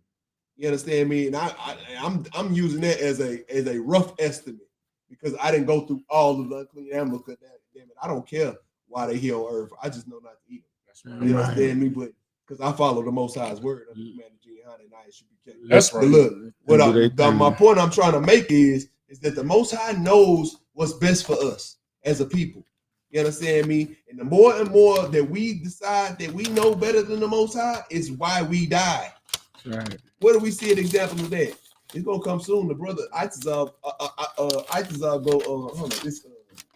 You understand me? And I'm using that as a rough estimate because I didn't go through all of the unclean animals. Because damn it, I don't care why they here on earth. I just know not to eat them. That's right. You understand me? But because I follow the Most High's word under command of Jihad and ISUPK. That's right. But look, my point I'm trying to make is that the Most High knows what's best for us as a people. You understand me? And the more and more that we decide that we know better than the Most High is why we die. Right. Where do we see an example of that? It's gonna come soon. The brother Itazal go. Hold on, this.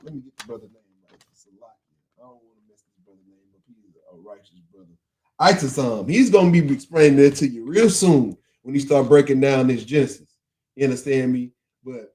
Let me get the brother name right. I don't want to mess this brother name up. He's a righteous brother. Itazal. He's gonna be explaining that to you real soon when he start breaking down this Genesis. You understand me? But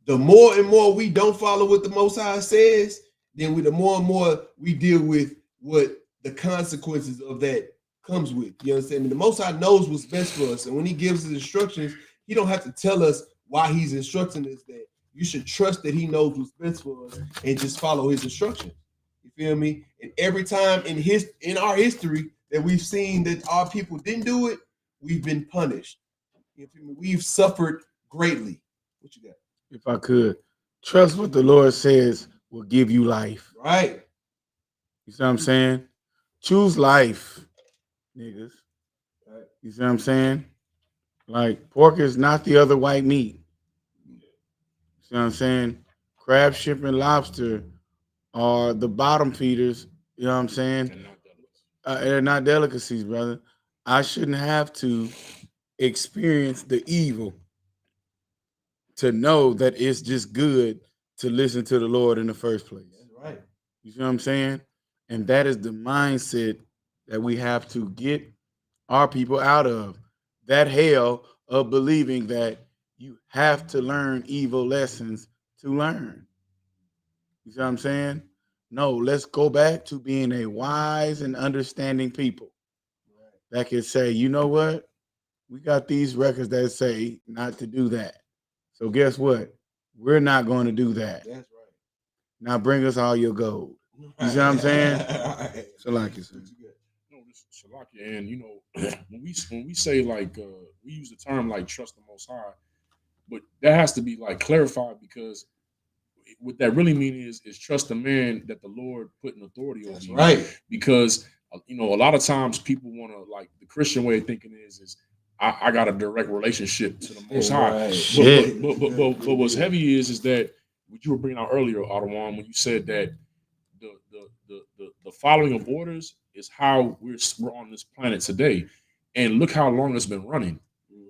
the more and more we don't follow what the Most High says, then the more and more we deal with what the consequences of that comes with. You understand me? The Most High knows what's best for us, and when He gives us instructions, He don't have to tell us why He's instructing us that. You should trust that He knows what's best for us and just follow His instructions. You feel me? And every time in our history that we've seen that our people didn't do it, we've been punished. You feel me? We've suffered greatly. What you got? If I could, trust what the Lord says will give you life. Right. You see what I'm saying? Choose life, niggas. Right. You see what I'm saying? Like, pork is not the other white meat. You see what I'm saying? Crab, shrimp, and lobster are the bottom feeders. You know what I'm saying? They're not delicacies, brother. I shouldn't have to experience the evil to know that it's just good to listen to the Lord in the first place. That's right. You see what I'm saying? And that is the mindset that we have to get our people out of. That hell of believing that you have to learn evil lessons to learn. You see what I'm saying? No, let's go back to being a wise and understanding people that can say, you know what? We got these records that say not to do that. So guess what? We're not going to do that. That's right. Now bring us all your gold. You see what I'm saying? So like you said. No, this is Shalakia, and you know, when we say like we use the term like trust the Most High, but that has to be like clarified, because what that really means is trust the man that the Lord put in authority over you. Right. Because you know, a lot of times people want to, like, the Christian way of thinking is I got a direct relationship to the Most High. Right. But what's heavy is that what you were bringing out earlier, Adawan, when you said that the following of orders is how we're on this planet today, and look how long it's been running.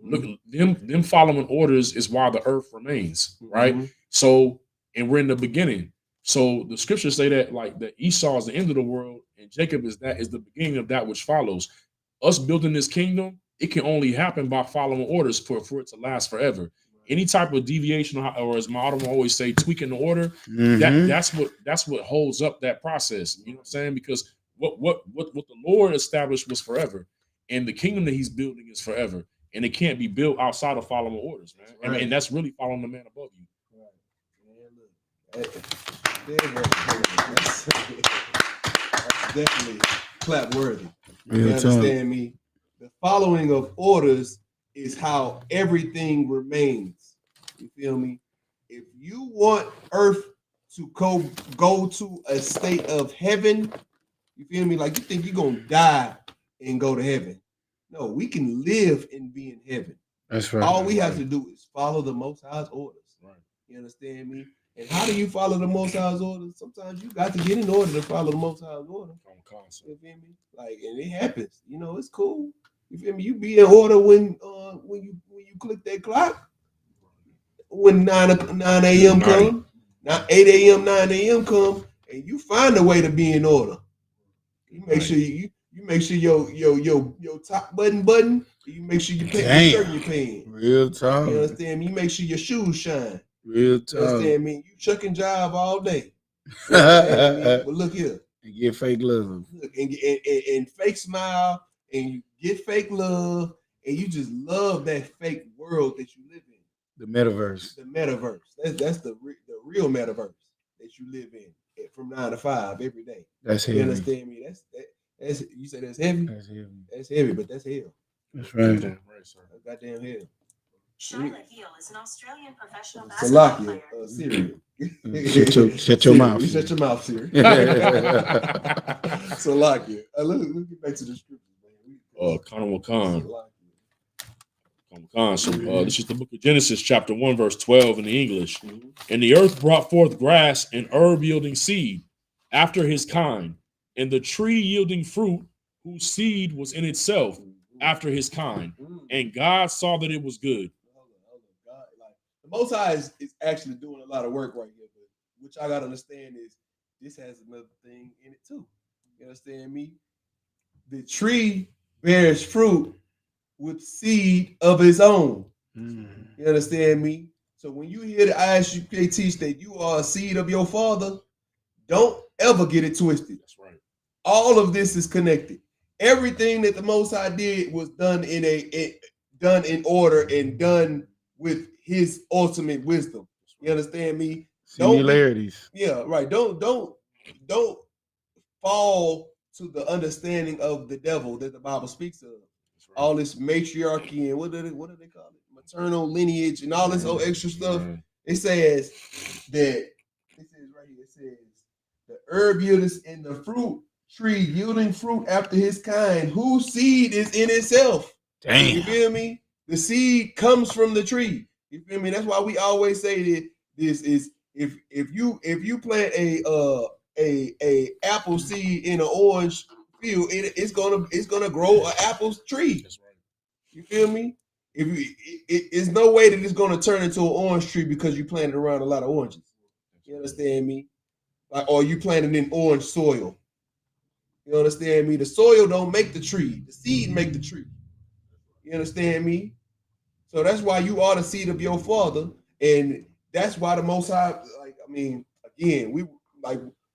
Look, them following orders is why the earth remains, right? So, and we're in the beginning. So the scriptures say that, like, that Esau is the end of the world and Jacob is the beginning of that which follows. Us building this kingdom, it can only happen by following orders for it to last forever. Any type of deviation, or as my auditor always say, tweaking the order, that's what holds up that process. You know what I'm saying? Because what the Lord established was forever, and the kingdom that He's building is forever, and it can't be built outside of following orders, man. Right. And that's really following the man above you. Right. That's definitely clap worthy. You understand me? The following of orders is how everything remains. You feel me? If you want earth to go to a state of heaven, you feel me? Like, you think you're gonna die and go to heaven. No, we can live and be in heaven. That's right. All we have to do is follow the Most High's orders. Right. You understand me? And how do you follow the Most High's orders? Sometimes you got to get in order to follow the Most High's order. You feel me? Like, and it happens. You know, it's cool. You feel me? You be in order when you click that clock. When 9 a.m. come, now 8 a.m., 9 a.m. come, and you find a way to be in order. You make sure you make sure your top button. You make sure you pay your shirt you're paying. Real talk. You understand me? You make sure your shoes shine. Real talk. You understand me? You chuck and jive all day. You understand me? But look here. And get fake love. Look, and fake smile, and you get fake love, and you just love that fake world that you live in. The metaverse. The metaverse. That's the real metaverse that you live in from 9 to 5 every day. That's heavy. You understand me? That's you say that's heavy? That's heavy. That's heavy, but that's hell. That's right. Right, sir. That's goddamn hell. Charlotte Hill is an Australian professional basketball Salakia, player. Siri. Shut your mouth. You shut your mouth, Siri. Salakia. Let's get back to the scripture, man. Khan. So this is the book of Genesis, chapter 1, verse 12 in the English. And the earth brought forth grass and herb yielding seed after his kind, and the tree yielding fruit whose seed was in itself after his kind. And God saw that it was good. God, like, the Most High is actually doing a lot of work right here, but what y'all gotta understand is this has another thing in it too. You understand me? The tree bears fruit with seed of its own. You understand me? So when you hear the ISUPK teach that you are a seed of your father, Don't ever get it twisted. That's right. All of this is connected. Everything that the Most High did was done done in order and done with His ultimate wisdom. You understand me? Similarities. Right. Don't fall to the understanding of the devil that the Bible speaks of. Right. All this matriarchy and what do they call it? Maternal lineage and all this old extra stuff. It says that it says right here. It says the herb yieldeth and the fruit tree yielding fruit after his kind, whose seed is in itself. Damn. You feel me? The seed comes from the tree. You feel me? That's why we always say that this is if you plant a apple seed in an orange field, it's gonna grow an apple tree. That's right. You feel me? It's no way that it's gonna turn into an orange tree because you planted around a lot of oranges. You understand me? Like, or you planted in orange soil. You understand me? The soil don't make the tree. The seed make the tree. You understand me? So that's why you are the seed of your father, and that's why the Most High. Like, I mean, again, we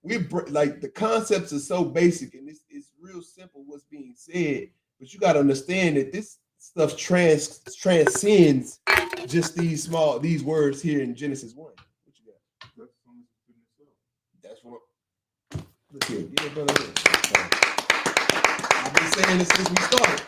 the concepts are so basic, and it's real simple what's being said. But you got to understand that this stuff transcends just these words here in Genesis 1. What you got? That's what. Look here, get brother here. I've been saying this since we started.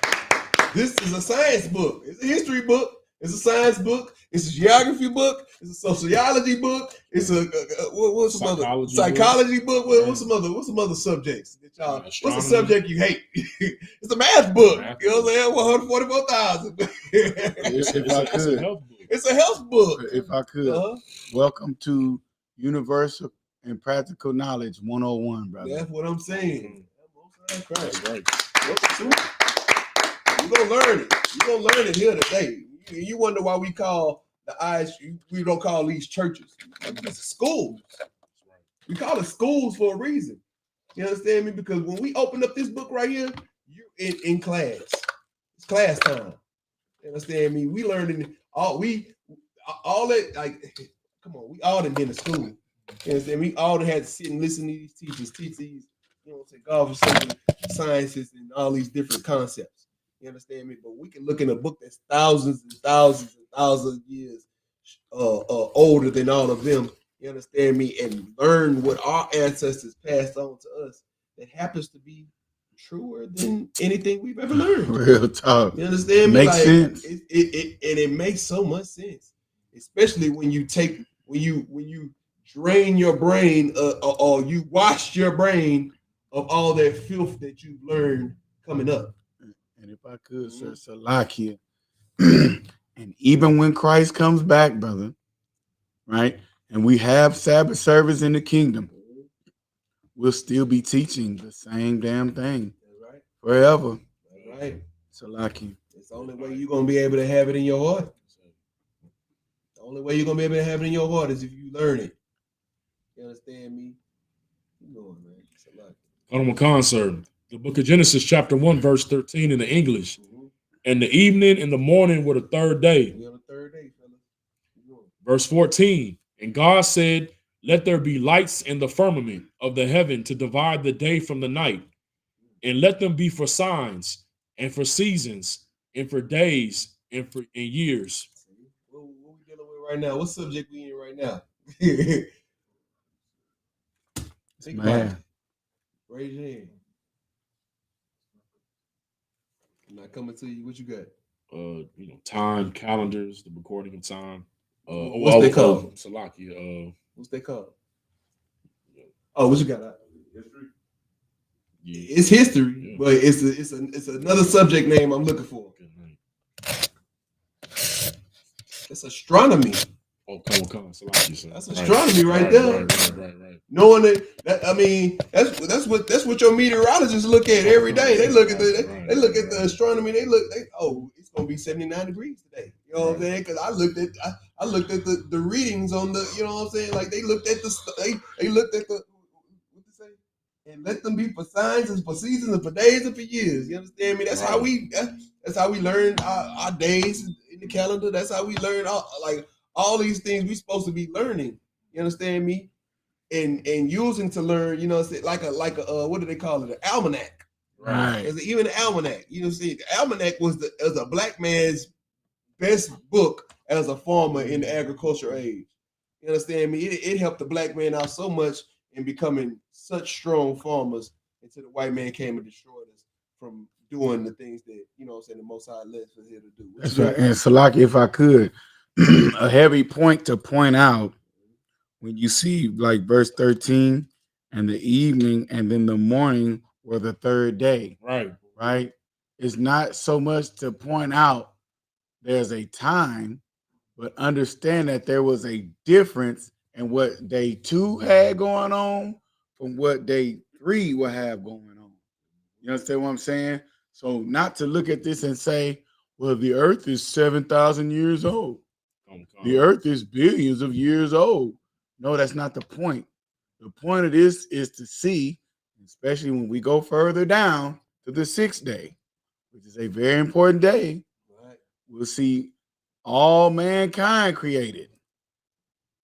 This is a science book. It's a history book. It's a science book. It's a geography book. It's a sociology book. It's a what's some psychology book. What's some other subjects that y'all? What's a subject you hate? It's a math book. You know what I'm saying? 144,000. It's a health book. If I could, welcome to Universal and Practical Knowledge 101, brother. That's what I'm saying. That's right. Welcome to it. You're gonna learn it. You're gonna learn it here today. You wonder why we call we don't call these churches. It's schools. We call it schools for a reason. You understand me? Because when we open up this book right here, you're in class. It's class time. You understand me? We learning all that, like, come on, we all done been to school. You understand? We all had to sit and listen to these teachers teach these, you know what I'm saying, God, sciences and all these different concepts. You understand me? But we can look in a book that's thousands and thousands and thousands of years older than all of them. You understand me? And learn what our ancestors passed on to us that happens to be truer than anything we've ever learned. Real talk. You understand me? Makes sense. It makes so much sense, especially when you drain your brain or you wash your brain of all that filth that you've learned coming up. And if I could, sir, Salakia, and even when Christ comes back, brother, right, and we have Sabbath service in the kingdom, we'll still be teaching the same damn thing forever. That's right. Salakia. It's the only way you're going to be able to have it in your heart. The only way you're going to be able to have it in your heart is if you learn it. You understand me? Keep going, man. Salakia. Sir. The book of Genesis, chapter 1, verse 13 in the English. And the evening and the morning were the third day. We on the third day, fella. Verse 14. And God said, let there be lights in the firmament of the heaven to divide the day from the night. And let them be for signs and for seasons and for days and for years. What we dealing with right now? What subject we in right now? Think about it. Raise your hand. I'm not coming to you. What you got? Time, calendars, the recording of time. What's they called? Salakia. What's they called? Oh, what you got? History. Yeah. It's history, but it's another subject name I'm looking for. It's astronomy. Oh, come on, Salakia. That's astronomy right there. Right. Knowing that, I mean, that's what your meteorologists look at every day. They look at the astronomy. It's gonna be 79 degrees today. You know what I'm saying? Because I looked at the readings on the, you know what I'm saying? Like they looked at the what to say? And let them be for signs and for seasons and for days and for years. You understand me? That's how we learn our days in the calendar. That's how we learn all these things we supposed to be learning. You understand me? and using to learn, you know, like a what do they call it? An almanac. Right. There's even an almanac. You know, see, the almanac was a black man's best book as a farmer in the agricultural age. You understand me? It helped the black man out so much in becoming such strong farmers until the white man came and destroyed us from doing the things that, you know what I'm saying, the Most High left us here to do. That's right. And Salaki, if I could, a heavy point to point out when you see like verse 13, and the evening and then the morning were the third day. Right. Right. It's not so much to point out there's a time, but understand that there was a difference in what day 2 had going on from what day 3 will have going on. You understand what I'm saying? So not to look at this and say, well, the earth is 7,000 years old. The earth is billions of years old. No, that's not the point. The point of this is to see, especially when we go further down to the 6th day, which is a very important day, we'll see all mankind created.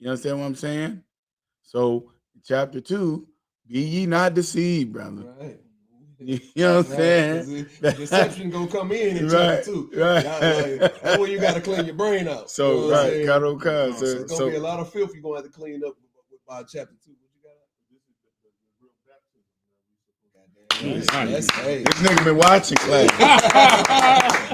You understand what I'm saying? So, chapter 2, be ye not deceived, brother. Right. You know what I'm saying? Deception gonna come in Right, chapter 2. right. That's when you got to clean your brain out. So, you know what I'm saying? so It's gonna be a lot of filth you're gonna have to clean up by chapter 2. What you got? This nigga been watching class.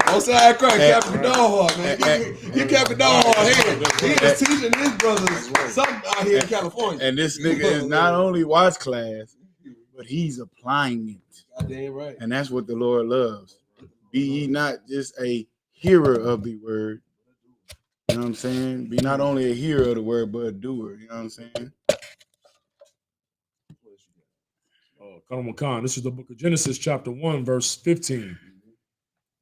Outside crack, Captain Dawhard, man. You Captain Dawhard here. He is teaching his brothers something out here in California. And this nigga is not only watch class, but he's applying it. Goddamn right. And that's what the Lord loves. Be ye not just a hearer of the word. You know what I'm saying? Be not only a hearer of the word, but a doer. You know what I'm saying? Khan, this is the book of Genesis, chapter 1, verse 15.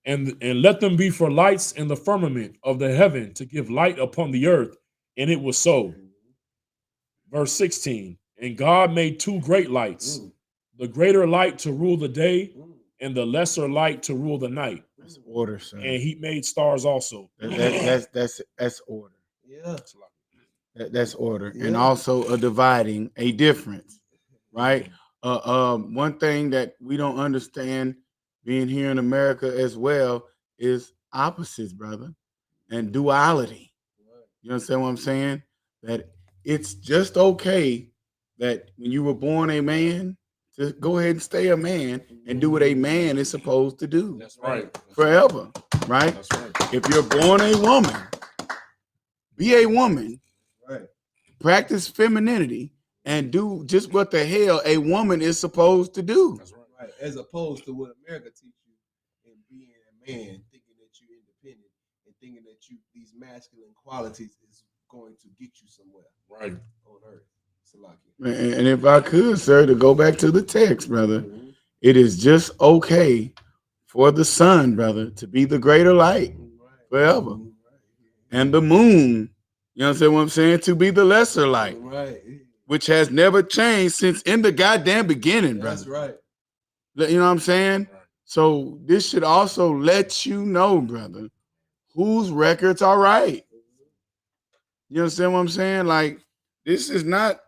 And let them be for lights in the firmament of the heaven to give light upon the earth. And it was so. Verse 16. And God made 2 great lights, the greater light to rule the day, and the lesser light to rule the night. That's order, sir. And he made stars also. That's order. Yeah. That's order. Yeah. And also a dividing, a difference, right? One thing that we don't understand being here in America as well is opposites, brother, and duality. You understand what I'm saying? That it's just okay that when you were born a man, to go ahead and stay a man and do what a man is supposed to do. That's right. Forever, right? That's right. If you're born a woman, be a woman, right? Practice femininity and do just what the hell a woman is supposed to do. That's right. Right. As opposed to what America teaches you in being a man, thinking that you're independent and thinking that these masculine qualities is going to get you somewhere. Right. On earth. And if I could, sir, to go back to the text, brother, it is just okay for the sun, brother, to be the greater light forever. And the moon, you understand what I'm saying, to be the lesser light. Right. Which has never changed since in the goddamn beginning, brother. That's right. You know what I'm saying? So this should also let you know, brother, whose records are right. You understand what I'm saying? Like, this is not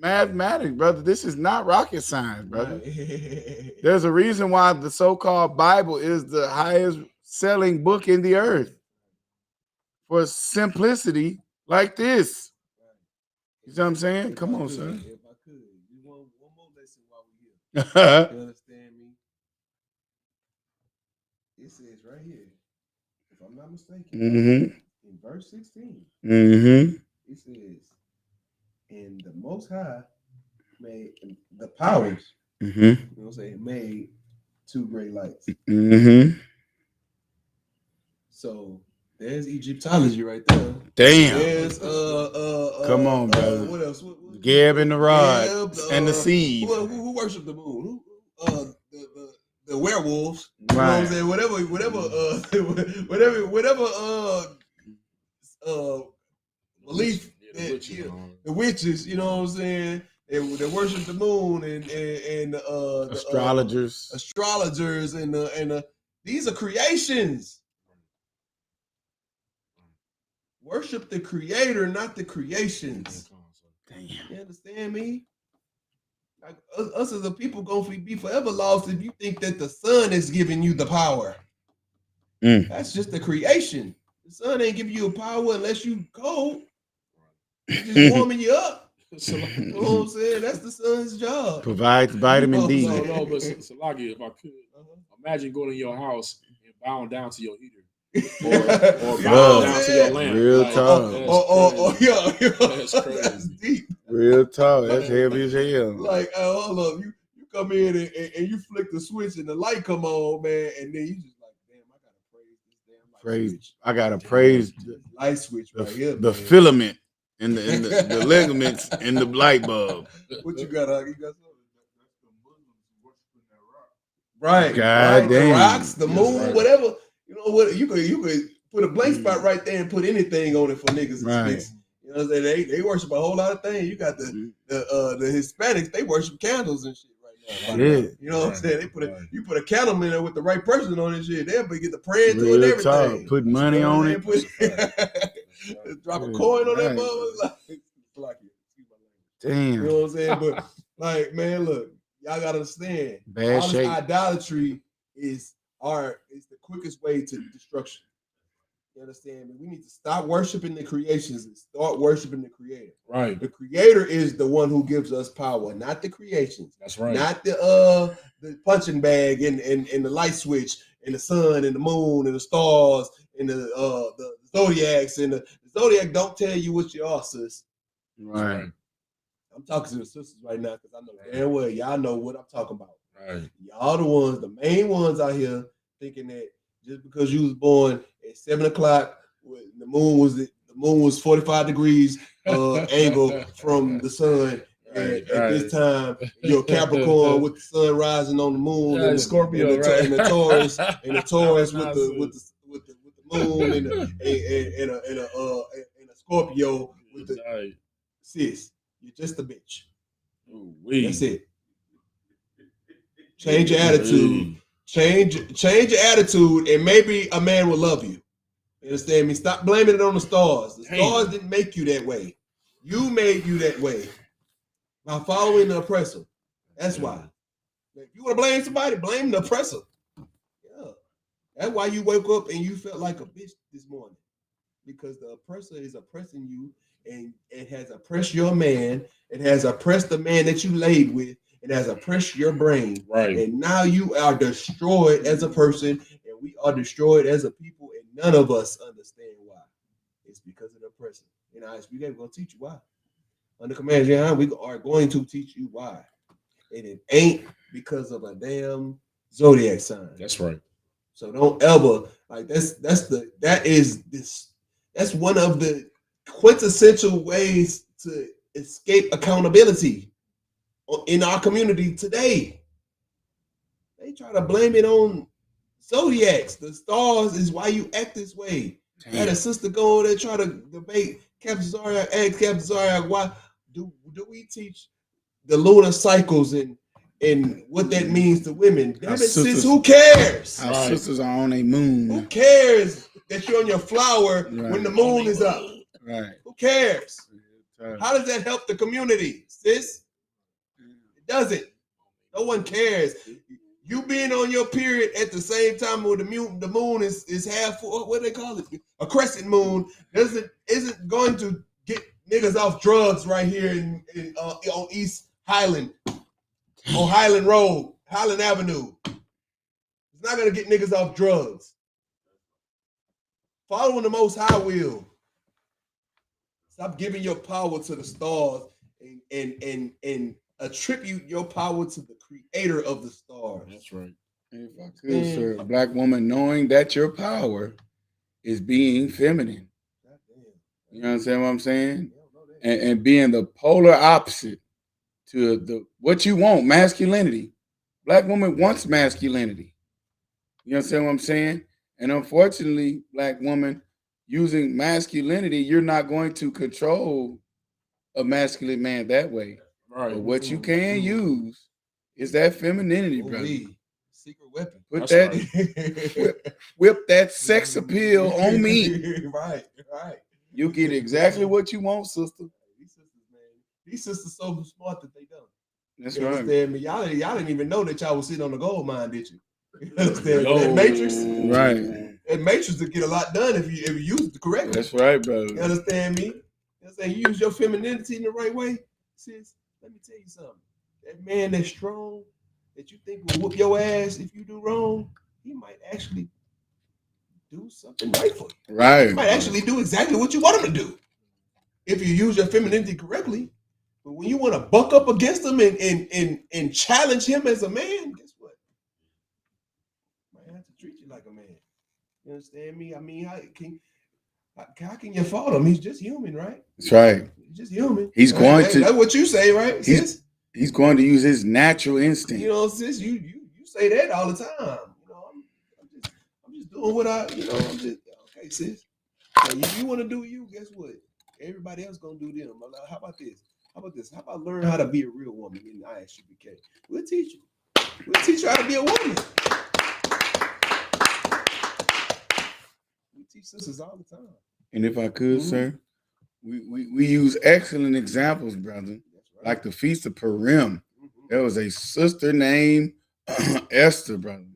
mathematics, brother. This is not rocket science, brother. Right. There's a reason why the so-called Bible is the highest selling book in the earth. For simplicity like this. You know what I'm saying? Come on, son. If I could, you want one more lesson while we're here. You understand me? It says right here, if I'm not mistaken, in verse 16, it says, and the Most High made the powers, you know what I'm saying, made 2 great lights. So there's Egyptology right there. Damn. There's come on, brother. What else? Geb and the rod and the seed. Who worship the moon? The werewolves. You right. know what I'm saying? Whatever belief the witches, you know what I'm saying? They worship the moon and the astrologers and these are creations. Worship the creator, not the creations. You understand me? Like us as a people gonna be forever lost if you think that the sun is giving you the power. That's just the creation. The sun ain't giving you a power unless you cold. It's just warming you up. You know what I'm saying? That's the sun's job. Provides vitamin D. No, but Salagi, if I could, imagine going to your house and bowing down to your heater. Or bowing down to your lamp. Real talk. That's crazy. That's deep. Real talk. That's heavy as hell. Like, hold up, you come in and you flick the switch and the light come on, man, and then you just like, damn, I gotta praise this damn light switch. I gotta praise the light switch right here. The filament and the ligaments in the light bulb. What you got, Huggy? You got something? Right. God right. damn. The rocks, the moon, whatever. You know what? You could put a blank spot right there and put anything on it for niggas. Right. You know what I'm saying? They worship a whole lot of things. You got the Hispanics, they worship candles and shit right now. Shit. You know what I'm saying? You put a candle in there with the right person on this shit. They'll get the praying to it and everything. Talk. Put money on it. Drop a coin on that motherfucker. Like, damn. You know what I'm saying? But like, man, look, y'all gotta understand. Bad all shape. this idolatry is the quickest way to destruction. You understand me? We need to stop worshiping the creations and start worshiping the creator. Right. The creator is the one who gives us power, not the creations. That's right. Not the punching bag and the light switch and the sun and the moon and the stars and the zodiacs and the zodiac don't tell you what you are, sis. Right. I'm talking to the sisters right now because I know damn well y'all know what I'm talking about. Right. Y'all the ones, the main ones out here thinking that just because you was born at 7 o'clock, the moon was 45 degrees angle from the sun at this time. You're a Capricorn with the sun rising on the moon, and the Scorpio, and the Taurus, and the Taurus with the moon and a Scorpio with the sis. You're just a bitch. That's it. Change your attitude. Change your attitude, and maybe a man will love you. You understand me? Stop blaming it on the stars. The stars didn't make you that way. You made you that way by following the oppressor. That's why. If you want to blame somebody, blame the oppressor. Yeah. That's why you woke up and you felt like a bitch this morning. Because the oppressor is oppressing you, and it has oppressed your man. It has oppressed the man that you laid with. It has oppressed your brain. Right. And now you are destroyed as a person, and we are destroyed as a people, and none of us understand why. It's because of the oppressor. In ISUPK, we're going to teach you why. Under command, we are going to teach you why. And it ain't because of a damn zodiac sign. That's right. So don't ever like that's one of the quintessential ways to escape accountability in our community today. They try to blame it on zodiacs. The stars is why you act this way. Had a sister go over there try to debate Captain Zaryak, ask Captain Zaryak, why do we teach the lunar cycles and what that means to women? Damn it, sis, who cares? Our sisters are on a moon. Who cares that you're on your flower when the moon is up? Right. Who cares? How does that help the community, sis? It doesn't. No one cares. You being on your period at the same time when the moon is half full, what do they call it? A crescent moon isn't going to get niggas off drugs right here on East Highland, on Highland Road, Highland Avenue. It's not gonna get niggas off drugs. Following the Most High will. Stop giving your power to the stars and attribute your power to the creator of the stars. That's right. If I could, sir, a black woman, knowing that your power is being feminine. You understand what I'm saying? And being the polar opposite to what you want, masculinity. Black woman wants masculinity. You understand what I'm saying? And unfortunately, black woman, using masculinity, you're not going to control a masculine man that way. Right. But what you can use is that femininity, brother. Secret weapon. Put whip that sex appeal on me. Right. You get exactly what you want, sister. These sisters, man, These sisters so smart that they don't. That's You right. understand me? Y'all didn't even know that y'all was sitting on the gold mine, did you? You understand me? That matrix, Right. that matrix will get a lot done if you use it correctly. That's right, You brother. understand me? You know what I'm saying? You use your femininity in the right way, sis. Let me tell you something. That man that's strong, that you think will whoop your ass if you do wrong, he might actually do something right for you. Right. He might actually do exactly what you want him to do if you use your femininity correctly. But when you want to buck up against him and challenge him as a man, guess what? Might have to treat you like a man. You understand me? I mean, how can you fault him? He's just human, right? That's right. He's just human. He's going to. That's what you say, right? Sis? He's going to use his natural instinct. You know, sis, you say that all the time. You know, I'm just doing what I'm just okay, sis. So if you want to do you, guess what? Everybody else gonna do them. How about this? How about learn how to be a real woman in ISUPK? We'll teach you. We'll teach you how to be a woman. We teach sisters all the time. And if I could, sir, we use excellent examples, brother. That's right. Like the Feast of Purim. There was a sister named Esther, brother.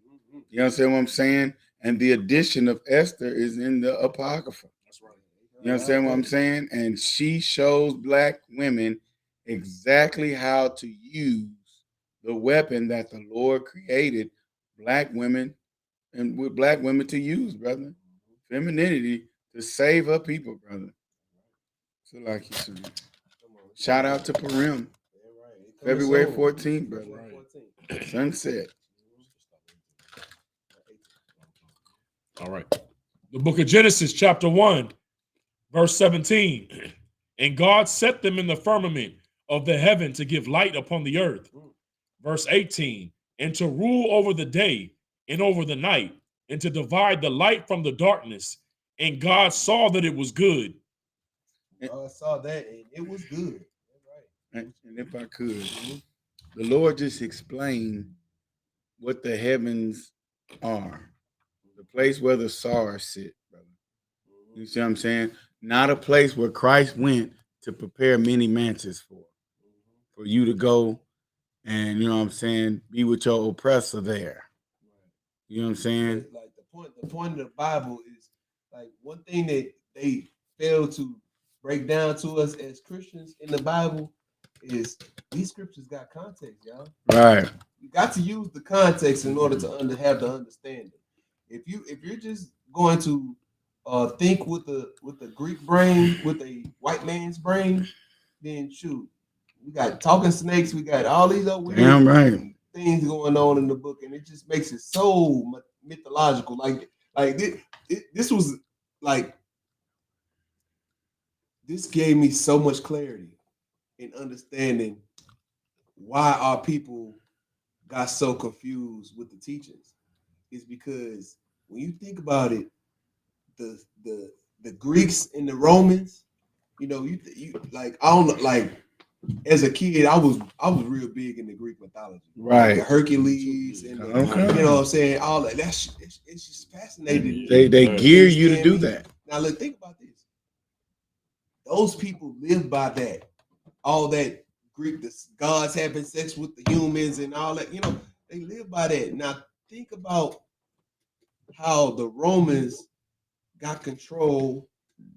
You understand what I'm saying? And the addition of Esther is in the Apocrypha. That's right. You understand what I'm saying? And she shows black women exactly how to use the weapon that the Lord created black women and with black women to use, brother. Femininity to save her people, brother. So like you said. Shout out to Purim. February 14th, brother. Sunset. All right. The book of Genesis, chapter 1, verse 17. And God set them in the firmament of the heaven to give light upon the earth. Verse 18. And to rule over the day and over the night, and to divide the light from the darkness. And God saw that it was good. I saw that, and it was good. And if I could, the Lord just explained what the heavens are. The place where the stars sit, brother. You see what I'm saying? Not a place where Christ went to prepare many mansions for you to go and, you know what I'm saying, be with your oppressor there. You know what I'm saying? Like the point of the Bible is like one thing that they fail to break down to us as Christians in the Bible is these scriptures got context, y'all. Right. You got to use the context in order to have the understanding. If you're just going to think with the Greek brain, with a white man's brain, then shoot, we got talking snakes, we got all these other weird things going on in the book, and it just makes it so mythological. Like this was like this gave me so much clarity in understanding why our people got so confused with the teachings. Is because when you think about it, the Greeks and the Romans, you know, you like I don't know, like as a kid, I was real big in the Greek mythology, right? Like Hercules and you know what I'm saying, all that. It's just fascinating. They gear you to do that. Now, look, think about this. Those people live by that. All that Greek, the gods having sex with the humans and all that. You know, they live by that. Now, think about how the Romans got control.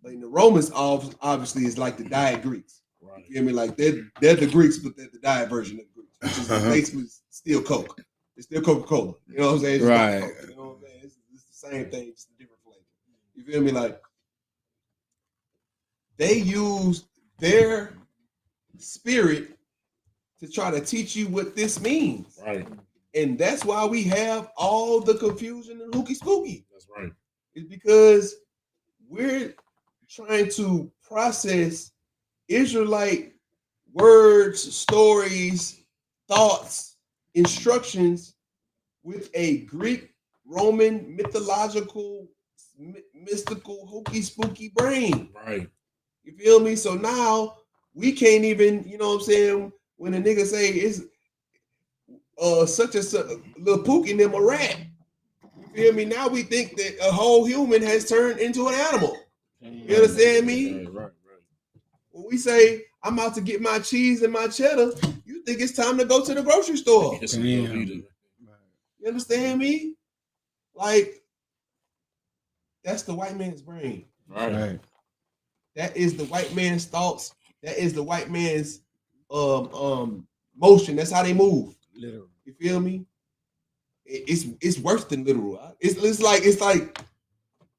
Like the Romans obviously is like the diet Greeks. Right. You feel me? Like they're the Greeks, but they're the diet version of the Greeks, which is basically still Coke. It's still Coca-Cola. You know what I'm saying? It's right. Coke, you know what I'm saying? It's the same thing, just a different flavor. You feel me? Like they use their spirit to try to teach you what this means. Right. And that's why we have all the confusion and hooky spooky. That's right. It's because we're trying to process Israelite words, stories, thoughts, instructions with a Greek, Roman, mythological, mystical, hooky spooky brain. Right. You feel me? So now we can't even, you know what I'm saying, when a nigga say it's such a little pookie and them a rat. You feel me? Now we think that a whole human has turned into an animal. You understand me? Right. When we say I'm out to get my cheese and my cheddar. You think it's time to go to the grocery store? Get some Velveeta. You understand me? Like, that's the white man's brain. Right. That is the white man's thoughts. That is the white man's motion. That's how they move. Literal. You feel me? It's worse than literal. It's like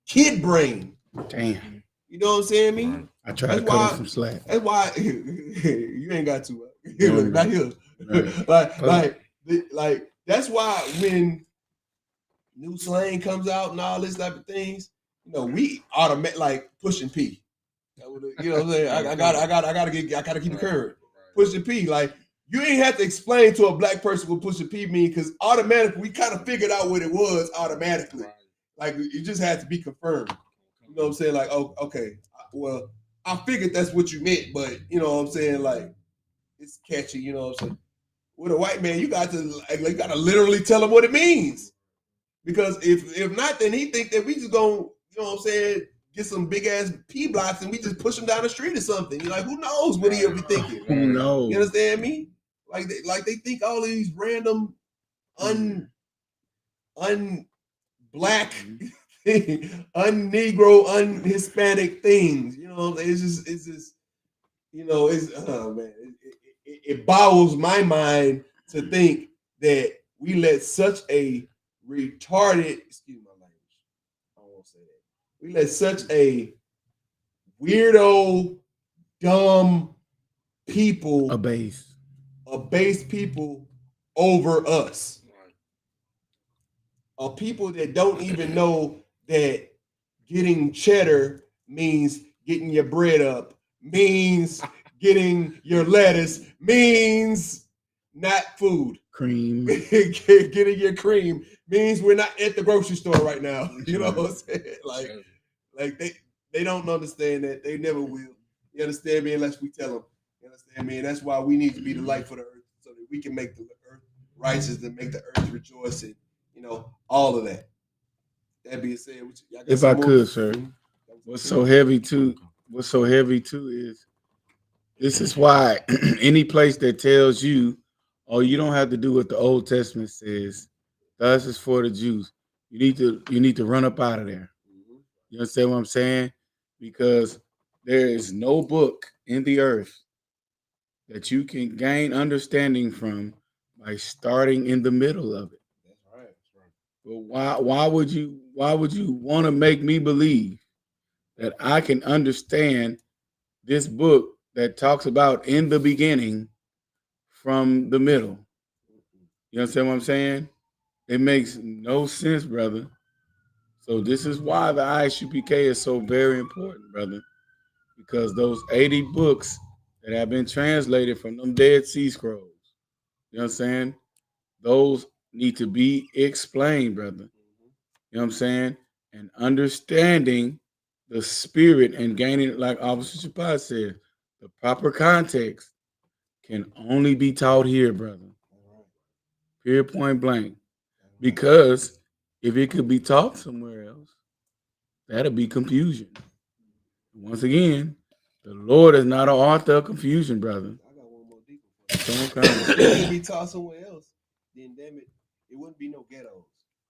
kid brain. Damn. You know what I'm saying, me? Right. I try to cut him some slack. That's why you ain't got to. No, Not here. Right. like that's why when new slang comes out and all this type of things, you know, we automatic like pushing P. You know what I'm saying? I gotta keep it current. Pushing P, like you ain't have to explain to a black person what pushing P mean because automatically we kind of figured out what it was automatically. Like it just had to be confirmed. You know what I'm saying? Like, oh, okay, well, I figured that's what you meant, but you know what I'm saying? Like, it's catchy. You know what I'm saying? With a white man, you got to literally tell him what it means, because if not, then he think that we just gonna, you know what I'm saying, get some big ass P blocks and we just push him down the street or something. You're like, who knows what he'll be thinking? Who knows? You understand me? Like they think all of these random un-black, un-Negro, un-Hispanic things. You know, it's just, you know, it's man, it boggles my mind to think that we let such a retarded, excuse my language, I won't say that. We let such a weirdo, dumb people, abase people over us. People that don't even know that getting cheddar means getting your bread up, means getting your lettuce, means not food. Cream. Getting your cream means we're not at the grocery store right now. You know what I'm saying? Like they don't understand that. They never will. You understand me? Unless we tell them. You understand me? And that's why we need to be the light for the earth, so that we can make the earth righteous and make the earth rejoice, and you know, all of that. That being said, if I could, sir, what's so heavy too is this is why any place that tells you, oh, you don't have to do what the Old Testament says, thus is for the Jews, you need to run up out of there. You understand what I'm saying? Because there is no book in the earth that you can gain understanding from by starting in the middle of it. That's right. But why would you want to make me believe that I can understand this book that talks about in the beginning from the middle? You understand what I'm saying? It makes no sense, brother. So this is why the ISUPK is so very important, brother, because those 80 books that have been translated from them Dead Sea Scrolls, you know what I'm saying? Those need to be explained, brother. You know what I'm saying? And understanding the spirit and gaining, like Officer Chapat said, the proper context can only be taught here, brother. Period, point blank. Because if it could be taught somewhere else, that'll be confusion. Once again, the Lord is not an author of confusion, brother. I got one more deeper. If it could be taught somewhere else, then damn it, it wouldn't be no ghettos.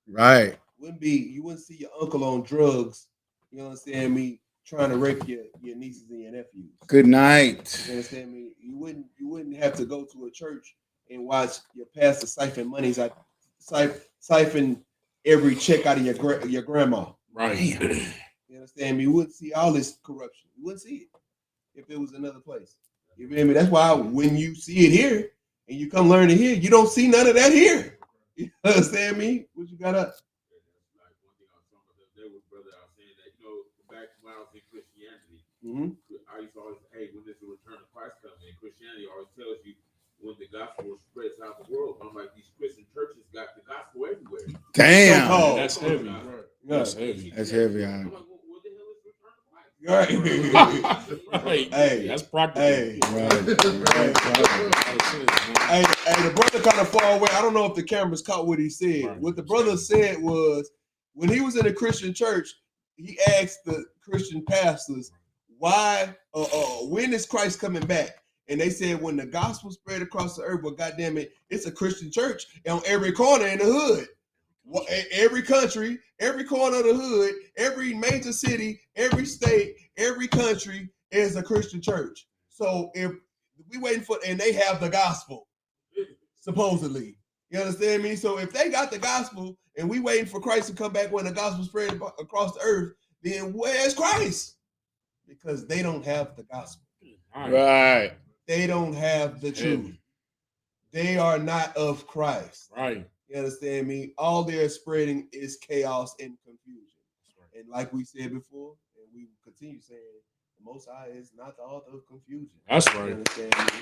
Right. You wouldn't see your uncle on drugs, you understand me, trying to rape your nieces and your nephews. Good night. You understand me? You wouldn't have to go to a church and watch your pastor siphon every check out of your grandma. Right. You understand me? You wouldn't see all this corruption. You wouldn't see it if it was another place. You feel me? That's why when you see it here and you come learn it here, you don't see none of that here. You understand me? What you got up? Back when I was in Christianity, I used to always, hey, when this return of Christ comes in, Christianity always tells you when the gospel spreads out the world. I'm like, these Christian churches got the gospel everywhere. Damn. So-called. That's heavy. That's heavy. That's heavy. I'm like, what the hell is return of Christ? Right. Hey, that's practical. Hey, Right. hey, the brother kind of far away. I don't know if the cameras caught what he said. Right. What the brother said was, when he was in a Christian church, he asked the Christian pastors, why, when is Christ coming back? And they said when the gospel spread across the earth, well, goddamn it, it's a Christian church on every corner in the hood. Every country, every corner of the hood, every major city, every state, every country is a Christian church. So if we waiting for, and they have the gospel, supposedly. You understand me? So if they got the gospel and we waiting for Christ to come back when the gospel spread across the earth, then where's Christ? Because they don't have the gospel. Right. They don't have the truth. They are not of Christ. Right. You understand me? All they're spreading is chaos and confusion. Right. And like we said before, and we continue saying, the Most High is not the author of confusion. That's right. You understand me?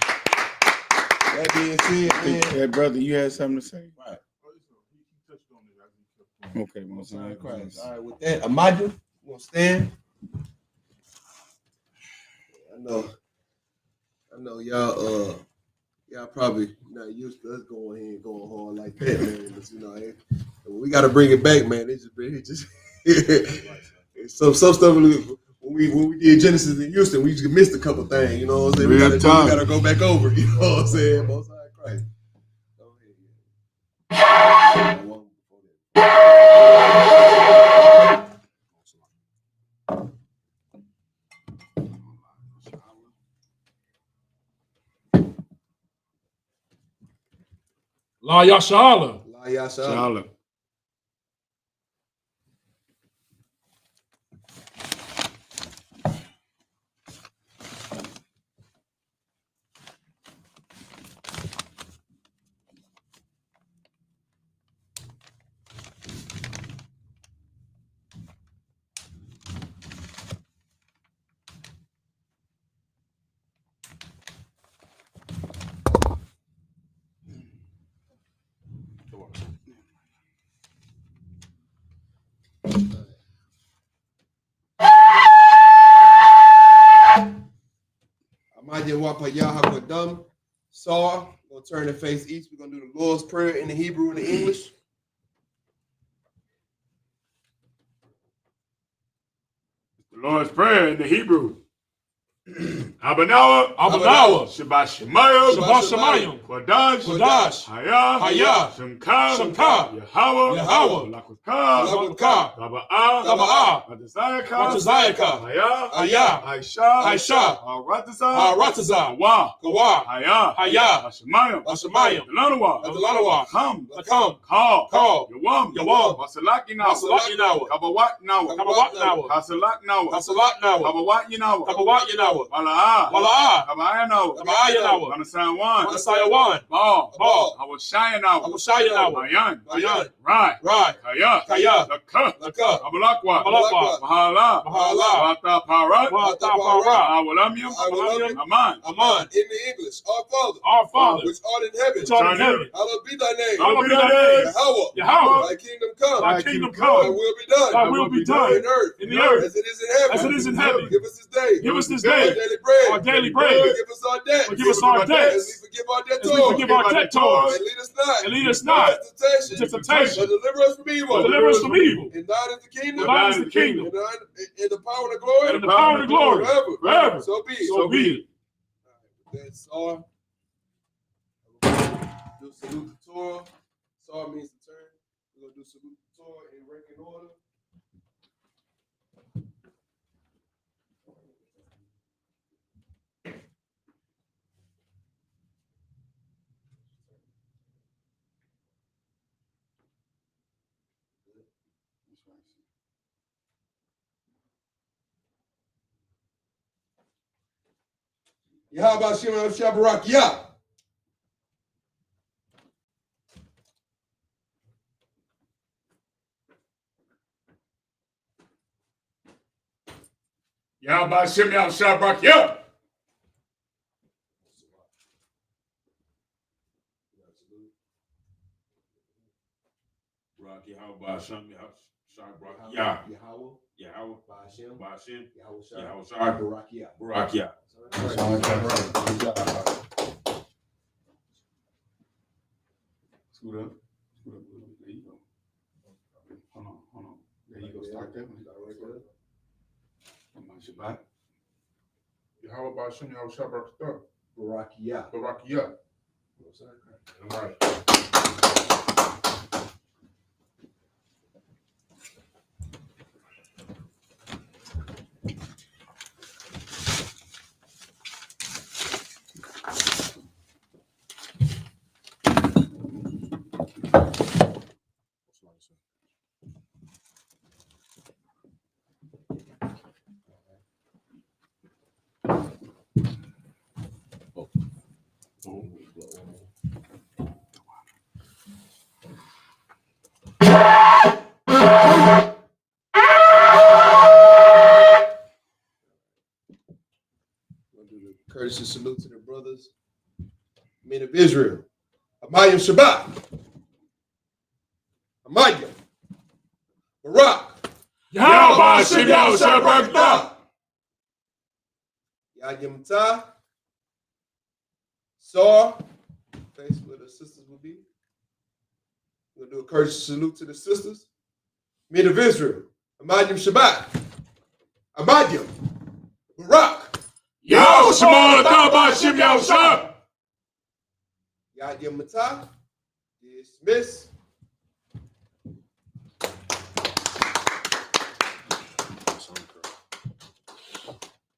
That being said, man. Hey, brother, you had something to say? Right. Okay, Most High Christ. All right, with that, Imagine, you want to stand? I know y'all probably not used to us going here and going hard like that, man. But you know, we got to bring it back, man. It's just some stuff when we did Genesis in Houston, we just missed a couple things. You know what I'm saying? We got to go back over. You know what I'm saying? Most High Christ. Go ahead. La Yashala. La Yashala. Saw, we're gonna turn and face east. We're gonna do the Lord's Prayer in the Hebrew and the English. The Lord's Prayer in the Hebrew. Abanawa, Shabbat Shemayim, Kodash, Haya, Shemka, Yahweh, Lakukah, Gaba'ah, Matazayaka, Haya, Aisha, Ratazah, Gawa, Haya, Hashemayim, Delanawa, Come, Call, Yawam, Wasalakinawa, Kabawatnawa, Hasalaknawa, Kabawatnawa, Wala'a, Kabayanawa, Manasayawan, Ball, Awashayanawa, Mayan, Rai, Kaya, Laka, Abalakwa, Mahala, Wata Parat, Awalamyam, Aman. In the English, Our Father, which art in heaven, hallowed be thy name. Yahweh, thy kingdom come. Thy will be done. In the earth, as it is in heaven. Give us this day. Our daily bread. Forgive us our debts. As we forgive our debtors. And lead us not into temptation. But deliver us from evil. And thine is the kingdom. And the power and the glory. Forever. So be it. That's all. Do salute the Torah. Saw means to turn. We're gonna do salute the Torah in ranking order. Yahweh Shem Shabarak Yah. Yahweh Shem Shabrak, yeah. Rock Yahweh Shem Shabrak, yeah. Yahweh Bashem, Yahweh Shai, Barakia. Scoot up. There you go. Hold on. There you go. Start that one. Come on, Shabbat. Yahweh Bashem, Yahweh Shabbat. Barakia. Barakia. All right. We'll do the courtesy salute to the brothers, men of Israel. Amayim Shabbat. Amayim. Barak. Yahweh Hashem Yahushua Barakatah. Yad Yamtah. Sar. Face where the sisters will be. We'll do a courtesy salute to the sisters, men of Israel. Amayim Shabbat. Amayim. Barak. Yahushua Hashem Yahushua. Yad Yamtah. Dismiss.